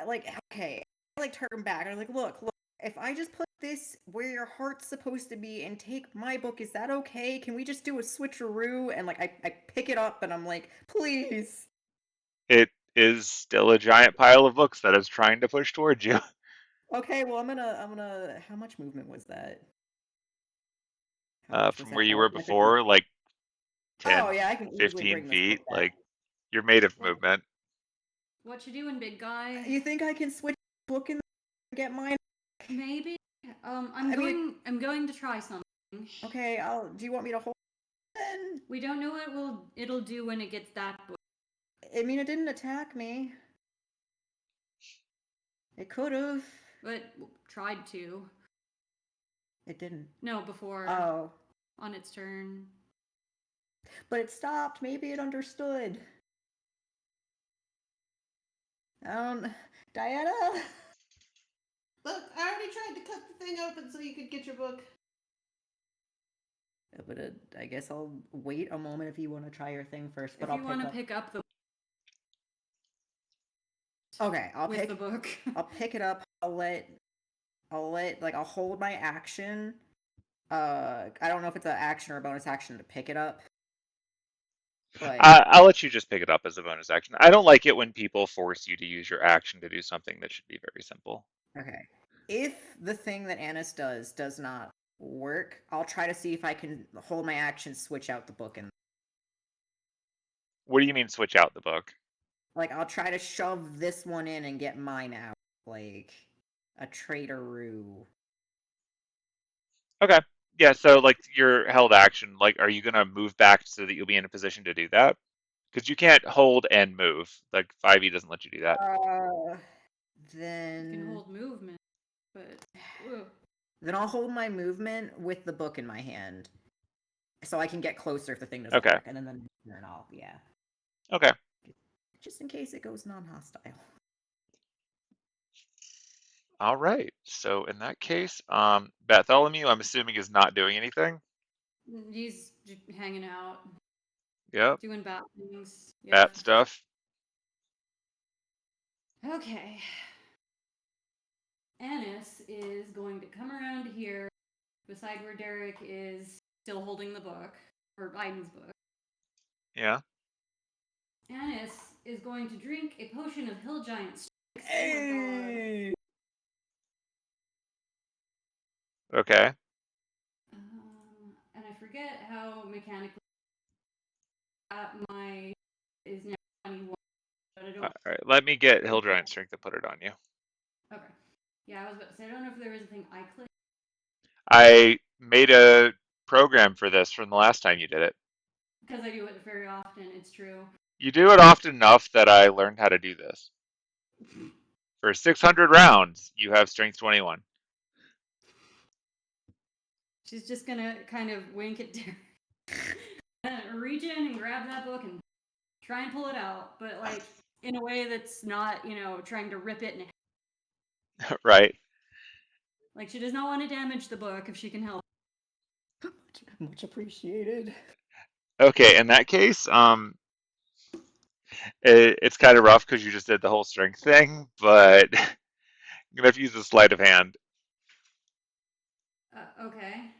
like, okay. I, like, turn back. I'm like, look, if I just put this where your heart's supposed to be and take my book, is that okay? Can we just do a switcheroo? And, like, I pick it up and I'm like, please. It is still a giant pile of books that is trying to push towards you. Okay, well, I'm gonna. How much movement was that? How much was From that? where you Oh, were I think I can- before, like 10, Oh, yeah, I can easily 15 bring this feet, book back. like you're made of movement. What you doing, big guy? You think I can switch book and get mine? Maybe. I'm I mean- I'm going to try something. Okay, do you want me to hold it then? We don't know what it'll do when it gets that book. I mean, it didn't attack me. It could have. But tried to. It didn't. No, before. Oh. On its turn. But it stopped. Maybe it understood. Diana? Look, I already tried to cut the thing open so you could get your book. But I guess I'll wait a moment if you want to try your thing first. But if you want to pick up the. Okay, I'll with pick the book. I'll pick it up. I'll hold my action. I don't know if it's an action or a bonus action to pick it up. But I'll let you just pick it up as a bonus action. I don't like it when people force you to use your action to do something that should be very simple. okay. If the thing that Annis does not work, I'll try to see if I can hold my action, switch out the book, and What do you mean switch out the book? like I'll try to shove this one in and get mine out, like a traitoroo. Okay. Yeah, so like your held action, like are you gonna move back so that you'll be in a position to do that? Because you can't hold and move. Like 5e doesn't let you do that. Then You can hold movement, but. Ugh. Then I'll hold my movement with the book in my hand, so I can get closer if the thing doesn't Okay. work, and then I'll Okay. just in case it goes non-hostile. All right. So in that case, Bartholomew, I'm assuming is not doing anything. He's hanging out. Yep. Doing bat things. Yeah. Bat stuff. Okay. Annis is going to come around here beside where Derek is still holding the book, or Biden's book. Yeah. Annis is going to drink a potion of Hill Giant Strength. Hey! Okay. And I forget how mechanically my is now 21, but I don't. All right, let me get Hill Giant Strength to put it on you. Okay. Yeah, I was about to say I don't know if there was a thing I clicked. I made a program for this from the last time you did it. Because I do it very often, it's true. You do it often enough that I learned how to do this. For 600 rounds, you have Strength 21. She's just gonna kind of wink at Derek. Reach in and grab that book and try and pull it out, but like in a way that's not, trying to rip it in half. Right? Like she does not want to damage the book if she can help. Much appreciated. Okay, in that case, it's kind of rough because you just did the whole strength thing, but I'm gonna have to use a sleight of hand. Okay.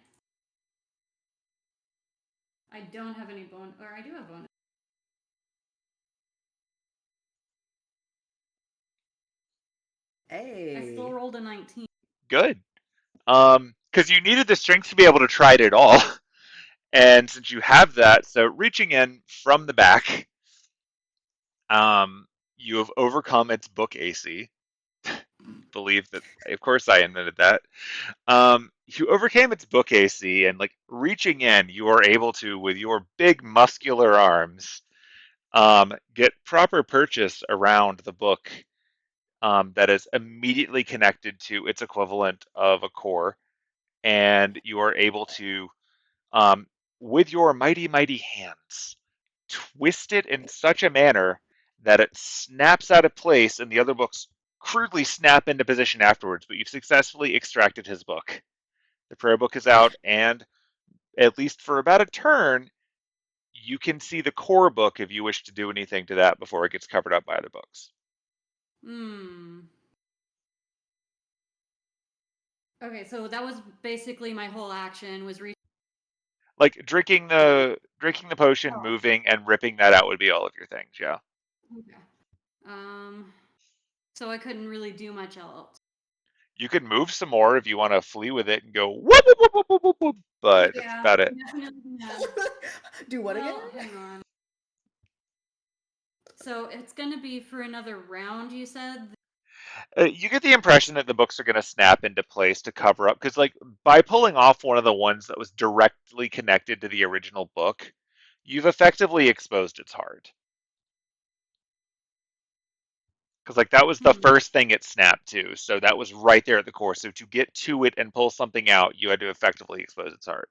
I don't have any bonus, or I do have bonus. Hey. I still rolled a 19. Good. Because you needed the strength to be able to try it at all. And since you have that, so reaching in from the back, you have overcome its book AC. Believe that, of course, I admitted that. You overcame its book AC, and like reaching in, you are able to, with your big muscular arms, get proper purchase around the book that is immediately connected to its equivalent of a core, and you are able to, with your mighty, mighty hands, twist it in such a manner that it snaps out of place and the other books crudely snap into position afterwards, but you've successfully extracted his book. The prayer book is out, and at least for about a turn, you can see the core book if you wish to do anything to that before it gets covered up by other books. Okay, so that was basically my whole action was Like drinking the potion, moving, and ripping that out would be all of your things, yeah. Okay. So I couldn't really do much else. You could move some more if you want to flee with it and go whoop, whoop, whoop, whoop, whoop, whoop, but that's about it. Do what again? Hang on. So it's gonna be for another round, you said? You get the impression that the books are going to snap into place to cover up, because like by pulling off one of the ones that was directly connected to the original book, you've effectively exposed its heart. Because like that was the first thing it snapped to, so that was right there at the core. So to get to it and pull something out, you had to effectively expose its heart.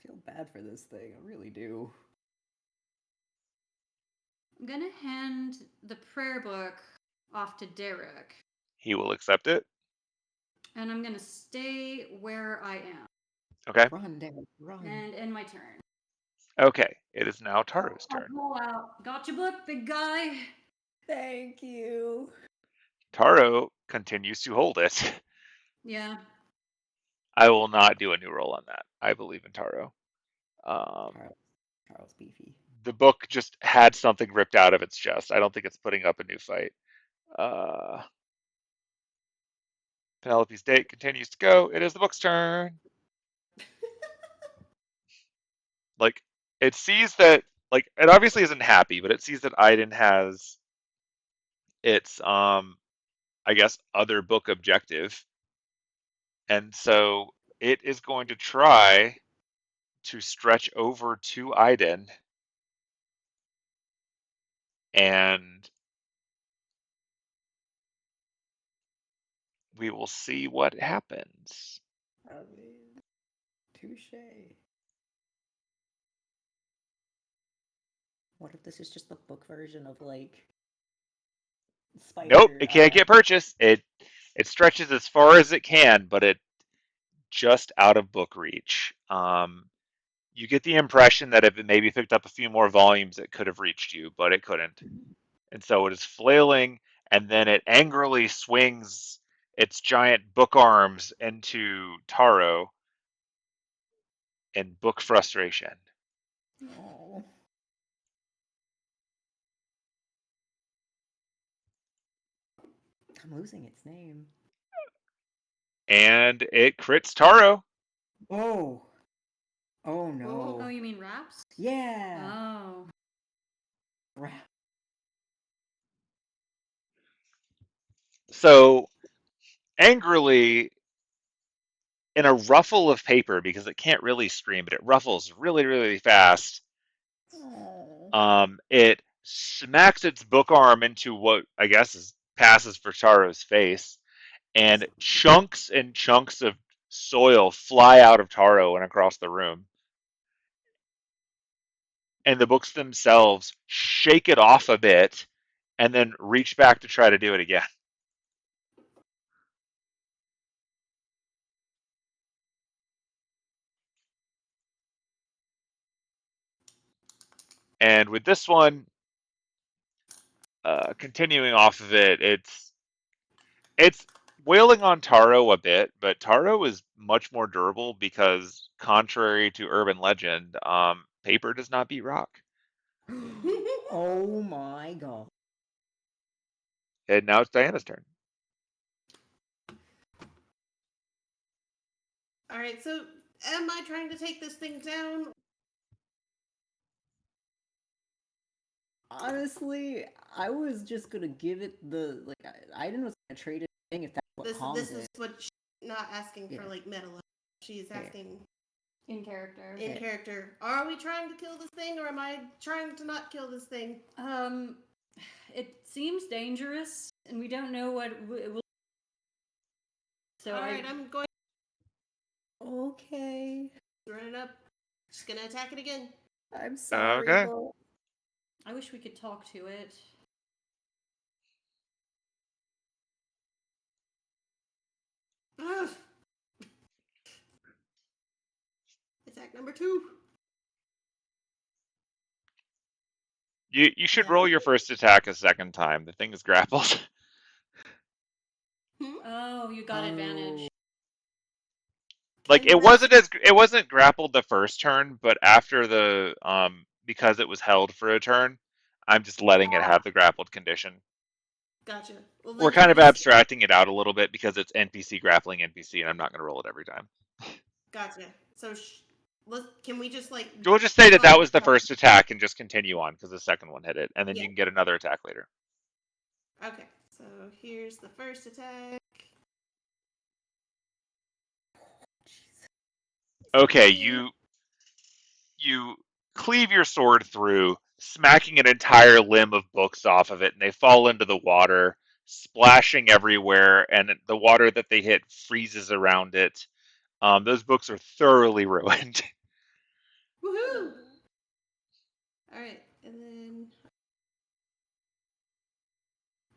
I feel bad for this thing. I really do. I'm gonna hand the prayer book off to Derek. He will accept it. And I'm gonna stay where I am. Okay. Run, Derek, run. And end my turn. Okay. It is now Taro's turn. Roll out. Got your book, big guy. Thank you. Taro continues to hold it. Yeah. I will not do a new roll on that. I believe in Taro. Charles beefy. The book just had something ripped out of its chest. I don't think it's putting up a new fight. Penelope's date continues to go. It is the book's turn. Like, it sees that, like, it obviously isn't happy, but it sees that Aiden has its, I guess, other book objective. And so it is going to try to stretch over to Aiden and we will see what happens. I mean, touche. What if this is just the book version of like Spider? Nope, it can't get purchased. It stretches as far as it can, but it just out of book reach. You get the impression that if it maybe picked up a few more volumes, it could have reached you, but it couldn't. And so it is flailing, and then it angrily swings its giant book arms into Taro in book frustration. Oh. I'm losing its name. And it crits Taro. Oh. Oh no. Oh, you mean raps? Yeah. Oh. Rap. So angrily, in a ruffle of paper, because it can't really scream, but it ruffles really, really fast. It smacks its book arm into what I guess passes for Taro's face, and chunks and chunks of soil fly out of Taro and across the room. And the books themselves shake it off a bit and then reach back to try to do it again. And with this one, continuing off of it, it's wailing on Taro a bit, but Taro is much more durable because, contrary to urban legend, paper does not beat rock. Oh my god. And now it's Diana's turn. All right, so am I trying to take this thing down? Honestly, I was just gonna give it the I didn't know it's gonna trade it thing if that's what calms This it. is what she's not asking for, Yeah. like meta. She's Yeah. asking In character. in character. Are we trying to kill this thing, or am I trying to not kill this thing? It seems dangerous, and we don't know what it will. So All right, I'm going Okay. to run it up. Just gonna attack it again. I'm sorry, Okay. but I wish we could talk to it. Ugh. Attack number 2. You should roll your first attack a second time. The thing is grappled. Oh, you got advantage. Like it wasn't grappled the first turn, but after the because it was held for a turn, I'm just letting it have the grappled condition. Gotcha. Well, We're then kind of abstracting it out a little bit because it's NPC grappling NPC, and I'm not going to roll it every time. Gotcha. So, can we just like? We'll just say that was the first attack and just continue on because the second one hit it, and then Yeah. you can get another attack later. Okay. So here's the first attack. Okay, you cleave your sword through, smacking an entire limb of books off of it, and they fall into the water, splashing everywhere, and the water that they hit freezes around it. Those books are thoroughly ruined. Woohoo! All right, and then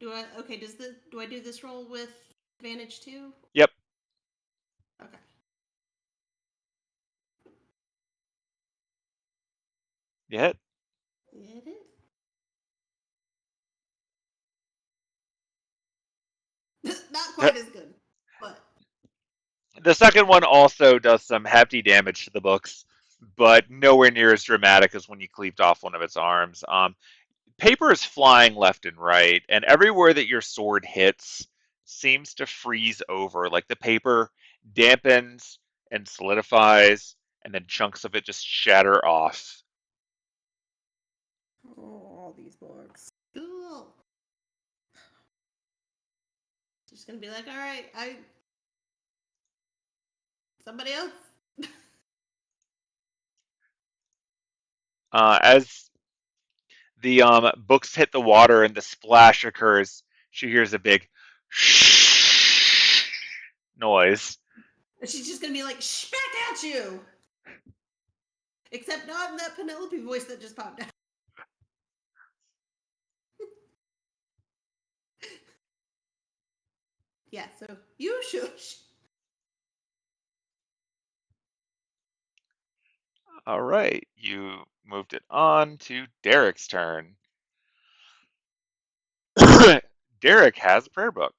do I do this roll with advantage too? Yep. Okay. You hit. Yeah, it is. Not quite as good, but The second one also does some hefty damage to the books, but nowhere near as dramatic as when you cleaved off one of its arms. Paper is flying left and right, and everywhere that your sword hits seems to freeze over. Like the paper dampens and solidifies, and then chunks of it just shatter off. oh, all these books. cool. Just gonna be like, all right, somebody else. As the books hit the water and the splash occurs, she hears a big noise. She's just gonna be like, back at you. Except not in that Penelope voice that just popped out. Yeah, so you shush. All right, you moved it on to Derek's turn. Derek has a prayer book.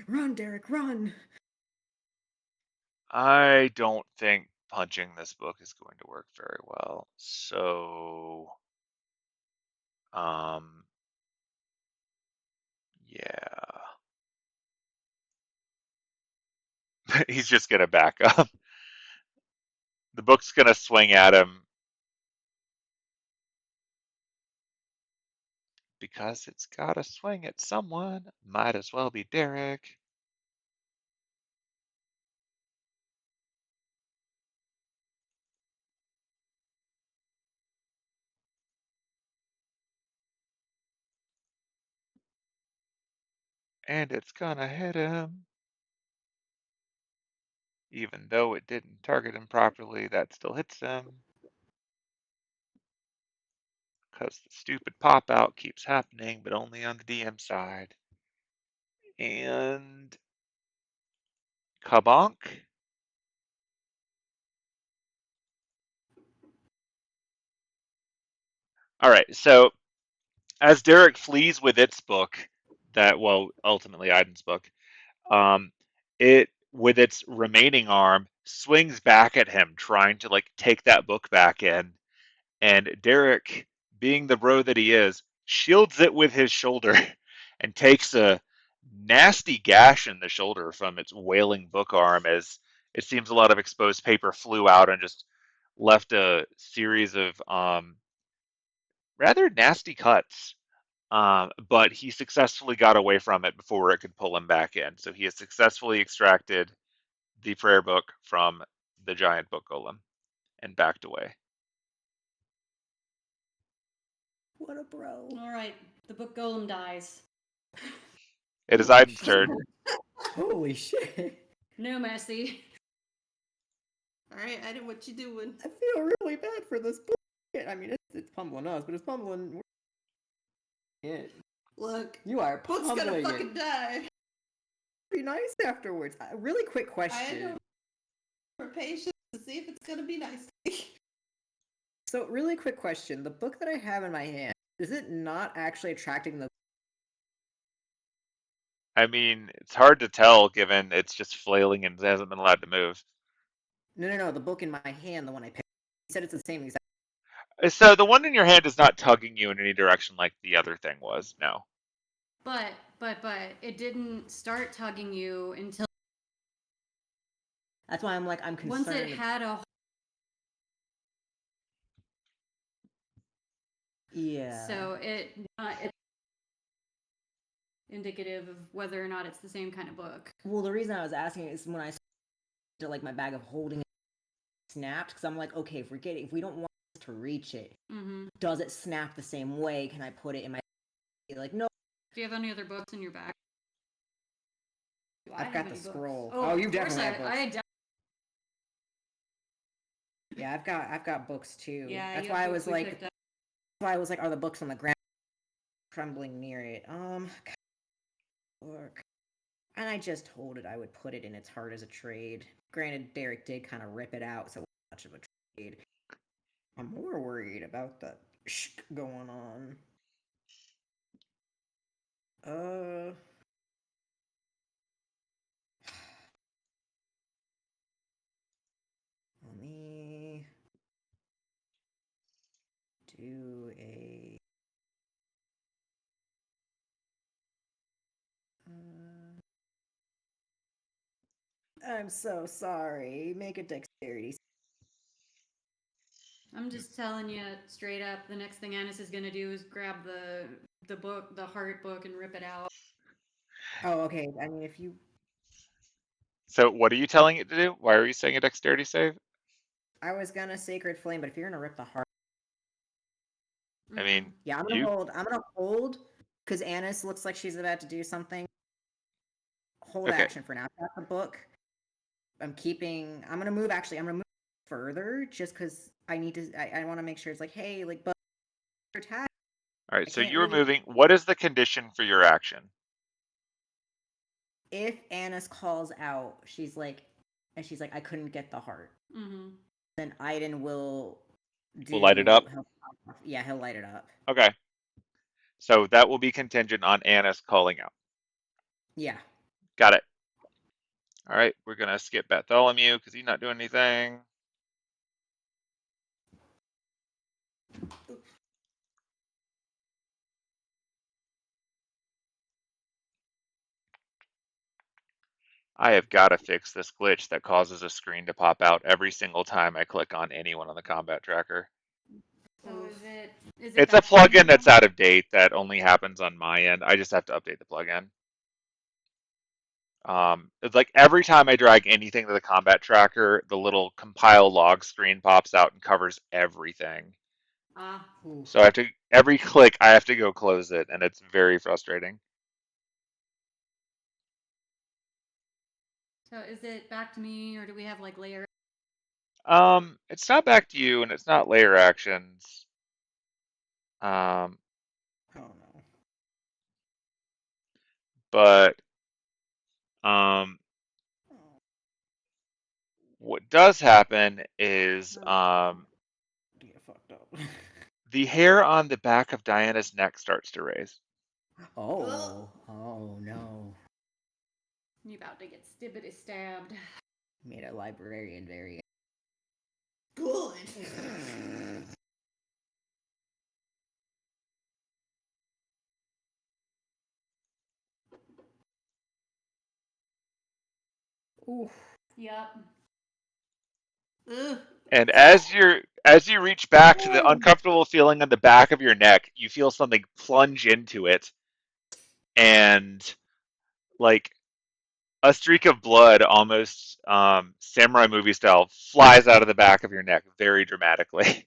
Run, Derek, run! I don't think punching this book is going to work very well. So, yeah. He's just going to back up. The book's gonna swing at him because it's gotta swing at someone. Might as well be Derek. And it's gonna hit him. Even though it didn't target him properly, that still hits him. Because the stupid pop out keeps happening, but only on the DM side. And kabonk. All right, so as Derek flees with its book, ultimately Aiden's book, it with its remaining arm swings back at him, trying to like take that book back in, and Derek, being the bro that he is, shields it with his shoulder and takes a nasty gash in the shoulder from its wailing book arm as it seems a lot of exposed paper flew out and just left a series of rather nasty cuts. But he successfully got away from it before it could pull him back in. So he has successfully extracted the prayer book from the giant book golem and backed away. What a bro. All right, the book golem dies. It is Aiden's turn. Holy shit. No mercy. All right, Aiden, what you doing? I feel really bad for this book. I mean, it's pummeling us, but it's pummeling it. Look, You are book's pummeling gonna it. fucking die. Be nice afterwards. Really quick I question. know for patience to see if it's gonna be nice. So, really quick question. The book that I have in my hand, is it not actually attracting the... I mean, it's hard to tell given it's just flailing and hasn't been allowed to move. No. The book in my hand, the one I picked. You said it's the same exact... So the one in your hand is not tugging you in any direction like the other thing was. No. But it didn't start tugging you until That's why I'm concerned. once it had a. Yeah. So it's indicative of whether or not it's the same kind of book. Well, the reason I was asking is when I started, like, my bag of holding it snapped, because I'm like, okay, if we don't want to reach it, does it snap the same way? Can I put it in my... Like, no. Do you have any other books in your bag? I've got the scroll. Oh, Oh, you of course definitely have books. Yeah, I've got books too. Yeah, that's you why have I books was we like, picked up. are the books on the ground trembling near it? Look. And I just told it I would put it in its heart as a trade. Granted, Derek did kind of rip it out, so it wasn't much of a trade. I'm more worried about the going on. Let me do a... I'm so sorry. Make a dexterity. I'm just telling you straight up. The next thing Annis is gonna do is grab the book, the heart book, and rip it out. Oh, okay. I mean, if you... So what are you telling it to do? Why are you saying a dexterity save? I was gonna Sacred Flame, but if you're gonna rip the heart... I mean, yeah, I'm gonna hold, because Annis looks like she's about to do something. Hold okay. action for now. I've got the book. I'm gonna move further, just because I need to... I want to make sure it's like, hey, like, but attack. All right, so you're moving. What is the condition for your action? If Annis calls out, she's like, I couldn't get the heart. Then Aiden will light it up? He'll light it up. Okay. So that will be contingent on Annis calling out. Yeah. Got it. All right, we're going to skip Bartholomew because he's not doing anything. I have got to fix this glitch that causes a screen to pop out every single time I click on anyone on the combat tracker. So is it It's a back to me plugin that's now? out of date that only happens on my end. I just have to update the plugin. It's like every time I drag anything to the combat tracker, the little compile log screen pops out and covers everything. Ah. Oof. So I have to, every click, I have to go close it, and it's very frustrating. So is it back to me, or do we have like layer? It's not back to you, and it's not layer actions. Oh no. But what does happen is Get fucked up. the hair on the back of Diana's neck starts to raise. Oh no. You about to get stibbity stabbed. Made a librarian very. Good. Oof. Yep. Ugh. And as you reach back to the uncomfortable feeling on the back of your neck, you feel something plunge into it, and like a streak of blood, almost samurai movie style, flies out of the back of your neck very dramatically.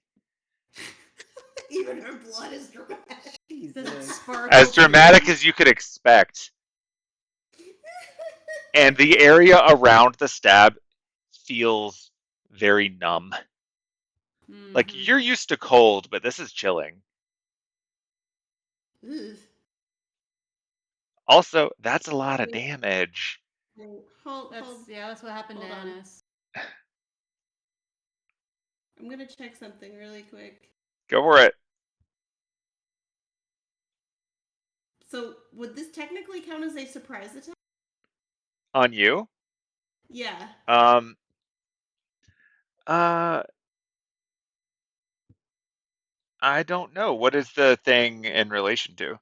Even her blood is dramatic. Does it Jesus. sparkle? As dramatic too? as you could expect. And the area around the stab feels very numb. Like Mhm. you're used to cold, but this is chilling. Ugh. Also, that's a lot of damage. Hold, That's what happened to hold on. Annis. I'm gonna check something really quick. Go for it. So, would this technically count as a surprise attack? On you? Yeah. Um uh I don't know. What is the thing in relation to?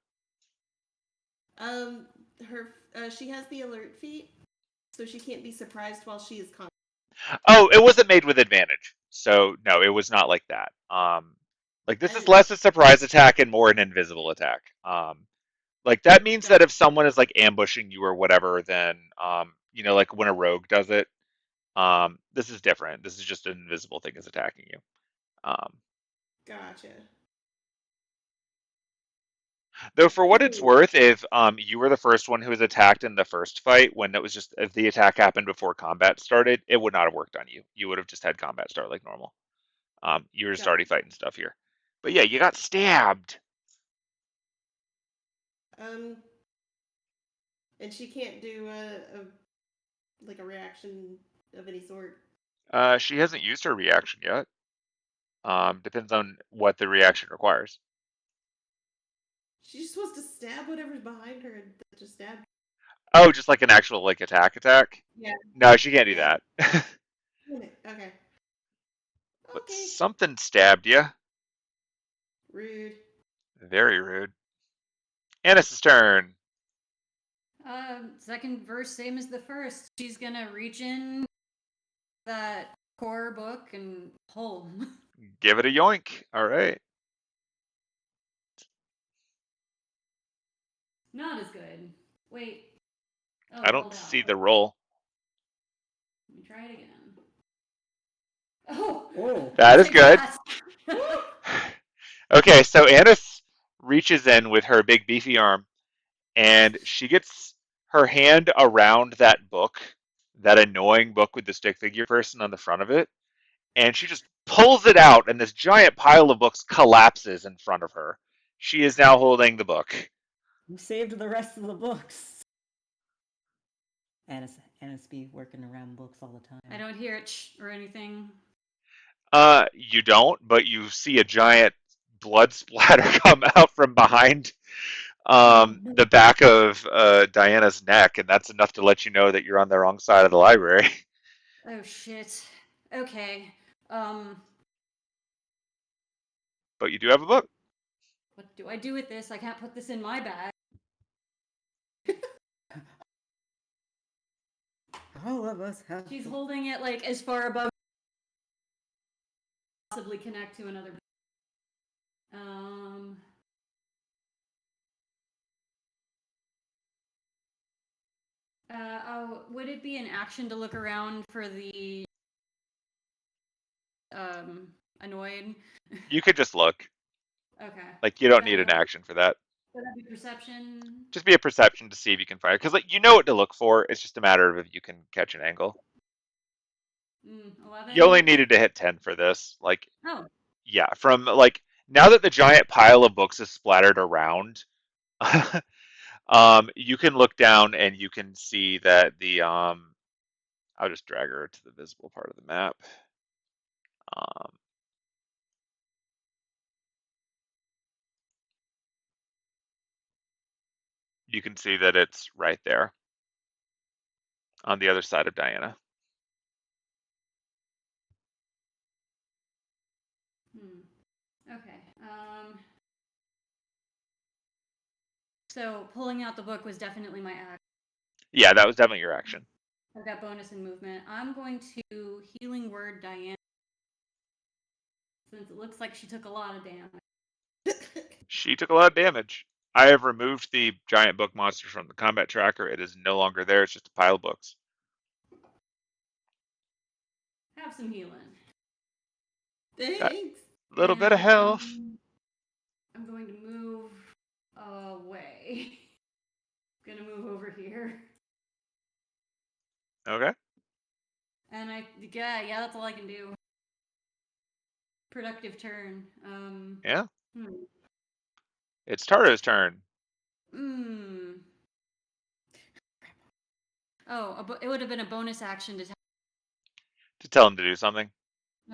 She has the alert feat, so she can't be surprised while she is con. Oh, it wasn't made with advantage. So no, it was not like that. Like this is less a surprise attack and more an invisible attack. Like that means that if someone is like ambushing you or whatever, then like when a rogue does it, this is different. This is just an invisible thing is attacking you. Gotcha. Though for what it's worth, if you were the first one who was attacked in the first fight, when it was just if the attack happened before combat started, it would not have worked on you. You would have just had combat start like normal. You were just already fighting stuff here. But yeah, you got stabbed. And she can't do a reaction of any sort. She hasn't used her reaction yet. Depends on what the reaction requires. She's supposed to stab whatever's behind her and just stab. Oh, just like an actual like attack. Yeah. No, she can't do that. Okay. But something stabbed you. Rude. Very rude. Annis' turn. Second verse, same as the first. She's gonna reach in that core book and pull. Give it a yoink. All right. Not as good. Wait. Oh, I don't hold see out. the roll. Let me try it again. Oh! Oh. That is good. That. Okay, so Annis reaches in with her big beefy arm, and she gets her hand around that book, that annoying book with the stick figure person on the front of it, and she just pulls it out, and this giant pile of books collapses in front of her. She is now holding the book. You saved the rest of the books. Annis be working around books all the time. I don't hear it or anything. You don't, but you see a giant blood splatter come out from behind the back of Diana's neck, and that's enough to let you know that you're on the wrong side of the library. Oh shit. Okay. But you do have a book. What do I do with this? I can't put this in my bag. All of us have. She's holding it like as far above possibly connect to another. Would it be an action to look around for the annoyed? You could just look. Okay. Like, you don't need an action for that. Would that be perception? Just be a perception to see if you can find it. Because, like, you know what to look for. It's just a matter of if you can catch an angle. 11? You only needed to hit 10 for this. Like, Oh. yeah, from, like, now that the giant pile of books is splattered around, you can look down and you can see that I'll just drag her to the visible part of the map. You can see that it's right there on the other side of Diana. Okay. So pulling out the book was definitely my act. Yeah, that was definitely your action. I got bonus in movement. I'm going to healing word Diana, since it looks like she took a lot of damage. She took a lot of damage. I have removed the giant book monster from the combat tracker. It is no longer there. It's just a pile of books. Have some healing. Thanks. A little bit of health. I'm going to move away. I'm gonna move over here. Okay. And yeah, that's all I can do. Productive turn. Yeah. It's Taro's turn. Oh, it would have been a bonus action To tell him to do something.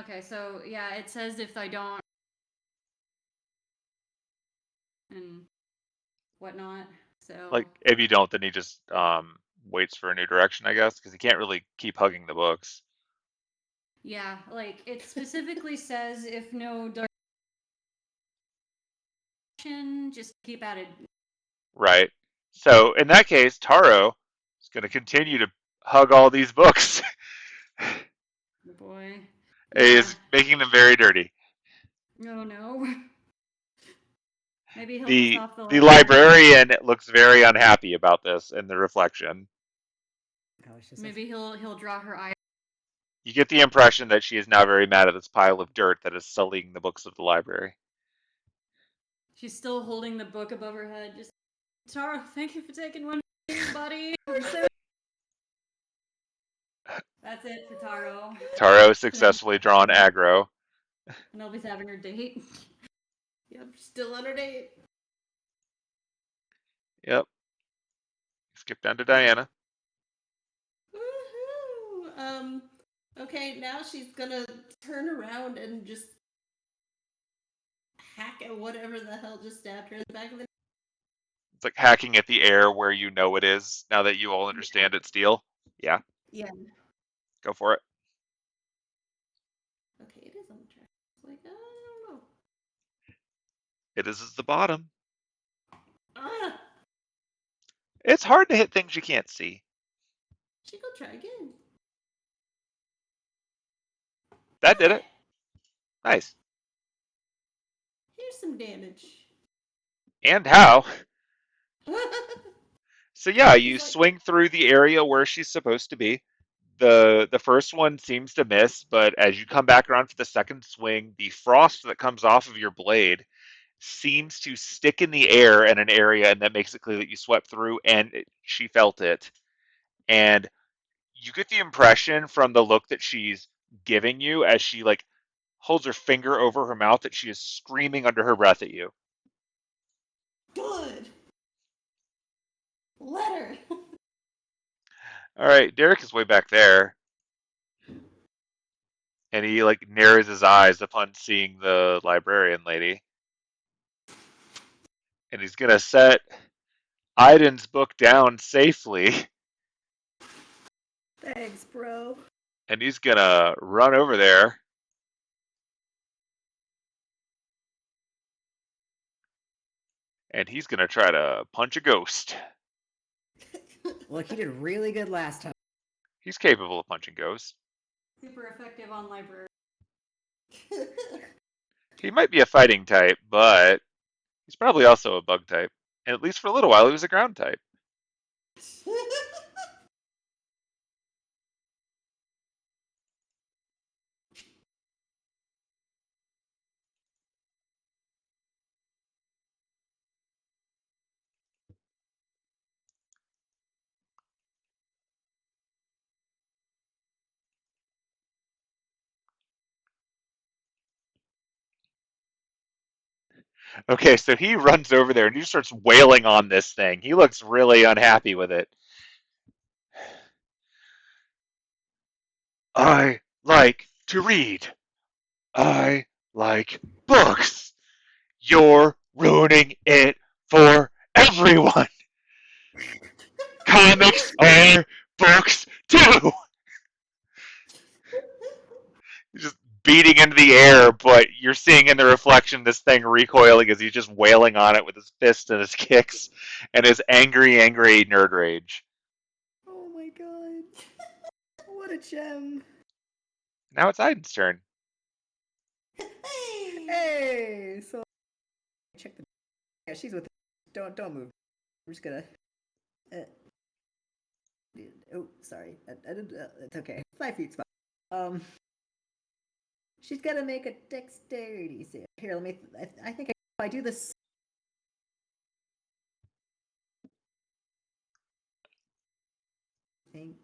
Okay, so yeah, it says if I don't and whatnot. So Like, if you don't, then he just waits for a new direction, I guess, because he can't really keep hugging the books. yeah, like it specifically says if no direction, just keep at it. Right. So in that case, Taro is going to continue to hug all these books. Oh boy. He is making them very dirty. Oh no. Maybe he'll piss The off the the librarian looks very unhappy about this in the reflection. Maybe he'll draw her eye. You get the impression that she is now very mad at this pile of dirt that is sullying the books of the library. She's still holding the book above her head. Just Taro, thank you for taking one, buddy. That's it for Taro. Taro successfully drawn aggro. Nobody's having her date. Yep, still on her date. Yep. Skip down to Diana. Woohoo! Okay, now she's gonna turn around and just hack at whatever the hell just stabbed her in the back of the. It's like hacking at the air where you know it is, now that you all understand it's steel. Yeah. Yeah. Go for it. Okay, it is on the track. It's like, I don't know. It is at the bottom. Ah! It's hard to hit things you can't see. She go try again. That did it. Nice. Here's some damage. And how? So yeah, you He's like- swing through the area where she's supposed to be. The first one seems to miss, but as you come back around for the second swing, the frost that comes off of your blade seems to stick in the air in an area, and that makes it clear that you swept through, and she felt it. And you get the impression from the look that she's giving you as she like holds her finger over her mouth that she is screaming under her breath at you. Good. Let her. All right, Derek is way back there. And he like narrows his eyes upon seeing the librarian lady. And he's gonna set Aiden's book down safely. Thanks, bro. And he's gonna run over there. And he's gonna try to punch a ghost. Look, he did really good last time. He's capable of punching ghosts. Super effective on library. He might be a fighting type, but he's probably also a bug type. And at least for a little while, he was a ground type. Okay, so he runs over there and he starts wailing on this thing. He looks really unhappy with it. I like to read. I like books. You're ruining it for everyone. Comics are books too. He's just beating into the air, but you're seeing in the reflection this thing recoiling as he's just wailing on it with his fists and his kicks and his angry nerd rage. Oh my god. What a gem. Now it's Aiden's turn. Hey! Hey, so check the. Yeah, she's with. Don't move. I'm just gonna. Oh, sorry. It's okay. 5 feet spot. She's gonna make a dexterity save. Here, let me. I think if I do this. I think.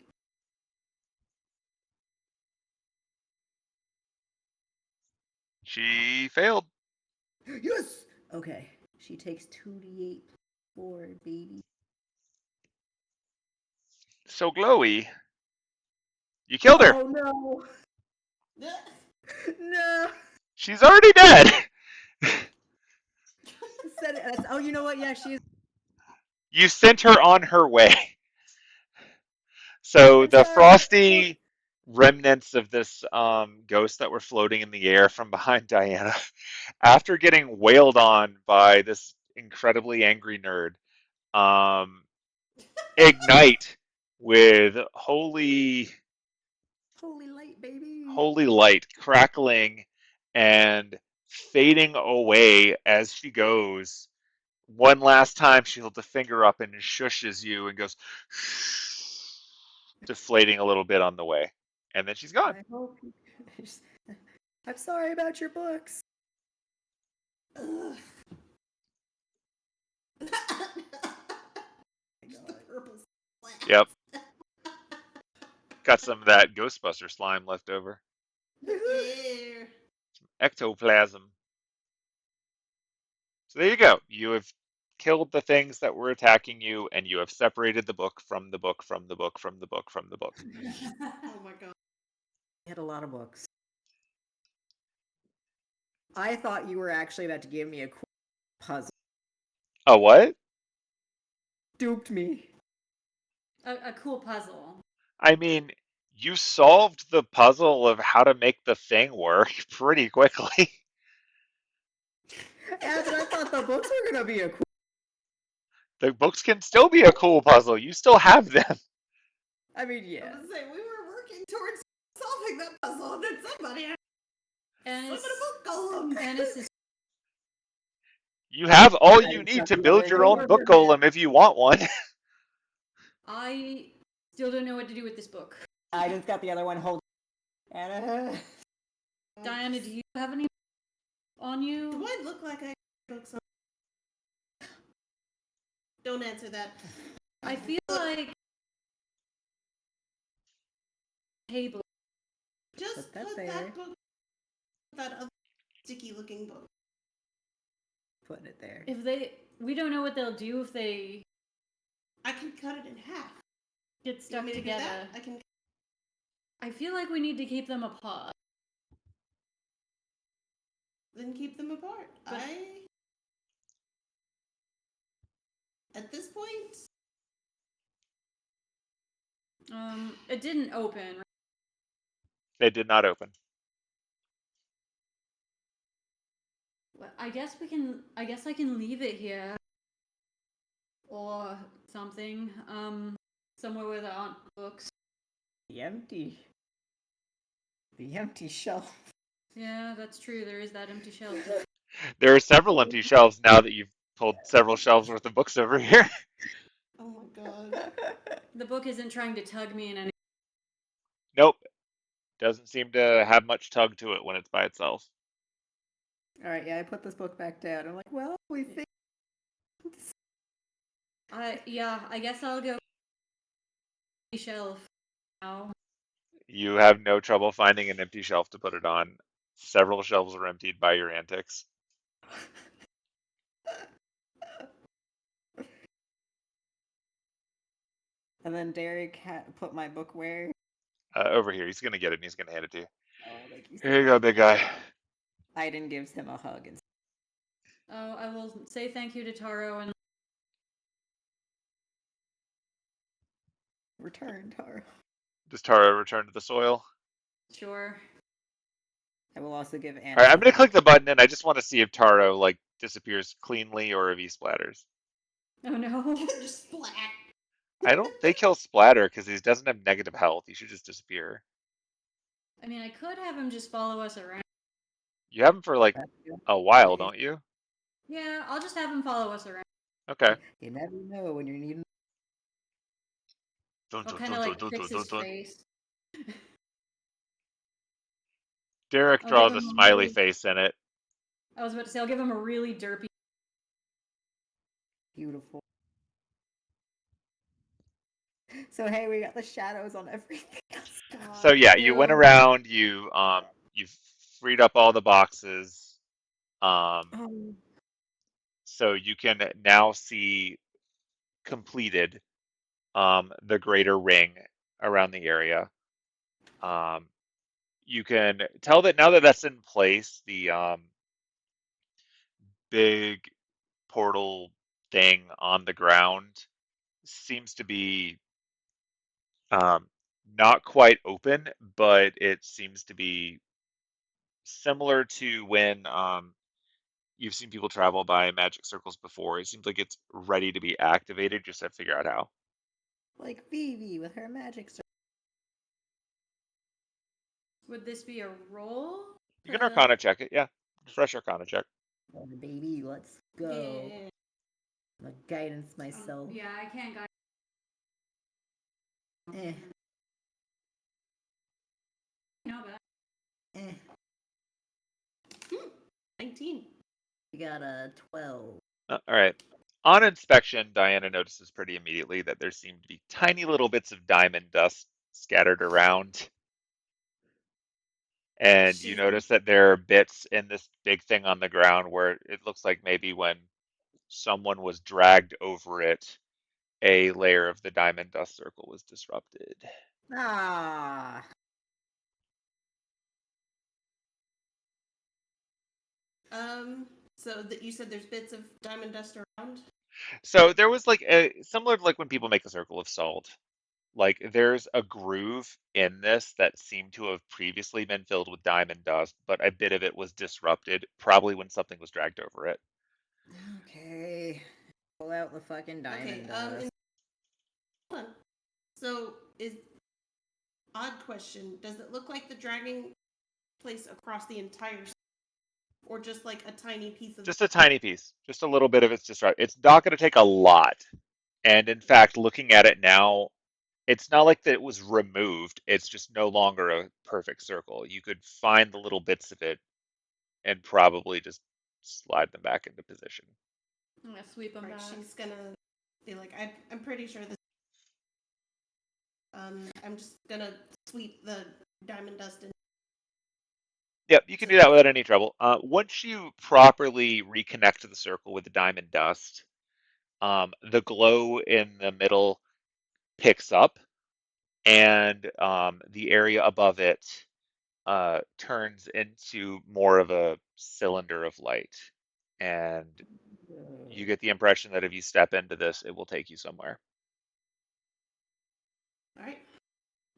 She failed. Yes. Okay. She takes 2d8 4, baby. So glowy. You killed her. Oh no! No. She's already dead. Oh, you know what? Yeah, she is. You sent her on her way. So I'm the sorry. frosty remnants of this ghost that were floating in the air from behind Diana, after getting wailed on by this incredibly angry nerd, ignite with holy light, baby. light crackling and fading away as she goes. One last time, she holds a finger up and shushes you and goes, deflating a little bit on the way. And then she's gone. I hope you. I'm sorry about your books. Ugh. My The God. purple splash. Yep. Got some of that Ghostbuster slime left over. Yeah. Ectoplasm. So there you go. You have killed the things that were attacking you, and you have separated the book from the book from the book from the book from the book. Oh my god. I had a lot of books. I thought you were actually about to give me a cool puzzle. A what? Duped me. A cool puzzle. I mean, you solved the puzzle of how to make the thing work pretty quickly. Yeah, but I thought the books were gonna be a cool. The books can still be a cool puzzle. You still have them. I mean, I yeah. was saying we were working towards solving that puzzle, and then somebody had And summon a book golem. Ennis is You have all I you didn't need have to the build other your own golem. book golem if you want one. I still don't know what to do with this book. I just got the other one. Hold. And Diana, do you have any on you? Do I look like I have books on? Don't answer that. I feel like table. Just Put that put there. that book, that other sticky-looking book. putting it there. If we don't know what they'll do if they I can cut it in half. get You stuck want me to do together. that? I can. I feel like we need to keep them apart. Then keep them apart. But- At this point, It didn't open. They did not open. Well, I guess we can. I guess I can leave it here, or something. Somewhere where there aren't books. The empty shelf. Yeah, that's true. There is that empty shelf. There are several empty shelves now that you've pulled several shelves worth of books over here. Oh my god. The book isn't trying to tug me in any. Nope. Doesn't seem to have much tug to it when it's by itself. All right, yeah, I put this book back down. I'm like, well, we think. Yeah, I guess I'll go shelf now. You have no trouble finding an empty shelf to put it on. Several shelves were emptied by your antics. And then Derek put my book where? Over here. He's going to get it and he's going to hand it to you. Oh, thank you. Here you go, big guy. Aiden gives him a hug and Oh, I will say thank you to Taro and return, Taro. Does Taro return to the soil? sure. I will also give Anna. All right, I'm going to click the button and I just want to see if Taro like disappears cleanly or if he splatters. Oh no. Just splat. I don't. They kill splatter because he doesn't have negative health. He should just disappear. I mean, I could have him just follow us around. You have him for like a while, don't you? Yeah, I'll just have him follow us around. Okay. You never know when you're needing. I'll kind of like fix his face. Derek I'll draws give a him a smiley really- face in it. I was about to say, I'll give him a really derpy. Beautiful. So hey, we got the shadows on everything. So yeah, you went around. You freed up all the boxes. So you can now see completed the greater ring around the area. You can tell that now that that's in place, the big portal thing on the ground seems to be not quite open, but it seems to be similar to when you've seen people travel by magic circles before. It seems like it's ready to be activated. Just have to figure out how. Like Vivi with her magic circle. Would this be a roll? You can Arcana check it, yeah. Fresh Arcana check. Oh, baby, let's go. Yeah. My guidance myself. Yeah, I can't guide. Eh. No, but Eh. 19. We got a 12. All right. On inspection, Diana notices pretty immediately that there seem to be tiny little bits of diamond dust scattered around. And you notice that there are bits in this big thing on the ground where it looks like maybe when someone was dragged over it, a layer of the diamond dust circle was disrupted. Ah. So that you said there's bits of diamond dust around? So there was like a similar to like when people make a circle of salt. Like there's a groove in this that seemed to have previously been filled with diamond dust, but a bit of it was disrupted, probably when something was dragged over it. Okay. Pull out the fucking diamond dust. Hold on. So is odd question. Does it look like the dragging place across the entire or just like a tiny piece of Just a tiny piece, just a little bit of it's disrupted. It's not going to take a lot. And in fact, looking at it now, it's not like that it was removed. It's just no longer a perfect circle. You could find the little bits of it and probably just slide them back into position. I'm gonna sweep them back. She's gonna be like, I'm pretty sure this. I'm just gonna sweep the diamond dust in. Yep, you can do that without any trouble. Once you properly reconnect to the circle with the diamond dust, the glow in the middle picks up, and the area above it turns into more of a cylinder of light. And you get the impression that if you step into this, it will take you somewhere. All right.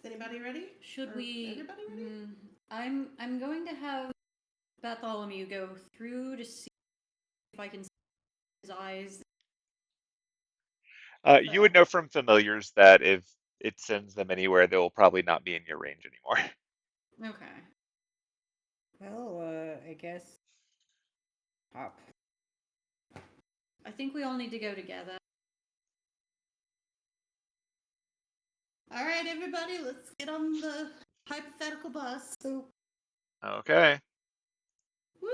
Is anybody ready? Should Or we? everybody ready? I'm going to have Bartholomew go through to see if I can see his eyes. You would know from familiars that if it sends them anywhere that will probably not be in your range anymore. Okay. Well, I guess hop. I think we all need to go together. All right, everybody, let's get on the hypothetical bus. Okay. Woo!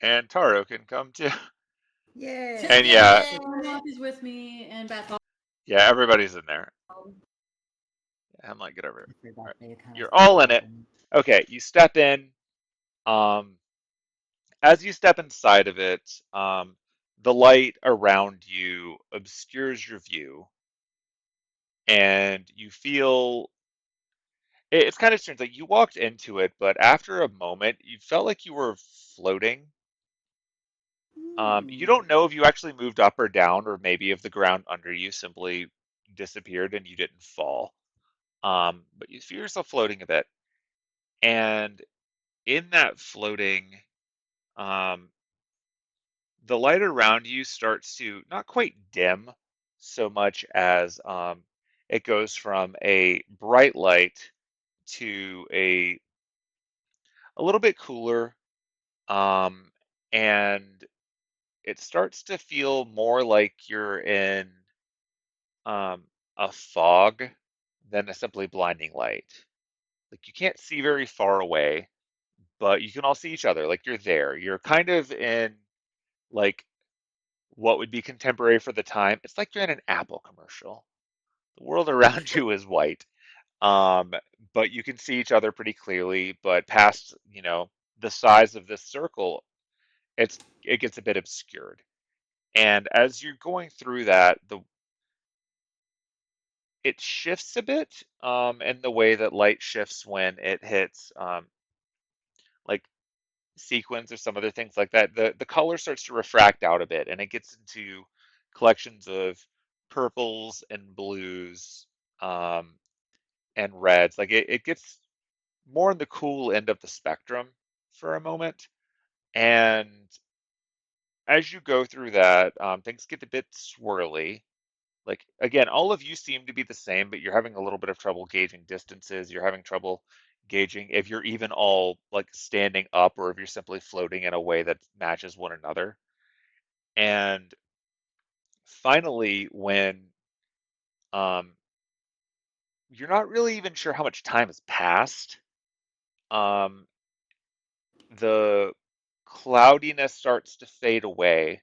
And Taro can come too. Yay! And yeah, Mom is with me, and Beth. yeah, everybody's in there. I might get over it. I forgot they kind of You're all in it. open. Okay, you step in. As you step inside of it, the light around you obscures your view, and you feel it's kind of strange. Like you walked into it, but after a moment, you felt like you were floating. You don't know if you actually moved up or down, or maybe if the ground under you simply disappeared and you didn't fall. But you feel yourself floating a bit, and in that floating, um, the light around you starts to not quite dim so much as it goes from a bright light to a little bit cooler, um, and it starts to feel more like you're in um, a fog than a simply blinding light. Like you can't see very far away, but you can all see each other. Like you're there. You're kind of in like what would be contemporary for the time. It's like you're in an Apple commercial. The world around you is white, um, but you can see each other pretty clearly. But past, the size of this circle, it gets a bit obscured. And as you're going through that, it shifts a bit, in the way that light shifts when it hits like sequins or some other things like that. The color starts to refract out a bit, and it gets into collections of purples and blues, um, and reds. Like it gets more on the cool end of the spectrum for a moment. And as you go through that, things get a bit swirly. Like again, all of you seem to be the same, but you're having a little bit of trouble gauging distances. You're having trouble gauging if you're even all like standing up or if you're simply floating in a way that matches one another. And finally, when um, you're not really even sure how much time has passed, um, the cloudiness starts to fade away,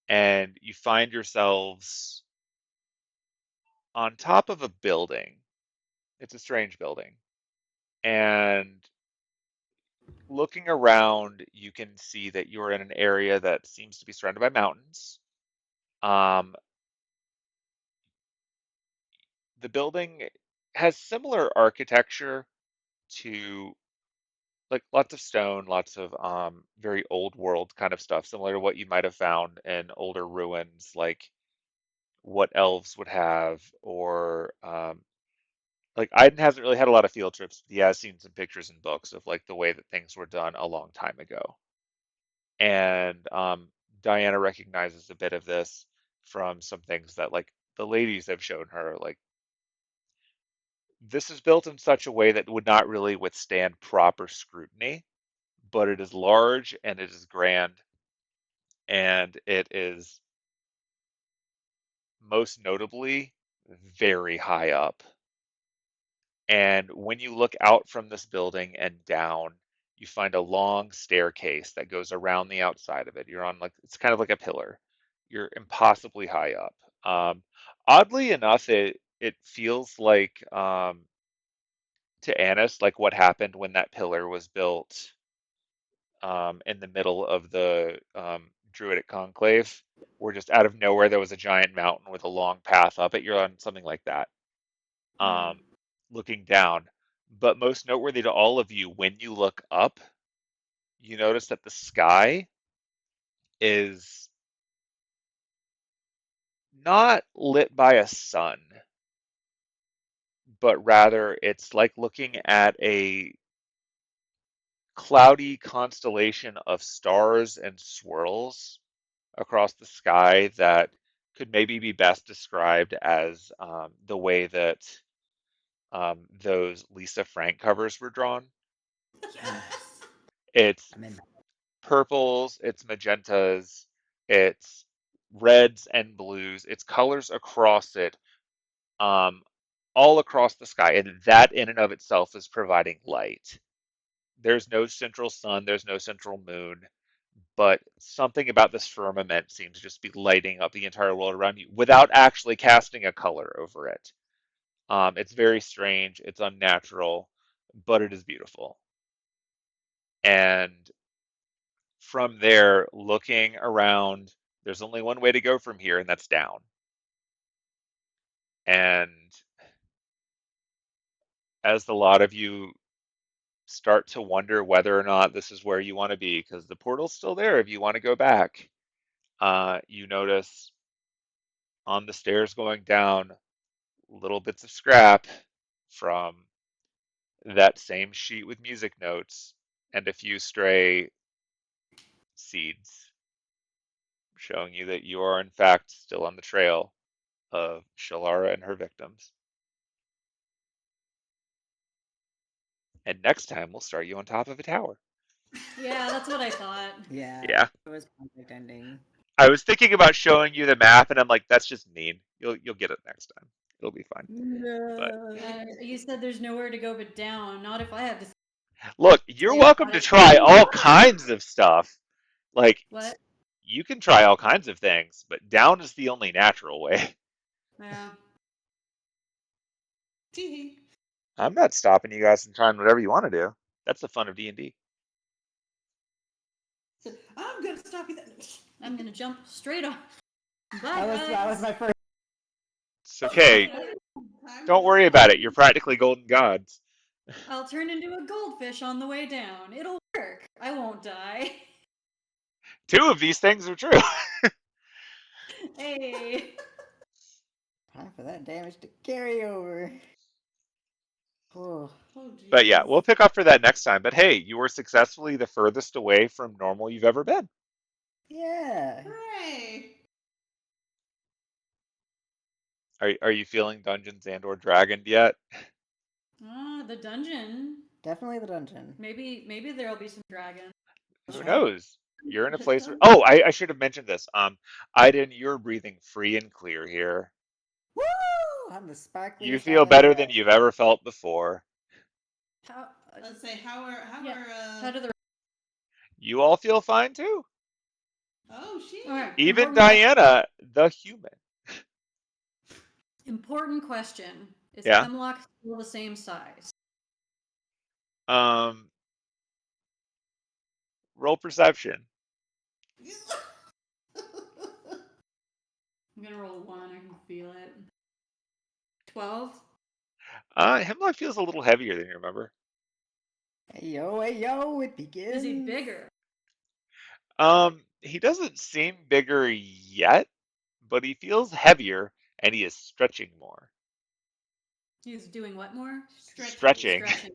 and you find yourselves on top of a building. It's a strange building. And looking around, you can see that you're in an area that seems to be surrounded by mountains. Um, the building has similar architecture to like lots of stone, lots of very old world kind of stuff, similar to what you might have found in older ruins, like what elves would have, or like Iden hasn't really had a lot of field trips, but he has seen some pictures and books of like the way that things were done a long time ago. And Diana recognizes a bit of this from some things that like the ladies have shown her. Like this is built in such a way that would not really withstand proper scrutiny, but it is large and it is grand, and it is most notably very high up. And when you look out from this building and down, you find a long staircase that goes around the outside of it. You're on like it's kind of like a pillar. You're impossibly high up. Oddly enough, it feels like to Annis like what happened when that pillar was built in the middle of the Druidic conclave, where just out of nowhere there was a giant mountain with a long path up it. You're on something like that, um, looking down. But most noteworthy to all of you, when you look up, you notice that the sky is not lit by a sun, but rather it's like looking at a cloudy constellation of stars and swirls across the sky that could maybe be best described as the way that those Lisa Frank covers were drawn. Yes. It's I'm in. purples, it's magentas, it's reds and blues, it's colors across it, um, all across the sky, and that in and of itself is providing light. There's no central sun, there's no central moon, but something about this firmament seems to just be lighting up the entire world around you without actually casting a color over it. It's very strange, it's unnatural, but it is beautiful. And from there, looking around, there's only one way to go from here, and that's down. And as a lot of you start to wonder whether or not this is where you want to be, because the portal's still there if you want to go back, you notice on the stairs going down little bits of scrap from that same sheet with music notes and a few stray seeds, showing you that you are in fact still on the trail of Shalara and her victims. And next time we'll start you on top of a tower. Yeah, that's what I thought. Yeah. Yeah. It was perfect ending. I was thinking about showing you the map, and I'm like, that's just mean. You'll get it next time. It'll be fine. But You said there's nowhere to go but down. Not if I have to look, you're say welcome about to it. try all kinds of stuff. Like What? you can try all kinds of things, but down is the only natural way. Yeah. Tee. I'm not stopping you guys from trying whatever you want to do. That's the fun of D&D. I'm gonna stop you. I'm gonna jump straight off. Bye, That was guys. my first. It's okay. Time Don't to worry go. about it. You're practically golden gods. I'll turn into a goldfish on the way down. It'll work. I won't die. 2 of these things are true. Hey. Time for that damage to carry over. Oh. Oh, But yeah, jeez. we'll pick up for that next time. But hey, you were successfully the furthest away from normal you've ever been. Yeah. Hooray! Are you feeling Dungeons and or Dragoned yet? The dungeon. Definitely the dungeon. Maybe there'll be some dragon. Who knows? You're in a place where... Oh, I should have mentioned this. Aiden, you're breathing free and clear here. Woo! I'm the sparkliest. You feel better than you've ever felt before. How? Let's say how How do the? You all feel fine too. Oh, she. All right. Even Important question. Diana, the human. Important question. Is Yeah. Hemlock still the same size? Roll perception. I'm gonna roll 1. I can feel it. 12. Hemlock feels a little heavier than you remember. Hey yo, it begins. Is he bigger? He doesn't seem bigger yet, but he feels heavier and he is stretching more. He's doing what more? Stretching. It's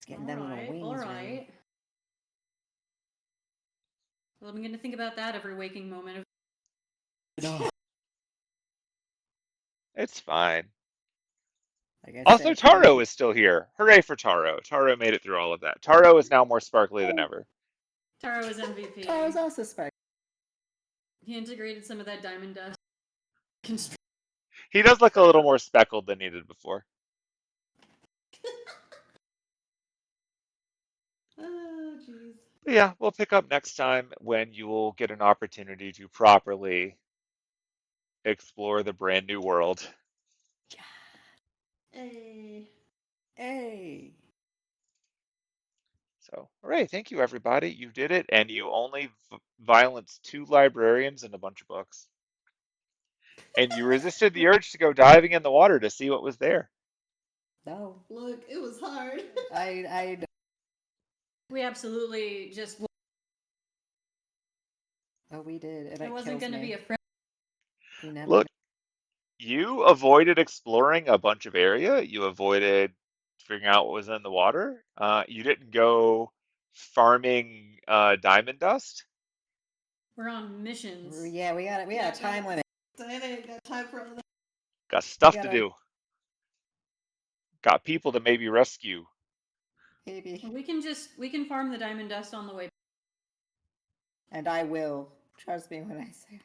getting them little wings. All man. right. Well, I'm gonna think about that every waking moment. No. It's fine. Like I Also, said, Taro is still here. Hooray for Taro. Taro made it through all of that. Taro is now more sparkly than ever. Taro is MVP. Taro's also sparkly. He integrated some of that diamond dust. He does look a little more speckled than he did before. Oh, jeez. But yeah, we'll pick up next time when you will get an opportunity to properly explore the brand new world. Hey. Hey. So, all right, thank you, everybody. You did it, and you only violenced 2 librarians and a bunch of books. And you resisted the urge to go diving in the water to see what was there. No. Look, it was hard. I. We absolutely just. Oh, we did. And I wasn't gonna be a friend. You never Look, You avoided exploring a bunch of area. You avoided figuring out what was in the water. You didn't go farming diamond dust. We're on missions. Yeah, we got a time limit. I ain't got time for all that. Got stuff to gotta- do. Got people to maybe rescue. Maybe. We can farm the diamond dust on the way. And I will. Trust me when I say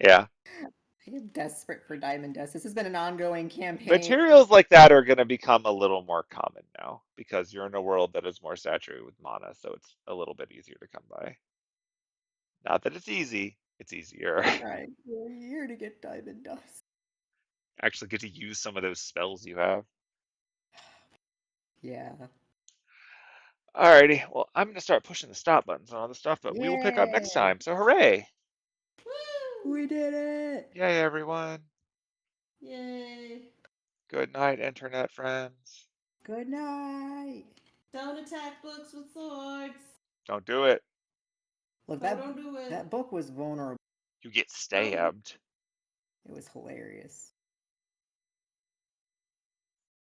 Yeah. I am desperate for diamond dust. This has been an ongoing campaign. Materials like that are going to become a little more common now because you're in a world that is more saturated with mana, so it's a little bit easier to come by. Not that it's easy, it's easier. Right. We're here to get diamond dust. Actually get to use some of those spells you have. Yeah. Alrighty, well, I'm going to start pushing the stop buttons on all this stuff, but we will pick up next Yay! time. So hooray! Woo! We did it! Yay, everyone. Yay! Good night, internet friends. Good night. Don't attack books with swords. Don't do it. Look, No, don't do it. that book was vulnerable. You get stabbed. It was hilarious.